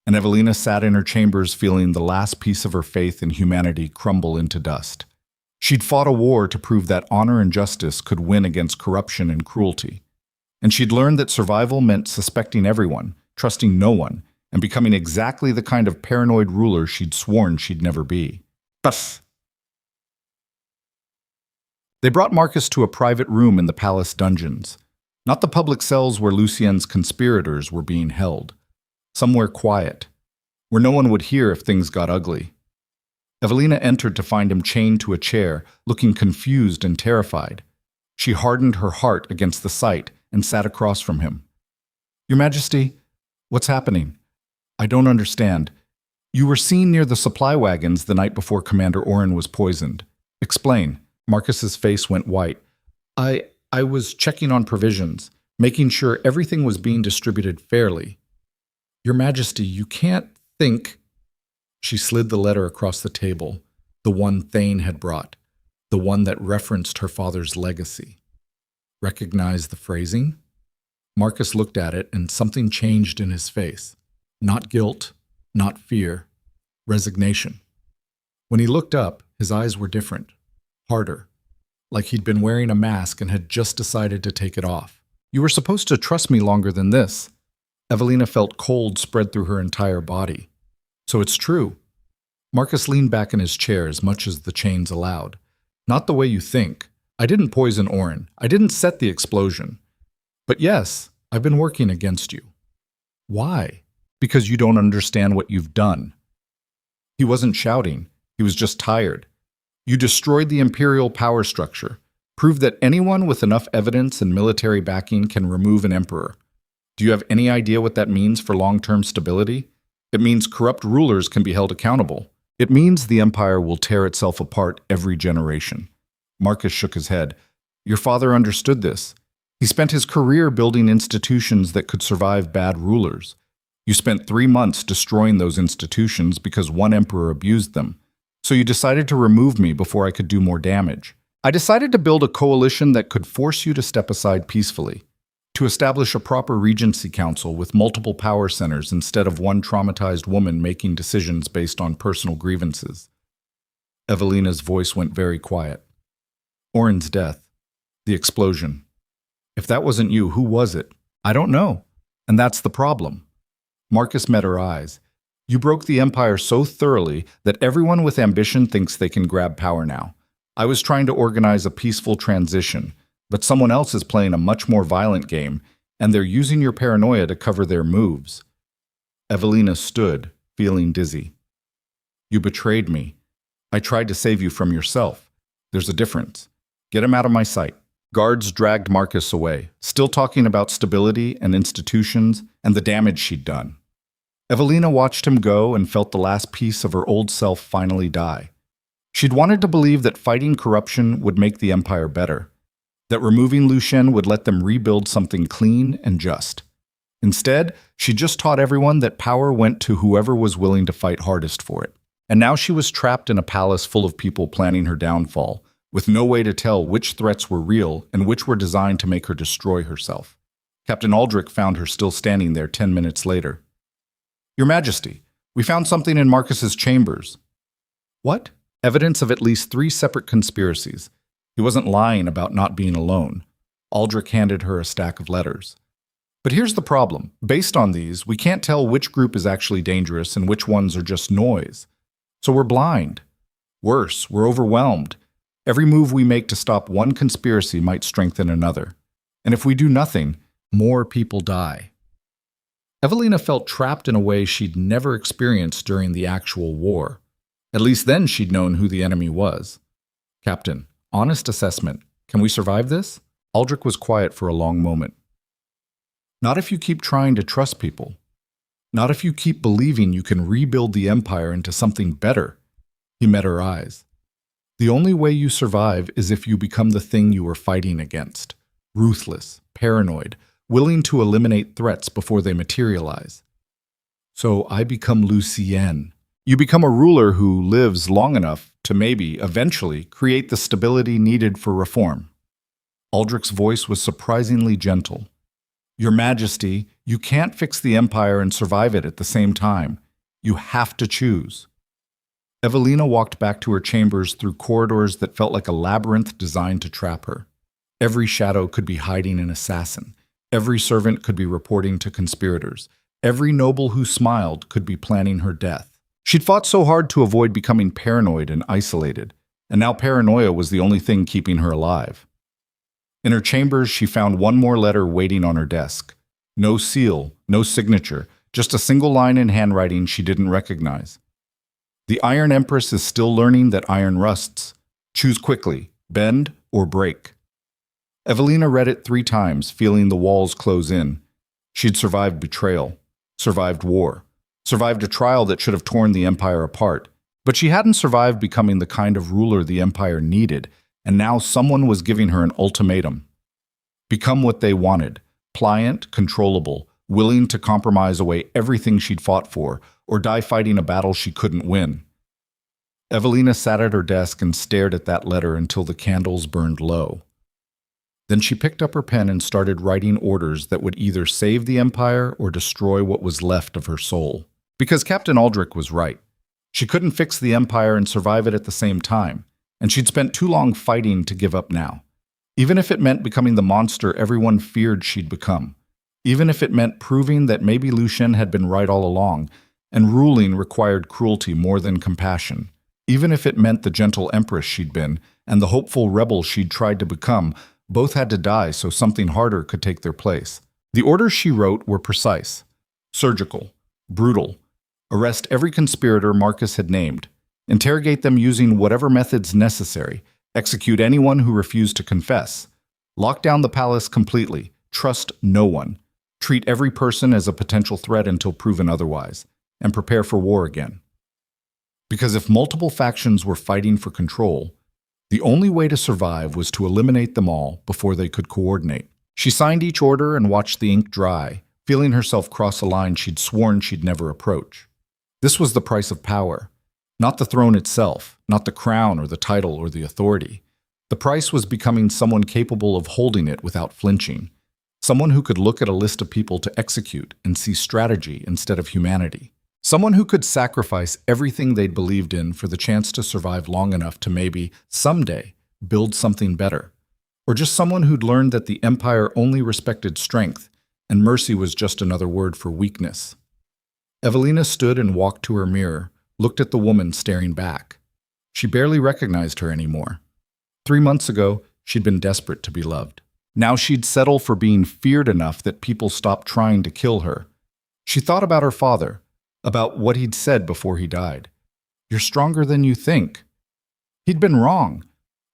and Evelina sat in her chambers feeling the last piece of her faith in humanity crumble into dust. She'd fought a war to prove that honor and justice could win against corruption and cruelty, and she'd learned that survival meant suspecting everyone, trusting no one, and becoming exactly the kind of paranoid ruler she'd sworn she'd never be. But they brought Marcus to a private room in the palace dungeons, not the public cells where Lucien's conspirators were being held. Somewhere quiet, where no one would hear if things got ugly. Evelina entered to find him chained to a chair, looking confused and terrified. She hardened her heart against the sight and sat across from him. Your Majesty, what's happening? I don't understand. You were seen near the supply wagons the night before Commander Oren was poisoned. Explain. Marcus's face went white. I was checking on provisions. making sure everything was being distributed fairly. Your Majesty, you can't think. She slid the letter across the table, the one Thane had brought, the one that referenced her father's legacy. Recognize the phrasing? Marcus looked at it, and something changed in his face. Not guilt, not fear, resignation. When he looked up, his eyes were different, harder, like he'd been wearing a mask and had just decided to take it off. You were supposed to trust me longer than this. Evelina felt cold spread through her entire body. So it's true. Marcus leaned back in his chair as much as the chains allowed. Not the way you think. I didn't poison Orin. I didn't set the explosion. But yes, I've been working against you. Why? Because you don't understand what you've done. He wasn't shouting. He was just tired. You destroyed the imperial power structure, proved that anyone with enough evidence and military backing can remove an emperor. Do you have any idea what that means for long-term stability? It means corrupt rulers can be held accountable. It means the empire will tear itself apart every generation. Marcus shook his head. Your father understood this. He spent his career building institutions that could survive bad rulers. You spent 3 months destroying those institutions because one emperor abused them. So you decided to remove me before I could do more damage. I decided to build a coalition that could force you to step aside peacefully, to establish a proper regency council with multiple power centers instead of one traumatized woman making decisions based on personal grievances. Evelina's voice went very quiet. Orin's death. The explosion. If that wasn't you, who was it? I don't know. And that's the problem. Marcus met her eyes. You broke the empire so thoroughly that everyone with ambition thinks they can grab power now. I was trying to organize a peaceful transition, but someone else is playing a much more violent game, and they're using your paranoia to cover their moves. Evelina stood, feeling dizzy. You betrayed me. I tried to save you from yourself. There's a difference. Get him out of my sight. Guards dragged Marcus away, still talking about stability and institutions and the damage she'd done. Evelina watched him go and felt the last piece of her old self finally die. She'd wanted to believe that fighting corruption would make the empire better, that removing Lucien would let them rebuild something clean and just. Instead, she just taught everyone that power went to whoever was willing to fight hardest for it. And now she was trapped in a palace full of people planning her downfall, with no way to tell which threats were real and which were designed to make her destroy herself. Captain Aldrich found her still standing there 10 minutes later. Your Majesty, we found something in Marcus's chambers. What? Evidence of at least 3 separate conspiracies. He wasn't lying about not being alone. Aldrich handed her a stack of letters. But here's the problem. Based on these, we can't tell which group is actually dangerous and which ones are just noise. So we're blind. Worse, we're overwhelmed. Every move we make to stop one conspiracy might strengthen another. And if we do nothing, more people die. Evelina felt trapped in a way she'd never experienced during the actual war. At least then she'd known who the enemy was. Captain, honest assessment. Can we survive this? Aldrich was quiet for a long moment. Not if you keep trying to trust people. Not if you keep believing you can rebuild the empire into something better. He met her eyes. The only way you survive is if you become the thing you were fighting against. Ruthless, paranoid, willing to eliminate threats before they materialize. So I become Lucien. You become a ruler who lives long enough to maybe, eventually, create the stability needed for reform. Aldrich's voice was surprisingly gentle. Your Majesty, you can't fix the empire and survive it at the same time. You have to choose. Evelina walked back to her chambers through corridors that felt like a labyrinth designed to trap her. Every shadow could be hiding an assassin. Every servant could be reporting to conspirators. Every noble who smiled could be planning her death. She'd fought so hard to avoid becoming paranoid and isolated, and now paranoia was the only thing keeping her alive. In her chambers, she found one more letter waiting on her desk. No seal, no signature, just a single line in handwriting she didn't recognize. The Iron Empress is still learning that iron rusts. Choose quickly, bend or break. Evelina read it 3 times, feeling the walls close in. She'd survived betrayal, survived war, survived a trial that should have torn the empire apart. But she hadn't survived becoming the kind of ruler the empire needed, and now someone was giving her an ultimatum. Become what they wanted, pliant, controllable, willing to compromise away everything she'd fought for or die fighting a battle she couldn't win. Evelina sat at her desk and stared at that letter until the candles burned low. Then she picked up her pen and started writing orders that would either save the Empire or destroy what was left of her soul. Because Captain Aldrich was right. She couldn't fix the Empire and survive it at the same time, and she'd spent too long fighting to give up now. Even if it meant becoming the monster everyone feared she'd become. Even if it meant proving that maybe Lucien had been right all along, and ruling required cruelty more than compassion. Even if it meant the gentle empress she'd been, and the hopeful rebel she'd tried to become, both had to die so something harder could take their place. The orders she wrote were precise, surgical, brutal. Arrest every conspirator Marcus had named. Interrogate them using whatever methods necessary. Execute anyone who refused to confess. Lock down the palace completely. Trust no one. Treat every person as a potential threat until proven otherwise. And prepare for war again. Because if multiple factions were fighting for control, the only way to survive was to eliminate them all before they could coordinate. She signed each order and watched the ink dry, feeling herself cross a line she'd sworn she'd never approach. This was the price of power. Not the throne itself, not the crown or the title or the authority. The price was becoming someone capable of holding it without flinching. Someone who could look at a list of people to execute and see strategy instead of humanity. Someone who could sacrifice everything they'd believed in for the chance to survive long enough to maybe, someday, build something better. Or just someone who'd learned that the Empire only respected strength, and mercy was just another word for weakness. Evelina stood and walked to her mirror, looked at the woman staring back. She barely recognized her anymore. 3 months ago, she'd been desperate to be loved. Now she'd settle for being feared enough that people stopped trying to kill her. She thought about her father, about what he'd said before he died. "You're stronger than you think." He'd been wrong.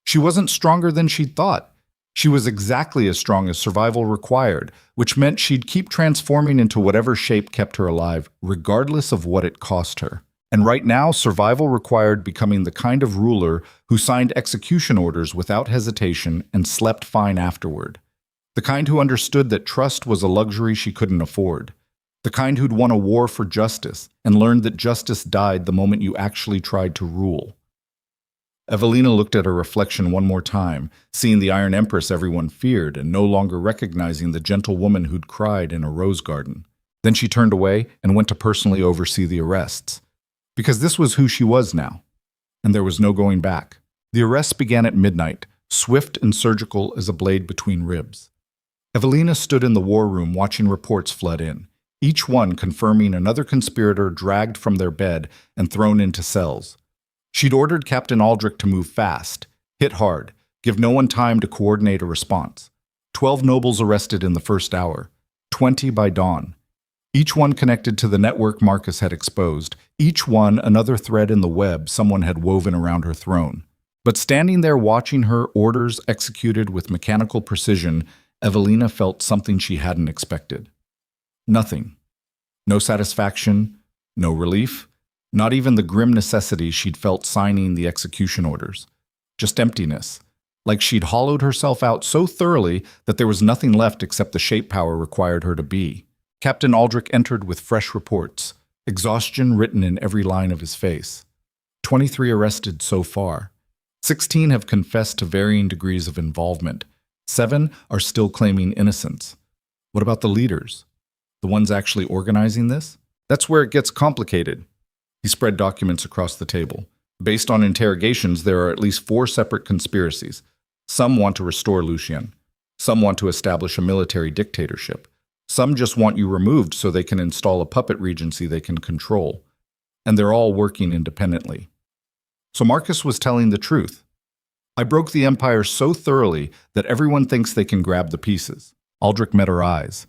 She wasn't stronger than she'd thought. She was exactly as strong as survival required, which meant she'd keep transforming into whatever shape kept her alive, regardless of what it cost her. And right now, survival required becoming the kind of ruler who signed execution orders without hesitation and slept fine afterward. The kind who understood that trust was a luxury she couldn't afford. The kind who'd won a war for justice and learned that justice died the moment you actually tried to rule. Evelina looked at her reflection one more time, seeing the Iron Empress everyone feared and no longer recognizing the gentle woman who'd cried in a rose garden. Then she turned away and went to personally oversee the arrests. Because this was who she was now, and there was no going back. The arrests began at midnight, swift and surgical as a blade between ribs. Evelina stood in the war room watching reports flood in, each one confirming another conspirator dragged from their bed and thrown into cells. She'd ordered Captain Aldrich to move fast, hit hard, give no one time to coordinate a response. 12 nobles arrested in the first hour, 20 by dawn. Each one connected to the network Marcus had exposed, each one another thread in the web someone had woven around her throne. But standing there watching her orders executed with mechanical precision, Evelina felt something she hadn't expected. Nothing. No satisfaction, no relief, not even the grim necessity she'd felt signing the execution orders. Just emptiness, like she'd hollowed herself out so thoroughly that there was nothing left except the shape power required her to be. Captain Aldrich entered with fresh reports, exhaustion written in every line of his face. 23 arrested so far. 16 have confessed to varying degrees of involvement. 7 are still claiming innocence. What about the leaders? The ones actually organizing this? That's where it gets complicated. He spread documents across the table. Based on interrogations, there are at least 4 separate conspiracies. Some want to restore Lucien. Some want to establish a military dictatorship. Some just want you removed so they can install a puppet regency they can control. And they're all working independently. So Marcus was telling the truth. I broke the Empire so thoroughly that everyone thinks they can grab the pieces. Aldrich met her eyes.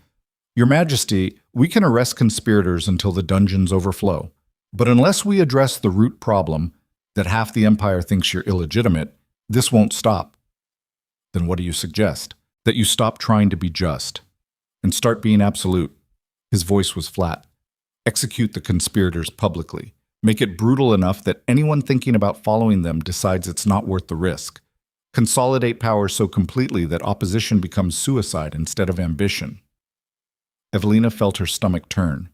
Your Majesty, we can arrest conspirators until the dungeons overflow. But unless we address the root problem, that half the Empire thinks you're illegitimate, this won't stop. Then what do you suggest? That you stop trying to be just and start being absolute. His voice was flat. Execute the conspirators publicly. Make it brutal enough that anyone thinking about following them decides it's not worth the risk. Consolidate power so completely that opposition becomes suicide instead of ambition. Evelina felt her stomach turn.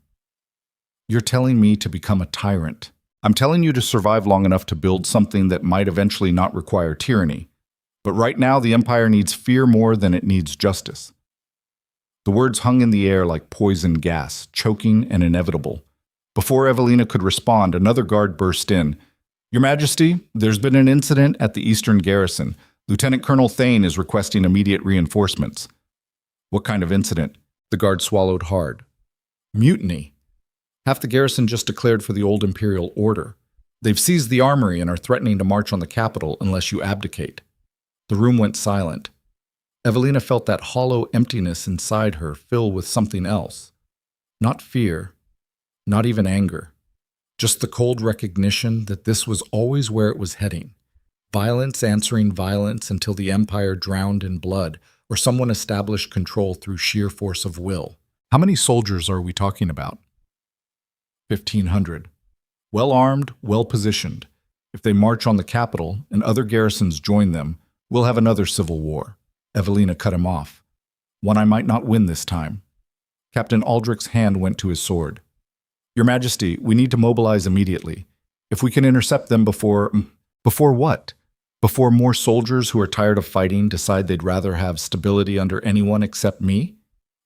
You're telling me to become a tyrant. I'm telling you to survive long enough to build something that might eventually not require tyranny. But right now, the Empire needs fear more than it needs justice. The words hung in the air like poison gas, choking and inevitable. Before Evelina could respond, another guard burst in. Your Majesty, there's been an incident at the Eastern Garrison. Lieutenant Colonel Thane is requesting immediate reinforcements. What kind of incident? The guard swallowed hard. Mutiny. Half the garrison just declared for the old Imperial order. They've seized the armory and are threatening to march on the capital unless you abdicate. The room went silent. Evelina felt that hollow emptiness inside her fill with something else. Not fear, not even anger. Just the cold recognition that this was always where it was heading. Violence answering violence until the Empire drowned in blood, or someone established control through sheer force of will. How many soldiers are we talking about? 1,500. Well armed, well positioned. If they march on the capital and other garrisons join them, we'll have another civil war. Evelina cut him off. One I might not win this time. Captain Aldrich's hand went to his sword. Your Majesty, we need to mobilize immediately. If we can intercept them before... Before what? Before more soldiers who are tired of fighting decide they'd rather have stability under anyone except me?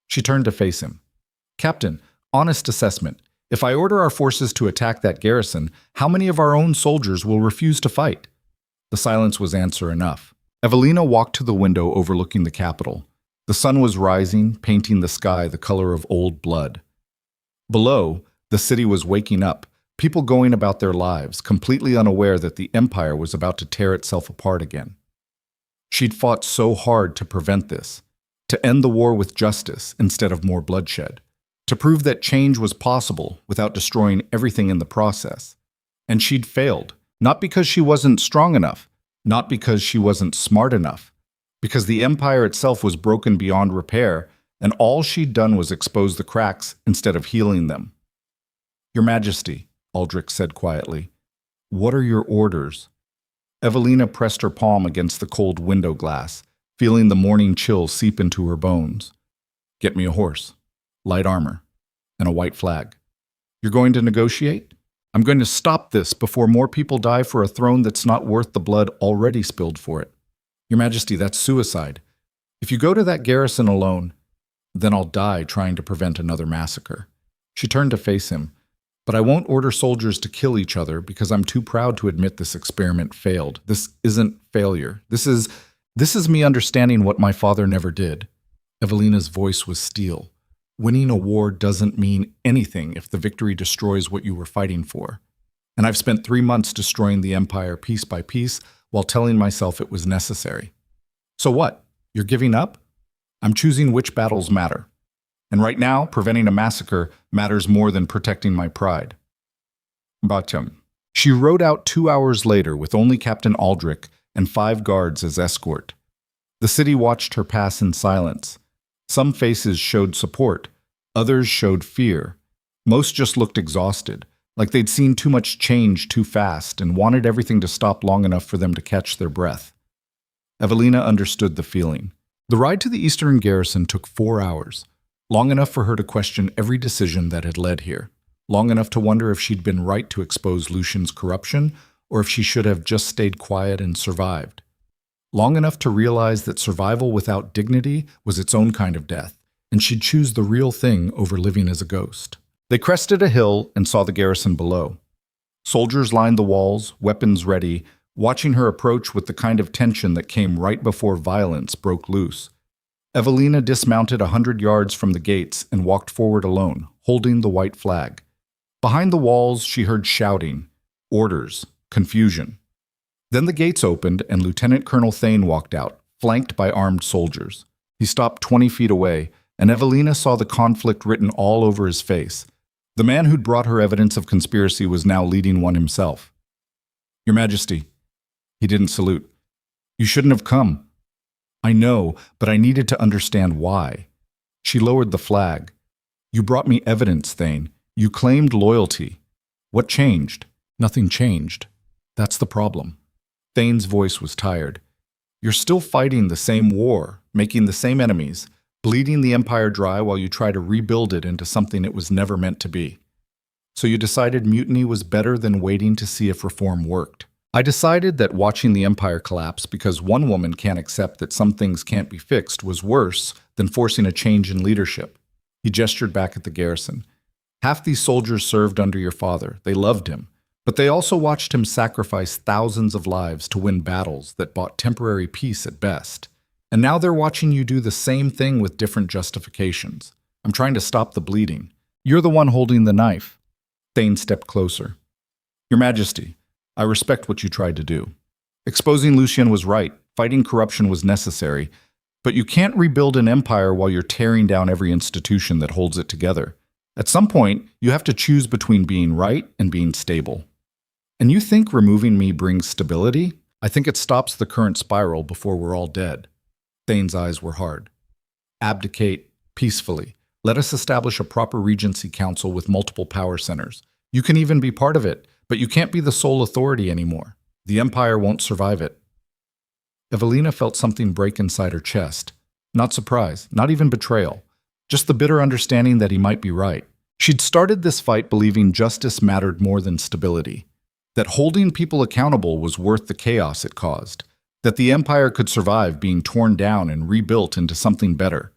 She turned to face him. Captain, honest assessment. If I order our forces to attack that garrison, how many of our own soldiers will refuse to fight? The silence was answer enough. Evelina walked to the window overlooking the capital. The sun was rising, painting the sky the color of old blood. Below, the city was waking up, people going about their lives, completely unaware that the Empire was about to tear itself apart again. She'd fought so hard to prevent this, to end the war with justice instead of more bloodshed, to prove that change was possible without destroying everything in the process. And she'd failed, not because she wasn't strong enough, not because she wasn't smart enough, because the Empire itself was broken beyond repair, and all she'd done was expose the cracks instead of healing them. Your Majesty, Aldrich said quietly, what are your orders? Evelina pressed her palm against the cold window glass, feeling the morning chill seep into her bones. Get me a horse, light armor, and a white flag. You're going to negotiate? I'm going to stop this before more people die for a throne that's not worth the blood already spilled for it. Your Majesty, that's suicide. If you go to that garrison alone, then I'll die trying to prevent another massacre. She turned to face him. But I won't order soldiers to kill each other because I'm too proud to admit this experiment failed. This isn't failure. This is me understanding what my father never did. Evelina's voice was steel. Winning a war doesn't mean anything if the victory destroys what you were fighting for. And I've spent 3 months destroying the Empire piece by piece while telling myself it was necessary. So what? You're giving up? I'm choosing which battles matter. And right now, preventing a massacre matters more than protecting my pride. Batum. She rode out 2 hours later with only Captain Aldrich and 5 guards as escort. The city watched her pass in silence. Some faces showed support, others showed fear. Most just looked exhausted, like they'd seen too much change too fast and wanted everything to stop long enough for them to catch their breath. Evelina understood the feeling. The ride to the Eastern Garrison took 4 hours. Long enough for her to question every decision that had led here, long enough to wonder if she'd been right to expose Lucian's corruption or if she should have just stayed quiet and survived, long enough to realize that survival without dignity was its own kind of death, and she'd choose the real thing over living as a ghost. They crested a hill and saw the garrison below. Soldiers lined the walls, weapons ready, watching her approach with the kind of tension that came right before violence broke loose. Evelina dismounted 100 yards from the gates and walked forward alone, holding the white flag. Behind the walls, she heard shouting, orders, confusion. Then the gates opened and Lieutenant Colonel Thane walked out, flanked by armed soldiers. He stopped 20 feet away, and Evelina saw the conflict written all over his face. The man who'd brought her evidence of conspiracy was now leading one himself. Your Majesty. He didn't salute. You shouldn't have come. I know, but I needed to understand why. She lowered the flag. You brought me evidence, Thane. You claimed loyalty. What changed? Nothing changed. That's the problem. Thane's voice was tired. You're still fighting the same war, making the same enemies, bleeding the empire dry while you try to rebuild it into something it was never meant to be. So you decided mutiny was better than waiting to see if reform worked. I decided that watching the empire collapse because one woman can't accept that some things can't be fixed was worse than forcing a change in leadership. He gestured back at the garrison. Half these soldiers served under your father. They loved him. But they also watched him sacrifice thousands of lives to win battles that bought temporary peace at best. And now they're watching you do the same thing with different justifications. I'm trying to stop the bleeding. You're the one holding the knife. Thane stepped closer. Your Majesty, I respect what you tried to do. Exposing Lucien was right. Fighting corruption was necessary. But you can't rebuild an empire while you're tearing down every institution that holds it together. At some point, you have to choose between being right and being stable. And you think removing me brings stability? I think it stops the current spiral before we're all dead. Thane's eyes were hard. Abdicate peacefully. Let us establish a proper regency council with multiple power centers. You can even be part of it, but you can't be the sole authority anymore. The empire won't survive it. Evelina felt something break inside her chest. Not surprise, not even betrayal. Just the bitter understanding that he might be right. She'd started this fight believing justice mattered more than stability. That holding people accountable was worth the chaos it caused. That the empire could survive being torn down and rebuilt into something better.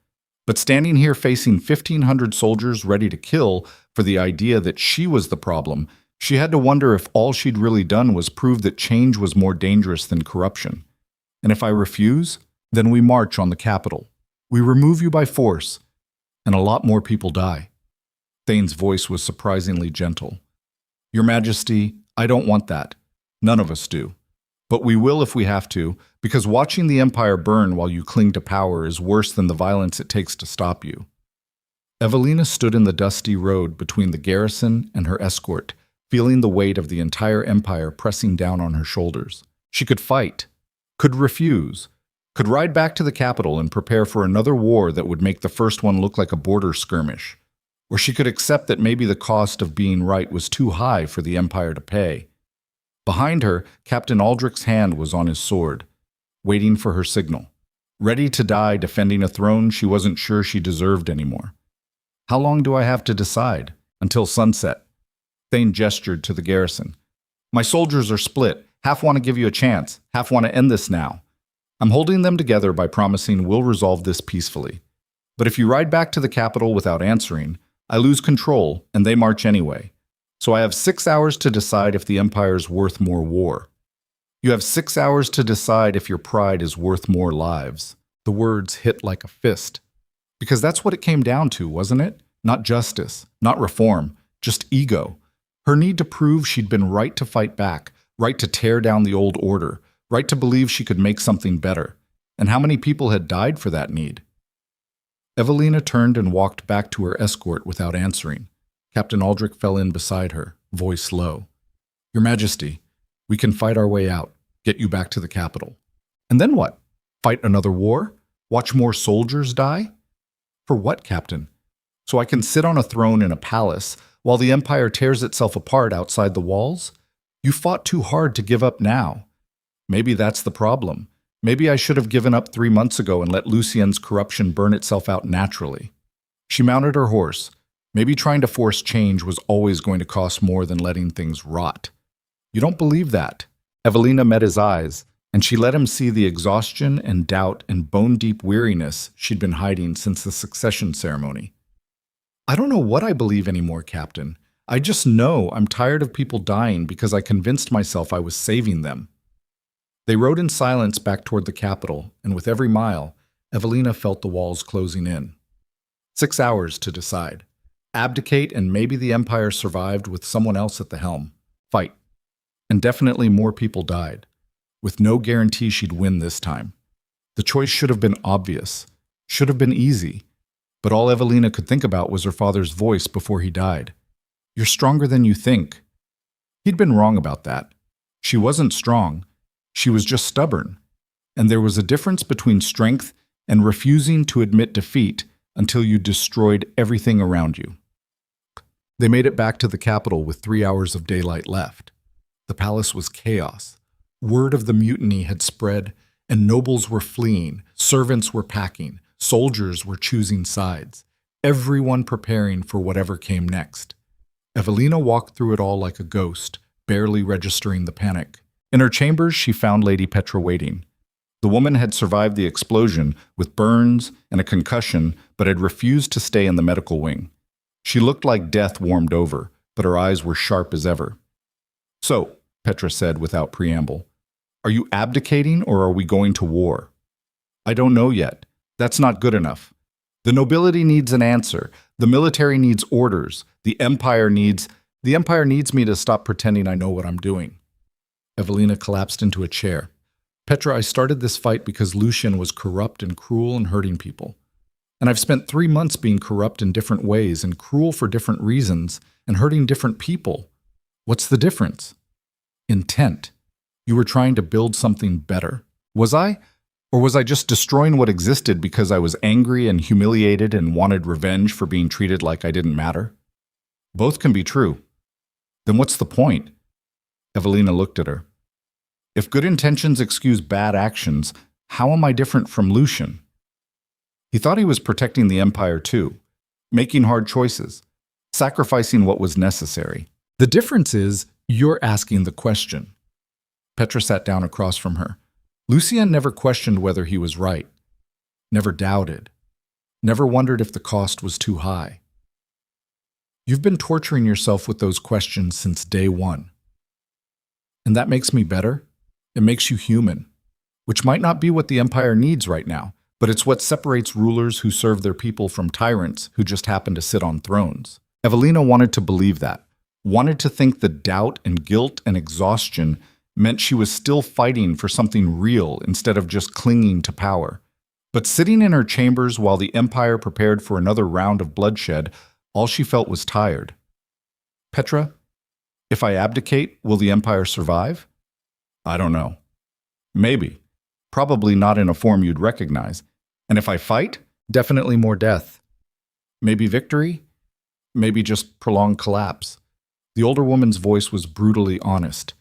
But standing here facing 1,500 soldiers ready to kill for the idea that she was the problem, she had to wonder if all she'd really done was prove that change was more dangerous than corruption. And if I refuse, then we march on the capital. We remove you by force, and a lot more people die. Thane's voice was surprisingly gentle. Your Majesty, I don't want that. None of us do. But we will if we have to, because watching the empire burn while you cling to power is worse than the violence it takes to stop you. Evelina stood in the dusty road between the garrison and her escort, feeling the weight of the entire empire pressing down on her shoulders. She could fight, could refuse, could ride back to the capital and prepare for another war that would make the first one look like a border skirmish. Or she could accept that maybe the cost of being right was too high for the empire to pay. Behind her, Captain Aldrich's hand was on his sword, waiting for her signal, ready to die defending a throne she wasn't sure she deserved anymore. How long do I have to decide? Until sunset. Thane gestured to the garrison. My soldiers are split. Half want to give you a chance, half want to end this now. I'm holding them together by promising we'll resolve this peacefully. But if you ride back to the capital without answering, I lose control and they march anyway. So I have 6 hours to decide if the empire's worth more war. You have 6 hours to decide if your pride is worth more lives. The words hit like a fist. Because that's what it came down to, wasn't it? Not justice, not reform, just ego. Her need to prove she'd been right to fight back, right to tear down the old order, right to believe she could make something better. And how many people had died for that need? Evelina turned and walked back to her escort without answering. Captain Aldrich fell in beside her, voice low. Your Majesty, we can fight our way out, get you back to the capital. And then what? Fight another war? Watch more soldiers die? For what, Captain? So I can sit on a throne in a palace while the empire tears itself apart outside the walls? You fought too hard to give up now. Maybe that's the problem. Maybe I should have given up 3 months ago and let Lucien's corruption burn itself out naturally. She mounted her horse. Maybe trying to force change was always going to cost more than letting things rot. You don't believe that. Evelina met his eyes, and she let him see the exhaustion and doubt and bone-deep weariness she'd been hiding since the succession ceremony. I don't know what I believe anymore, Captain. I just know I'm tired of people dying because I convinced myself I was saving them. They rode in silence back toward the capital, and with every mile, Evelina felt the walls closing in. 6 hours to decide. Abdicate and maybe the empire survived with someone else at the helm. Fight. And definitely more people died, with no guarantee she'd win this time. The choice should have been obvious, should have been easy, but all Evelina could think about was her father's voice before he died. You're stronger than you think. He'd been wrong about that. She wasn't strong. She was just stubborn. And there was a difference between strength and refusing to admit defeat until you destroyed everything around you. They made it back to the capital with 3 hours of daylight left. The palace was chaos. Word of the mutiny had spread, and nobles were fleeing, servants were packing, Soldiers were choosing sides, everyone preparing for whatever came next. Evelina walked through it all like a ghost, barely registering the panic. In her chambers, she found Lady Petra waiting. The woman had survived the explosion with burns and a concussion, but had refused to stay in the medical wing. She looked like death warmed over, but her eyes were sharp as ever. "So," Petra said without preamble, "are you abdicating or are we going to war?" "I don't know yet. That's not good enough. The nobility needs an answer. The military needs orders. The empire needs me to stop pretending I know what I'm doing." Evelina collapsed into a chair. "Petra, I started this fight because Lucian was corrupt and cruel and hurting people. And I've spent 3 months being corrupt in different ways and cruel for different reasons and hurting different people. What's the difference? Intent. You were trying to build something better. Was I? Or was I just destroying what existed because I was angry and humiliated and wanted revenge for being treated like I didn't matter? Both can be true. Then what's the point?" Evelina looked at her. "If good intentions excuse bad actions, how am I different from Lucian? He thought he was protecting the empire too, making hard choices, sacrificing what was necessary. The difference is you're asking the question." Petra sat down across from her. Lucien never questioned whether he was right, never doubted, never wondered if the cost was too high. You've been torturing yourself with those questions since day one. And that makes me better. It makes you human, which might not be what the empire needs right now, but it's what separates rulers who serve their people from tyrants who just happen to sit on thrones. Evelina wanted to believe that, wanted to think the doubt and guilt and exhaustion meant she was still fighting for something real instead of just clinging to power. But sitting in her chambers while the empire prepared for another round of bloodshed, all she felt was tired. "Petra, if I abdicate, will the empire survive?" "I don't know. Maybe. Probably not in a form you'd recognize. And if I fight, definitely more death. Maybe victory? Maybe just prolonged collapse." The older woman's voice was brutally honest.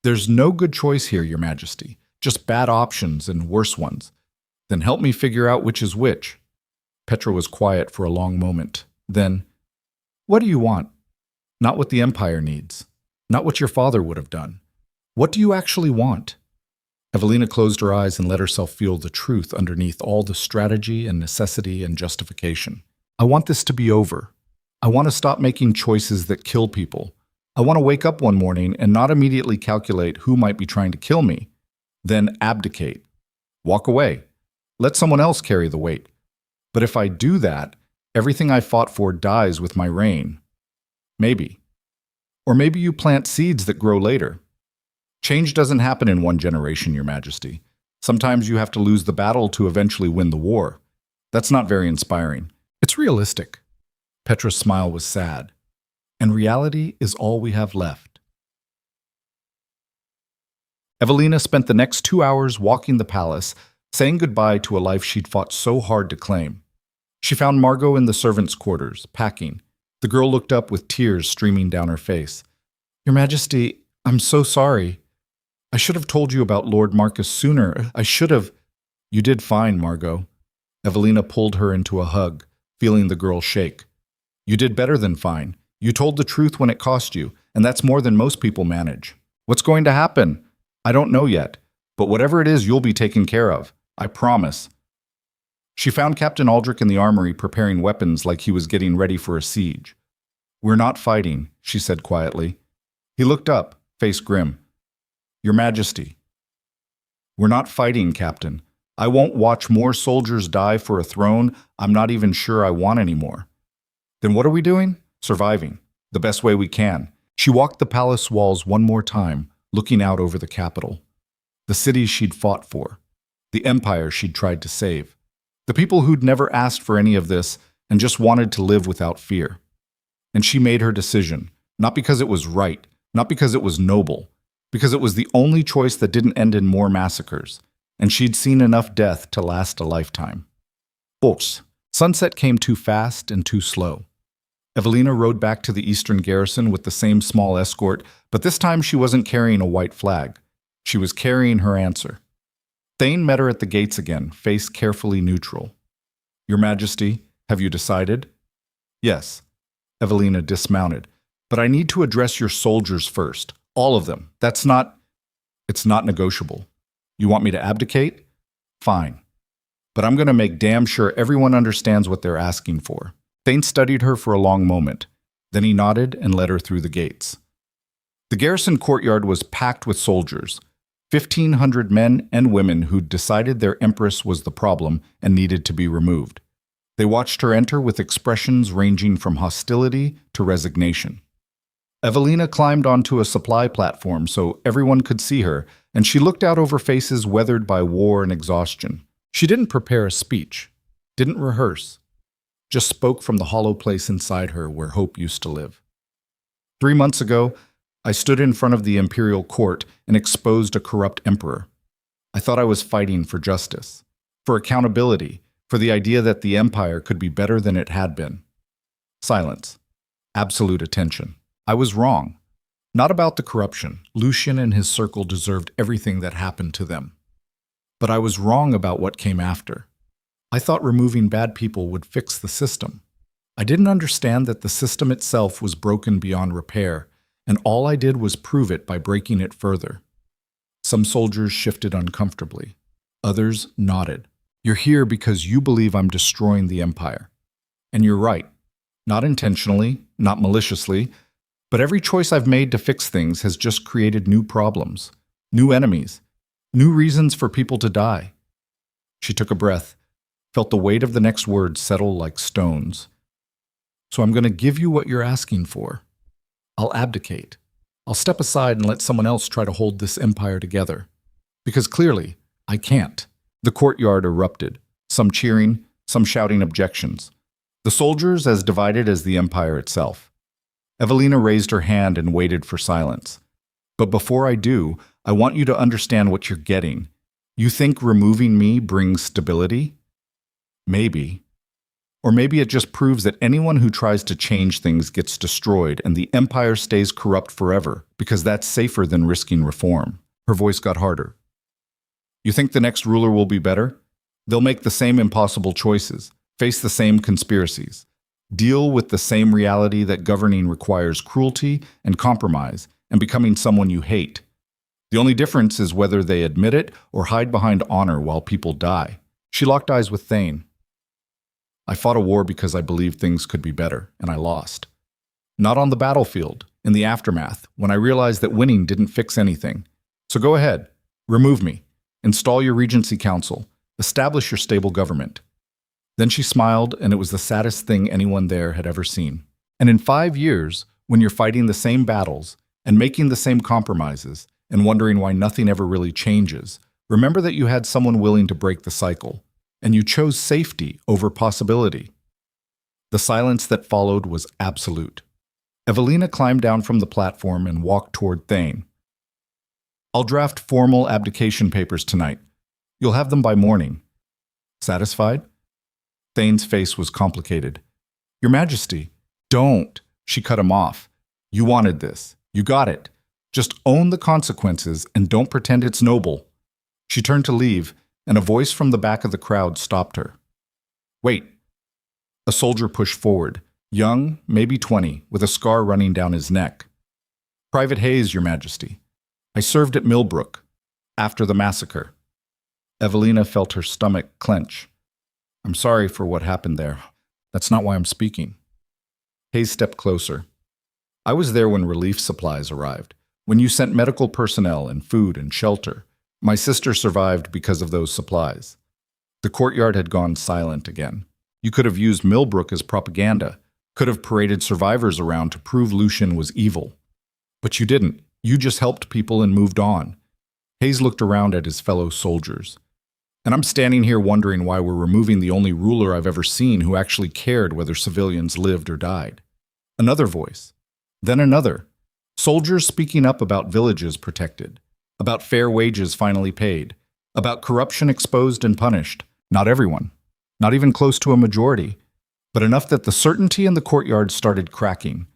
"There's no good choice here, Your Majesty. Just bad options and worse ones. Then help me figure out which is which." Petra was quiet for a long moment. Then, "What do you want? Not what the empire needs. Not what your father would have done. What do you actually want?" Evelina closed her eyes and let herself feel the truth underneath all the strategy and necessity and justification. "I want this to be over. I want to stop making choices that kill people. I want to wake up one morning and not immediately calculate who might be trying to kill me. Then abdicate. Walk away. Let someone else carry the weight. But if I do that, everything I fought for dies with my reign. Maybe. Or maybe you plant seeds that grow later. Change doesn't happen in one generation, Your Majesty. Sometimes you have to lose the battle to eventually win the war. That's not very inspiring. It's realistic." Petra's smile was sad. "And reality is all we have left." Evelina spent the next 2 hours walking the palace, saying goodbye to a life she'd fought so hard to claim. She found Margot in the servants' quarters, packing. The girl looked up with tears streaming down her face. "Your Majesty, I'm so sorry. I should have told you about Lord Marcus sooner. I should have—" "You did fine, Margot." Evelina pulled her into a hug, feeling the girl shake. "You did better than fine. You told the truth when it cost you, and that's more than most people manage. What's going to happen? I don't know yet, but whatever it is, you'll be taken care of. I promise." She found Captain Aldrich in the armory preparing weapons like he was getting ready for a siege. "We're not fighting," she said quietly. He looked up, face grim. "Your Majesty." "We're not fighting, Captain. I won't watch more soldiers die for a throne I'm not even sure I want anymore." "Then what are we doing?" "Surviving. The best way we can." She walked the palace walls one more time, looking out over the capital. The cities she'd fought for. The empire she'd tried to save. The people who'd never asked for any of this and just wanted to live without fear. And she made her decision, not because it was right, not because it was noble, because it was the only choice that didn't end in more massacres, and she'd seen enough death to last a lifetime. Boats. Sunset came too fast and too slow. Evelina rode back to the eastern garrison with the same small escort, but this time she wasn't carrying a white flag. She was carrying her answer. Thane met her at the gates again, face carefully neutral. Your Majesty, have you decided? Yes. Evelina dismounted. But I need to address your soldiers first. All of them. It's not negotiable. You want me to abdicate? Fine. But I'm going to make damn sure everyone understands what they're asking for. Thane studied her for a long moment. Then he nodded and led her through the gates. The garrison courtyard was packed with soldiers, 1,500 men and women who'd decided their empress was the problem and needed to be removed. They watched her enter with expressions ranging from hostility to resignation. Evelina climbed onto a supply platform so everyone could see her, and she looked out over faces weathered by war and exhaustion. She didn't prepare a speech, didn't rehearse, just spoke from the hollow place inside her where hope used to live. 3 months ago, I stood in front of the imperial court and exposed a corrupt emperor. I thought I was fighting for justice, for accountability, for the idea that the empire could be better than it had been. Silence. Absolute attention. I was wrong. Not about the corruption. Lucian and his circle deserved everything that happened to them. But I was wrong about what came after. I thought removing bad people would fix the system. I didn't understand that the system itself was broken beyond repair, and all I did was prove it by breaking it further. Some soldiers shifted uncomfortably. Others nodded. You're here because you believe I'm destroying the empire. And you're right. Not intentionally, not maliciously, but every choice I've made to fix things has just created new problems, new enemies, new reasons for people to die. She took a breath, felt the weight of the next word settle like stones. So I'm going to give you what you're asking for. I'll abdicate. I'll step aside and let someone else try to hold this empire together. Because clearly, I can't. The courtyard erupted, some cheering, some shouting objections. The soldiers as divided as the empire itself. Evelina raised her hand and waited for silence. But before I do, I want you to understand what you're getting. You think removing me brings stability? Maybe. Or maybe it just proves that anyone who tries to change things gets destroyed and the empire stays corrupt forever, because that's safer than risking reform. Her voice got harder. You think the next ruler will be better? They'll make the same impossible choices, face the same conspiracies, deal with the same reality that governing requires cruelty and compromise and becoming someone you hate. The only difference is whether they admit it or hide behind honor while people die. She locked eyes with Thane. I fought a war because I believed things could be better, and I lost. Not on the battlefield, in the aftermath, when I realized that winning didn't fix anything. So go ahead, remove me, install your regency council, establish your stable government. Then she smiled, and it was the saddest thing anyone there had ever seen. And in 5 years, when you're fighting the same battles, and making the same compromises, and wondering why nothing ever really changes, remember that you had someone willing to break the cycle. And you chose safety over possibility. The silence that followed was absolute. Evelina climbed down from the platform and walked toward Thane. I'll draft formal abdication papers tonight. You'll have them by morning. Satisfied? Thane's face was complicated. Your Majesty, don't. She cut him off. You wanted this. You got it. Just own the consequences and don't pretend it's noble. She turned to leave, and a voice from the back of the crowd stopped her. Wait. A soldier pushed forward, young, maybe 20, with a scar running down his neck. Private Hayes, Your Majesty. I served at Millbrook, after the massacre. Evelina felt her stomach clench. I'm sorry for what happened there. That's not why I'm speaking. Hayes stepped closer. I was there when relief supplies arrived, when you sent medical personnel and food and shelter. My sister survived because of those supplies. The courtyard had gone silent again. You could have used Millbrook as propaganda, could have paraded survivors around to prove Lucian was evil. But you didn't. You just helped people and moved on. Hayes looked around at his fellow soldiers. And I'm standing here wondering why we're removing the only ruler I've ever seen who actually cared whether civilians lived or died. Another voice. Then another. Soldiers speaking up about villages protected. About fair wages finally paid, about corruption exposed and punished. Not everyone, not even close to a majority, but enough that the certainty in the courtyard started cracking.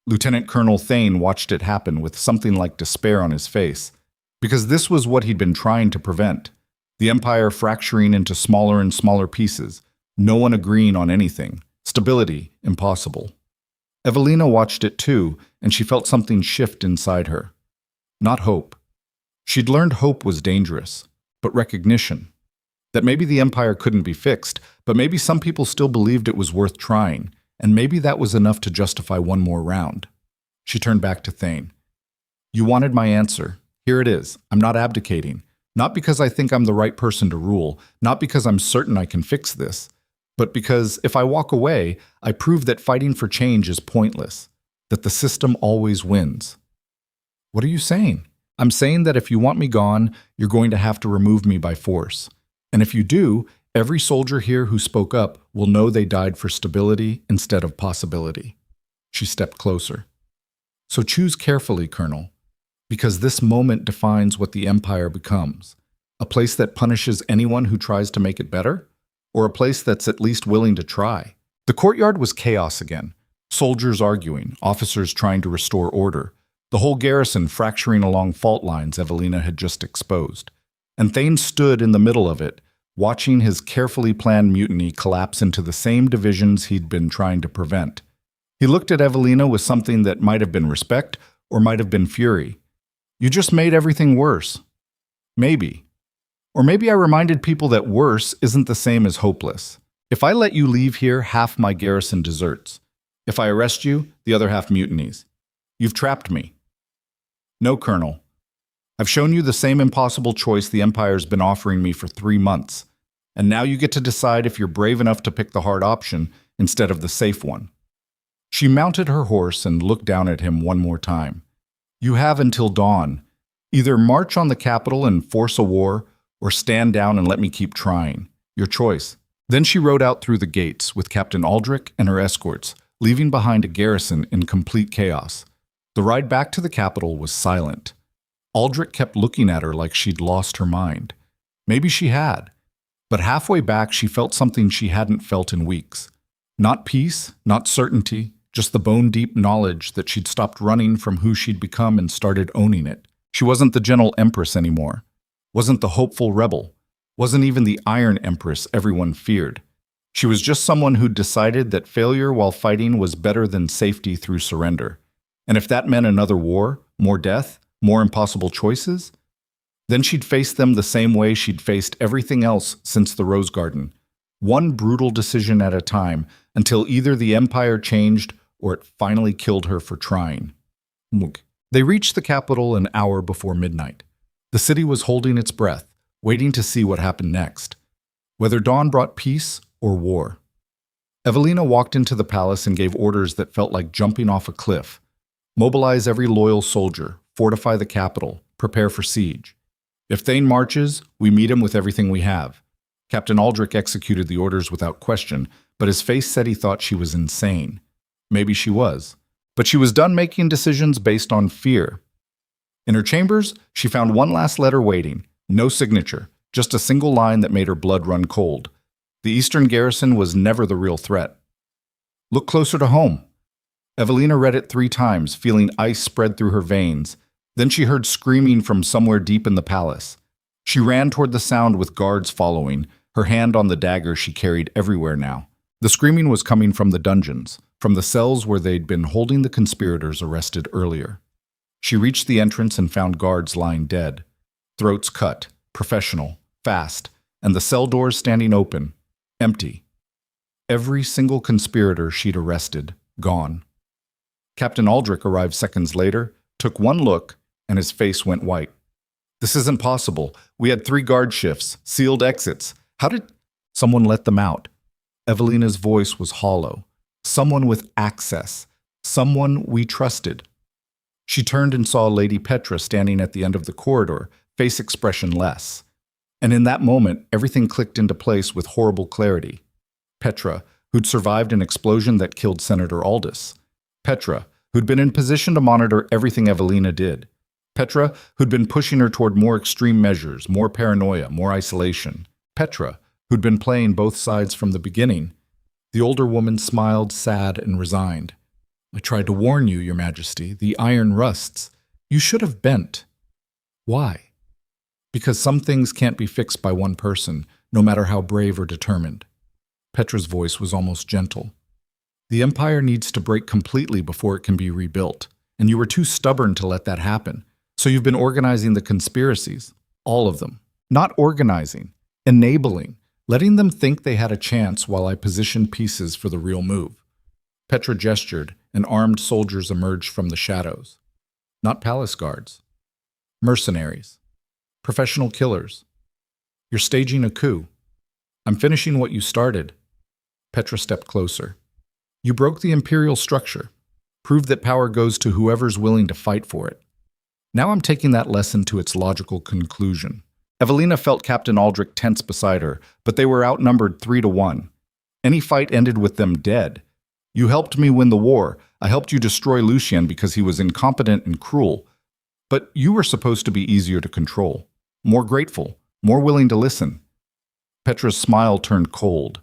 Lieutenant Colonel Thane watched it happen with something like despair on his face, because this was what he'd been trying to prevent. The empire fracturing into smaller and smaller pieces, No one agreeing on anything. Stability, impossible. Evelina watched it too, and she felt something shift inside her. Not hope. She'd learned hope was dangerous, but recognition. That maybe the empire couldn't be fixed, but maybe some people still believed it was worth trying, and maybe that was enough to justify one more round. She turned back to Thane. You wanted my answer. Here it is. I'm not abdicating. Not because I think I'm the right person to rule, not because I'm certain I can fix this, but because if I walk away, I prove that fighting for change is pointless, that the system always wins. What are you saying? I'm saying that if you want me gone, you're going to have to remove me by force. And if you do, every soldier here who spoke up will know they died for stability instead of possibility. She stepped closer. So choose carefully, Colonel, because this moment defines what the Empire becomes. A place that punishes anyone who tries to make it better? Or a place that's at least willing to try? The courtyard was chaos again. Soldiers arguing, officers trying to restore order, the whole garrison fracturing along fault lines Evelina had just exposed. And Thane stood in the middle of it, watching his carefully planned mutiny collapse into the same divisions he'd been trying to prevent. He looked at Evelina with something that might have been respect or might have been fury. You just made everything worse. Maybe. Or maybe I reminded people that worse isn't the same as hopeless. If I let you leave here, half my garrison deserts. If I arrest you, the other half mutinies. You've trapped me. No, Colonel. I've shown you the same impossible choice the Empire's been offering me for 3 months. And now you get to decide if you're brave enough to pick the hard option instead of the safe one. She mounted her horse and looked down at him one more time. You have until dawn. Either march on the capital and force a war, or stand down and let me keep trying. Your choice. Then she rode out through the gates with Captain Aldrich and her escorts, leaving behind a garrison in complete chaos. The ride back to the capital was silent. Aldrich kept looking at her like she'd lost her mind. Maybe she had. But halfway back, she felt something she hadn't felt in weeks. Not peace, not certainty, just the bone-deep knowledge that she'd stopped running from who she'd become and started owning it. She wasn't the gentle empress anymore. Wasn't the hopeful rebel. Wasn't even the Iron Empress everyone feared. She was just someone who'd decided that failure while fighting was better than safety through surrender. And if that meant another war, more death, more impossible choices, then she'd face them the same way she'd faced everything else since the Rose Garden. One brutal decision at a time, until either the Empire changed or it finally killed her for trying. They reached the capital an hour before midnight. The city was holding its breath, waiting to see what happened next. Whether dawn brought peace or war. Evelina walked into the palace and gave orders that felt like jumping off a cliff. Mobilize every loyal soldier, fortify the capital, prepare for siege. If Thane marches, we meet him with everything we have. Captain Aldrich executed the orders without question, but his face said he thought she was insane. Maybe she was. But she was done making decisions based on fear. In her chambers, she found one last letter waiting. No signature, just a single line that made her blood run cold. The Eastern garrison was never the real threat. Look closer to home. Evelina read it 3 times, feeling ice spread through her veins. Then she heard screaming from somewhere deep in the palace. She ran toward the sound with guards following, her hand on the dagger she carried everywhere now. The screaming was coming from the dungeons, from the cells where they'd been holding the conspirators arrested earlier. She reached the entrance and found guards lying dead. Throats cut, professional, fast, and the cell doors standing open, empty. Every single conspirator she'd arrested, gone. Captain Aldrich arrived seconds later, took one look, and his face went white. This isn't possible. We had 3 guard shifts, sealed exits. How did someone let them out? Evelina's voice was hollow. Someone with access. Someone we trusted. She turned and saw Lady Petra standing at the end of the corridor, face expression less. And in that moment, everything clicked into place with horrible clarity. Petra, who'd survived an explosion that killed Senator Aldous. Petra, who'd been in position to monitor everything Evelina did. Petra, who'd been pushing her toward more extreme measures, more paranoia, more isolation. Petra, who'd been playing both sides from the beginning. The older woman smiled, sad and resigned. I tried to warn you, Your Majesty. The iron rusts. You should have bent. Why? Because some things can't be fixed by one person, no matter how brave or determined. Petra's voice was almost gentle. The empire needs to break completely before it can be rebuilt, and you were too stubborn to let that happen. So you've been organizing the conspiracies, all of them. Not organizing, enabling, letting them think they had a chance while I positioned pieces for the real move. Petra gestured, and armed soldiers emerged from the shadows. Not palace guards. Mercenaries. Professional killers. You're staging a coup. I'm finishing what you started. Petra stepped closer. You broke the imperial structure, proved that power goes to whoever's willing to fight for it. Now I'm taking that lesson to its logical conclusion. Evelina felt Captain Aldrich tense beside her, but they were outnumbered 3-1. Any fight ended with them dead. You helped me win the war. I helped you destroy Lucien because he was incompetent and cruel. But you were supposed to be easier to control, more grateful, more willing to listen. Petra's smile turned cold.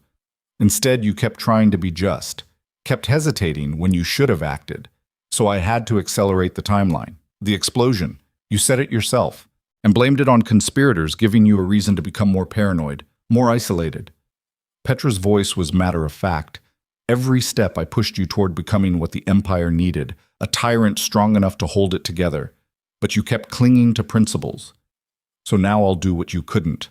Instead, you kept trying to be just, kept hesitating when you should have acted. So I had to accelerate the timeline. The explosion. You said it yourself, and blamed it on conspirators, giving you a reason to become more paranoid, more isolated. Petra's voice was matter of fact. Every step I pushed you toward becoming what the Empire needed, a tyrant strong enough to hold it together. But you kept clinging to principles. So now I'll do what you couldn't.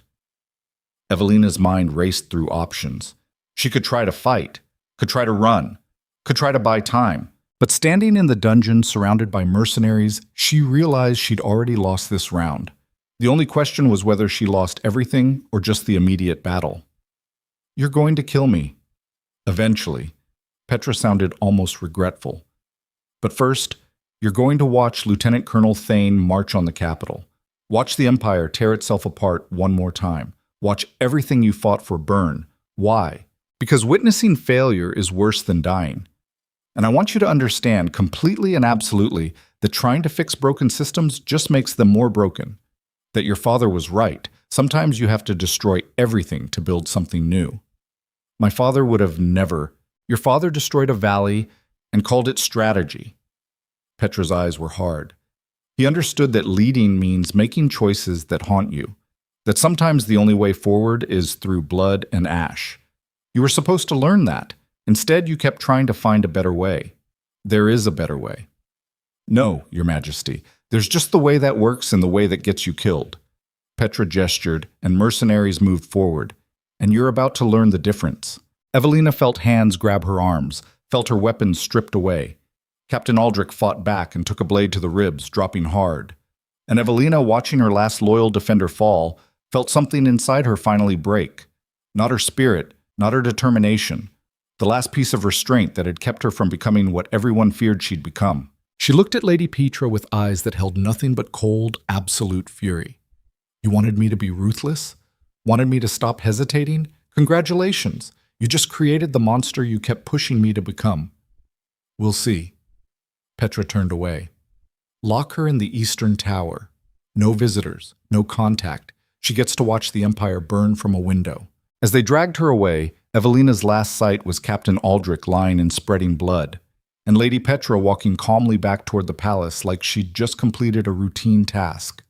Evelina's mind raced through options. She could try to fight, could try to run, could try to buy time. But standing in the dungeon surrounded by mercenaries, she realized she'd already lost this round. The only question was whether she lost everything or just the immediate battle. You're going to kill me. Eventually. Petra sounded almost regretful. But first, you're going to watch Lieutenant Colonel Thane march on the capital. Watch the Empire tear itself apart one more time. Watch everything you fought for burn. Why? Because witnessing failure is worse than dying. And I want you to understand completely and absolutely that trying to fix broken systems just makes them more broken. That your father was right. Sometimes you have to destroy everything to build something new. My father would have never. Your father destroyed a valley and called it strategy. Petra's eyes were hard. He understood that leading means making choices that haunt you. That sometimes the only way forward is through blood and ash. You were supposed to learn that. Instead, you kept trying to find a better way. There is a better way. No, Your Majesty. There's just the way that works and the way that gets you killed. Petra gestured, and mercenaries moved forward. And you're about to learn the difference. Evelina felt hands grab her arms, felt her weapons stripped away. Captain Aldrich fought back and took a blade to the ribs, dropping hard. And Evelina, watching her last loyal defender fall, felt something inside her finally break. Not her spirit, not her determination. The last piece of restraint that had kept her from becoming what everyone feared she'd become. She looked at Lady Petra with eyes that held nothing but cold, absolute fury. You wanted me to be ruthless? Wanted me to stop hesitating? Congratulations! You just created the monster you kept pushing me to become. We'll see. Petra turned away. Lock her in the Eastern Tower. No visitors, no contact. She gets to watch the Empire burn from a window. As they dragged her away, Evelina's last sight was Captain Aldrich lying in spreading blood, and Lady Petra walking calmly back toward the palace like she'd just completed a routine task.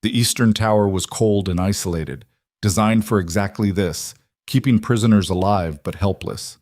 The Eastern Tower was cold and isolated, designed for exactly this, keeping prisoners alive but helpless.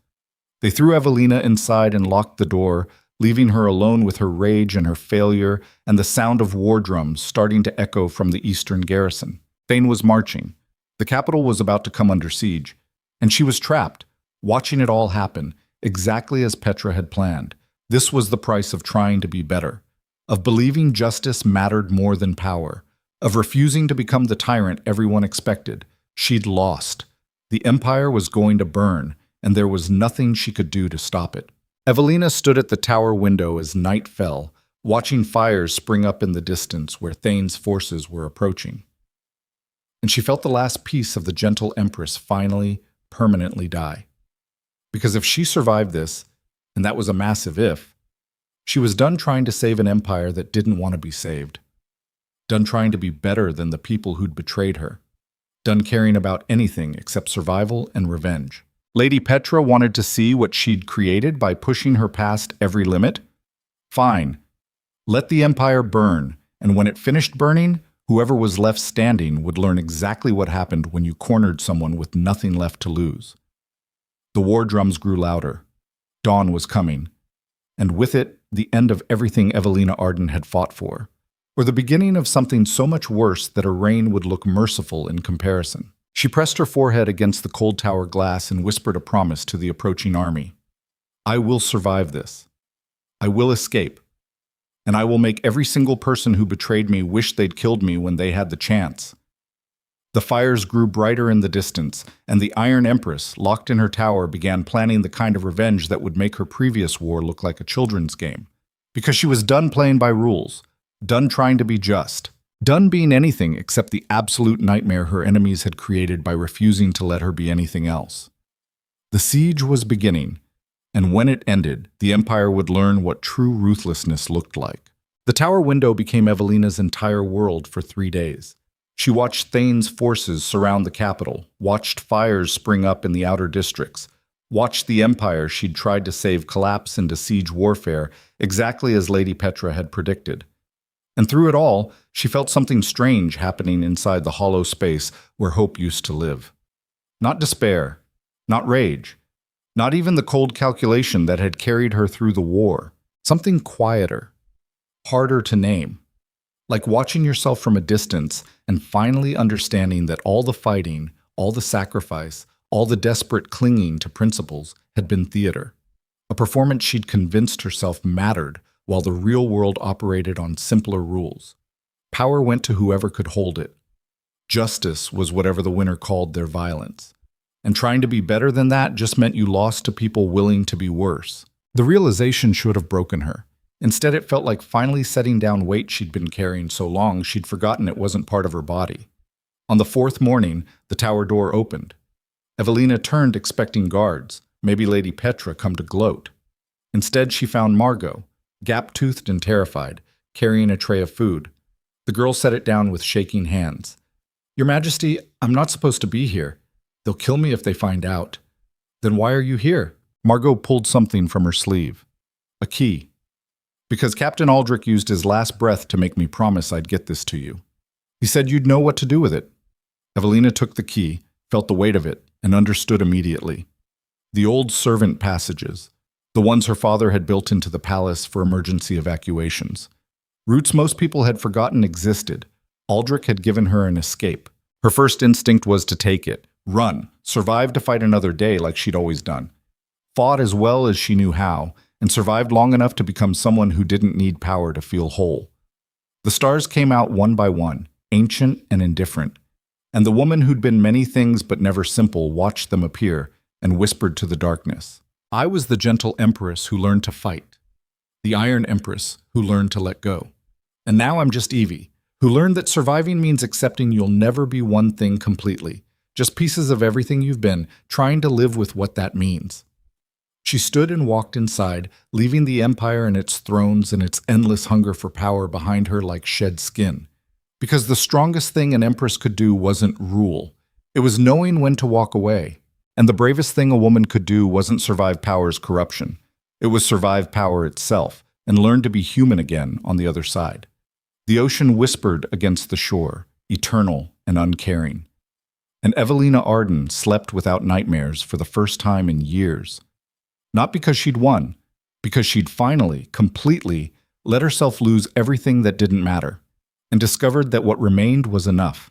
They threw Evelina inside and locked the door, leaving her alone with her rage and her failure and the sound of war drums starting to echo from the eastern garrison. Thane was marching. The capital was about to come under siege, and she was trapped, watching it all happen, exactly as Petra had planned. This was the price of trying to be better, of believing justice mattered more than power, of refusing to become the tyrant everyone expected. She'd lost. The Empire was going to burn, and there was nothing she could do to stop it. Evelina stood at the tower window as night fell, watching fires spring up in the distance where Thane's forces were approaching. And she felt the last piece of the gentle Empress finally, permanently die. Because if she survived this, and that was a massive if, she was done trying to save an empire that didn't want to be saved. Done trying to be better than the people who'd betrayed her. Done caring about anything except survival and revenge. Lady Petra wanted to see what she'd created by pushing her past every limit? Fine. Let the empire burn, and when it finished burning, whoever was left standing would learn exactly what happened when you cornered someone with nothing left to lose. The war drums grew louder. Dawn was coming. And with it, the end of everything Evelina Arden had fought for, or the beginning of something so much worse that her reign would look merciful in comparison. She pressed her forehead against the cold tower glass and whispered a promise to the approaching army. I will survive this. I will escape. And I will make every single person who betrayed me wish they'd killed me when they had the chance. The fires grew brighter in the distance, and the Iron Empress, locked in her tower, began planning the kind of revenge that would make her previous war look like a children's game. Because she was done playing by rules, done trying to be just, done being anything except the absolute nightmare her enemies had created by refusing to let her be anything else. The siege was beginning, and when it ended, the Empire would learn what true ruthlessness looked like. The tower window became Evelina's entire world for 3 days. She watched Thane's forces surround the capital, watched fires spring up in the outer districts, watched the empire she'd tried to save collapse into siege warfare, exactly as Lady Petra had predicted. And through it all, she felt something strange happening inside the hollow space where hope used to live. Not despair, not rage, not even the cold calculation that had carried her through the war. Something quieter, harder to name. Like watching yourself from a distance and finally understanding that all the fighting, all the sacrifice, all the desperate clinging to principles had been theater. A performance she'd convinced herself mattered while the real world operated on simpler rules. Power went to whoever could hold it. Justice was whatever the winner called their violence. And trying to be better than that just meant you lost to people willing to be worse. The realization should have broken her. Instead, it felt like finally setting down weight she'd been carrying so long she'd forgotten it wasn't part of her body. On the 4th morning, the tower door opened. Evelina turned expecting guards, maybe Lady Petra come to gloat. Instead, she found Margot, gap-toothed and terrified, carrying a tray of food. The girl set it down with shaking hands. Your Majesty, I'm not supposed to be here. They'll kill me if they find out. Then why are you here? Margot pulled something from her sleeve. A key. Because Captain Aldrich used his last breath to make me promise I'd get this to you. He said you'd know what to do with it. Evelina took the key, felt the weight of it, and understood immediately. The old servant passages, the ones her father had built into the palace for emergency evacuations. Routes most people had forgotten existed. Aldrich had given her an escape. Her first instinct was to take it, run, survive to fight another day like she'd always done. Fought as well as she knew how, and survived long enough to become someone who didn't need power to feel whole. The stars came out one by one, ancient and indifferent, and the woman who'd been many things but never simple watched them appear and whispered to the darkness. I was the gentle empress who learned to fight, the Iron Empress who learned to let go. And now I'm just Evie, who learned that surviving means accepting you'll never be one thing completely, just pieces of everything you've been, trying to live with what that means. She stood and walked inside, leaving the empire and its thrones and its endless hunger for power behind her like shed skin. Because the strongest thing an empress could do wasn't rule. It was knowing when to walk away. And the bravest thing a woman could do wasn't survive power's corruption. It was survive power itself and learn to be human again on the other side. The ocean whispered against the shore, eternal and uncaring. And Evelina Arden slept without nightmares for the first time in years. Not because she'd won, because she'd finally, completely, let herself lose everything that didn't matter, and discovered that what remained was enough.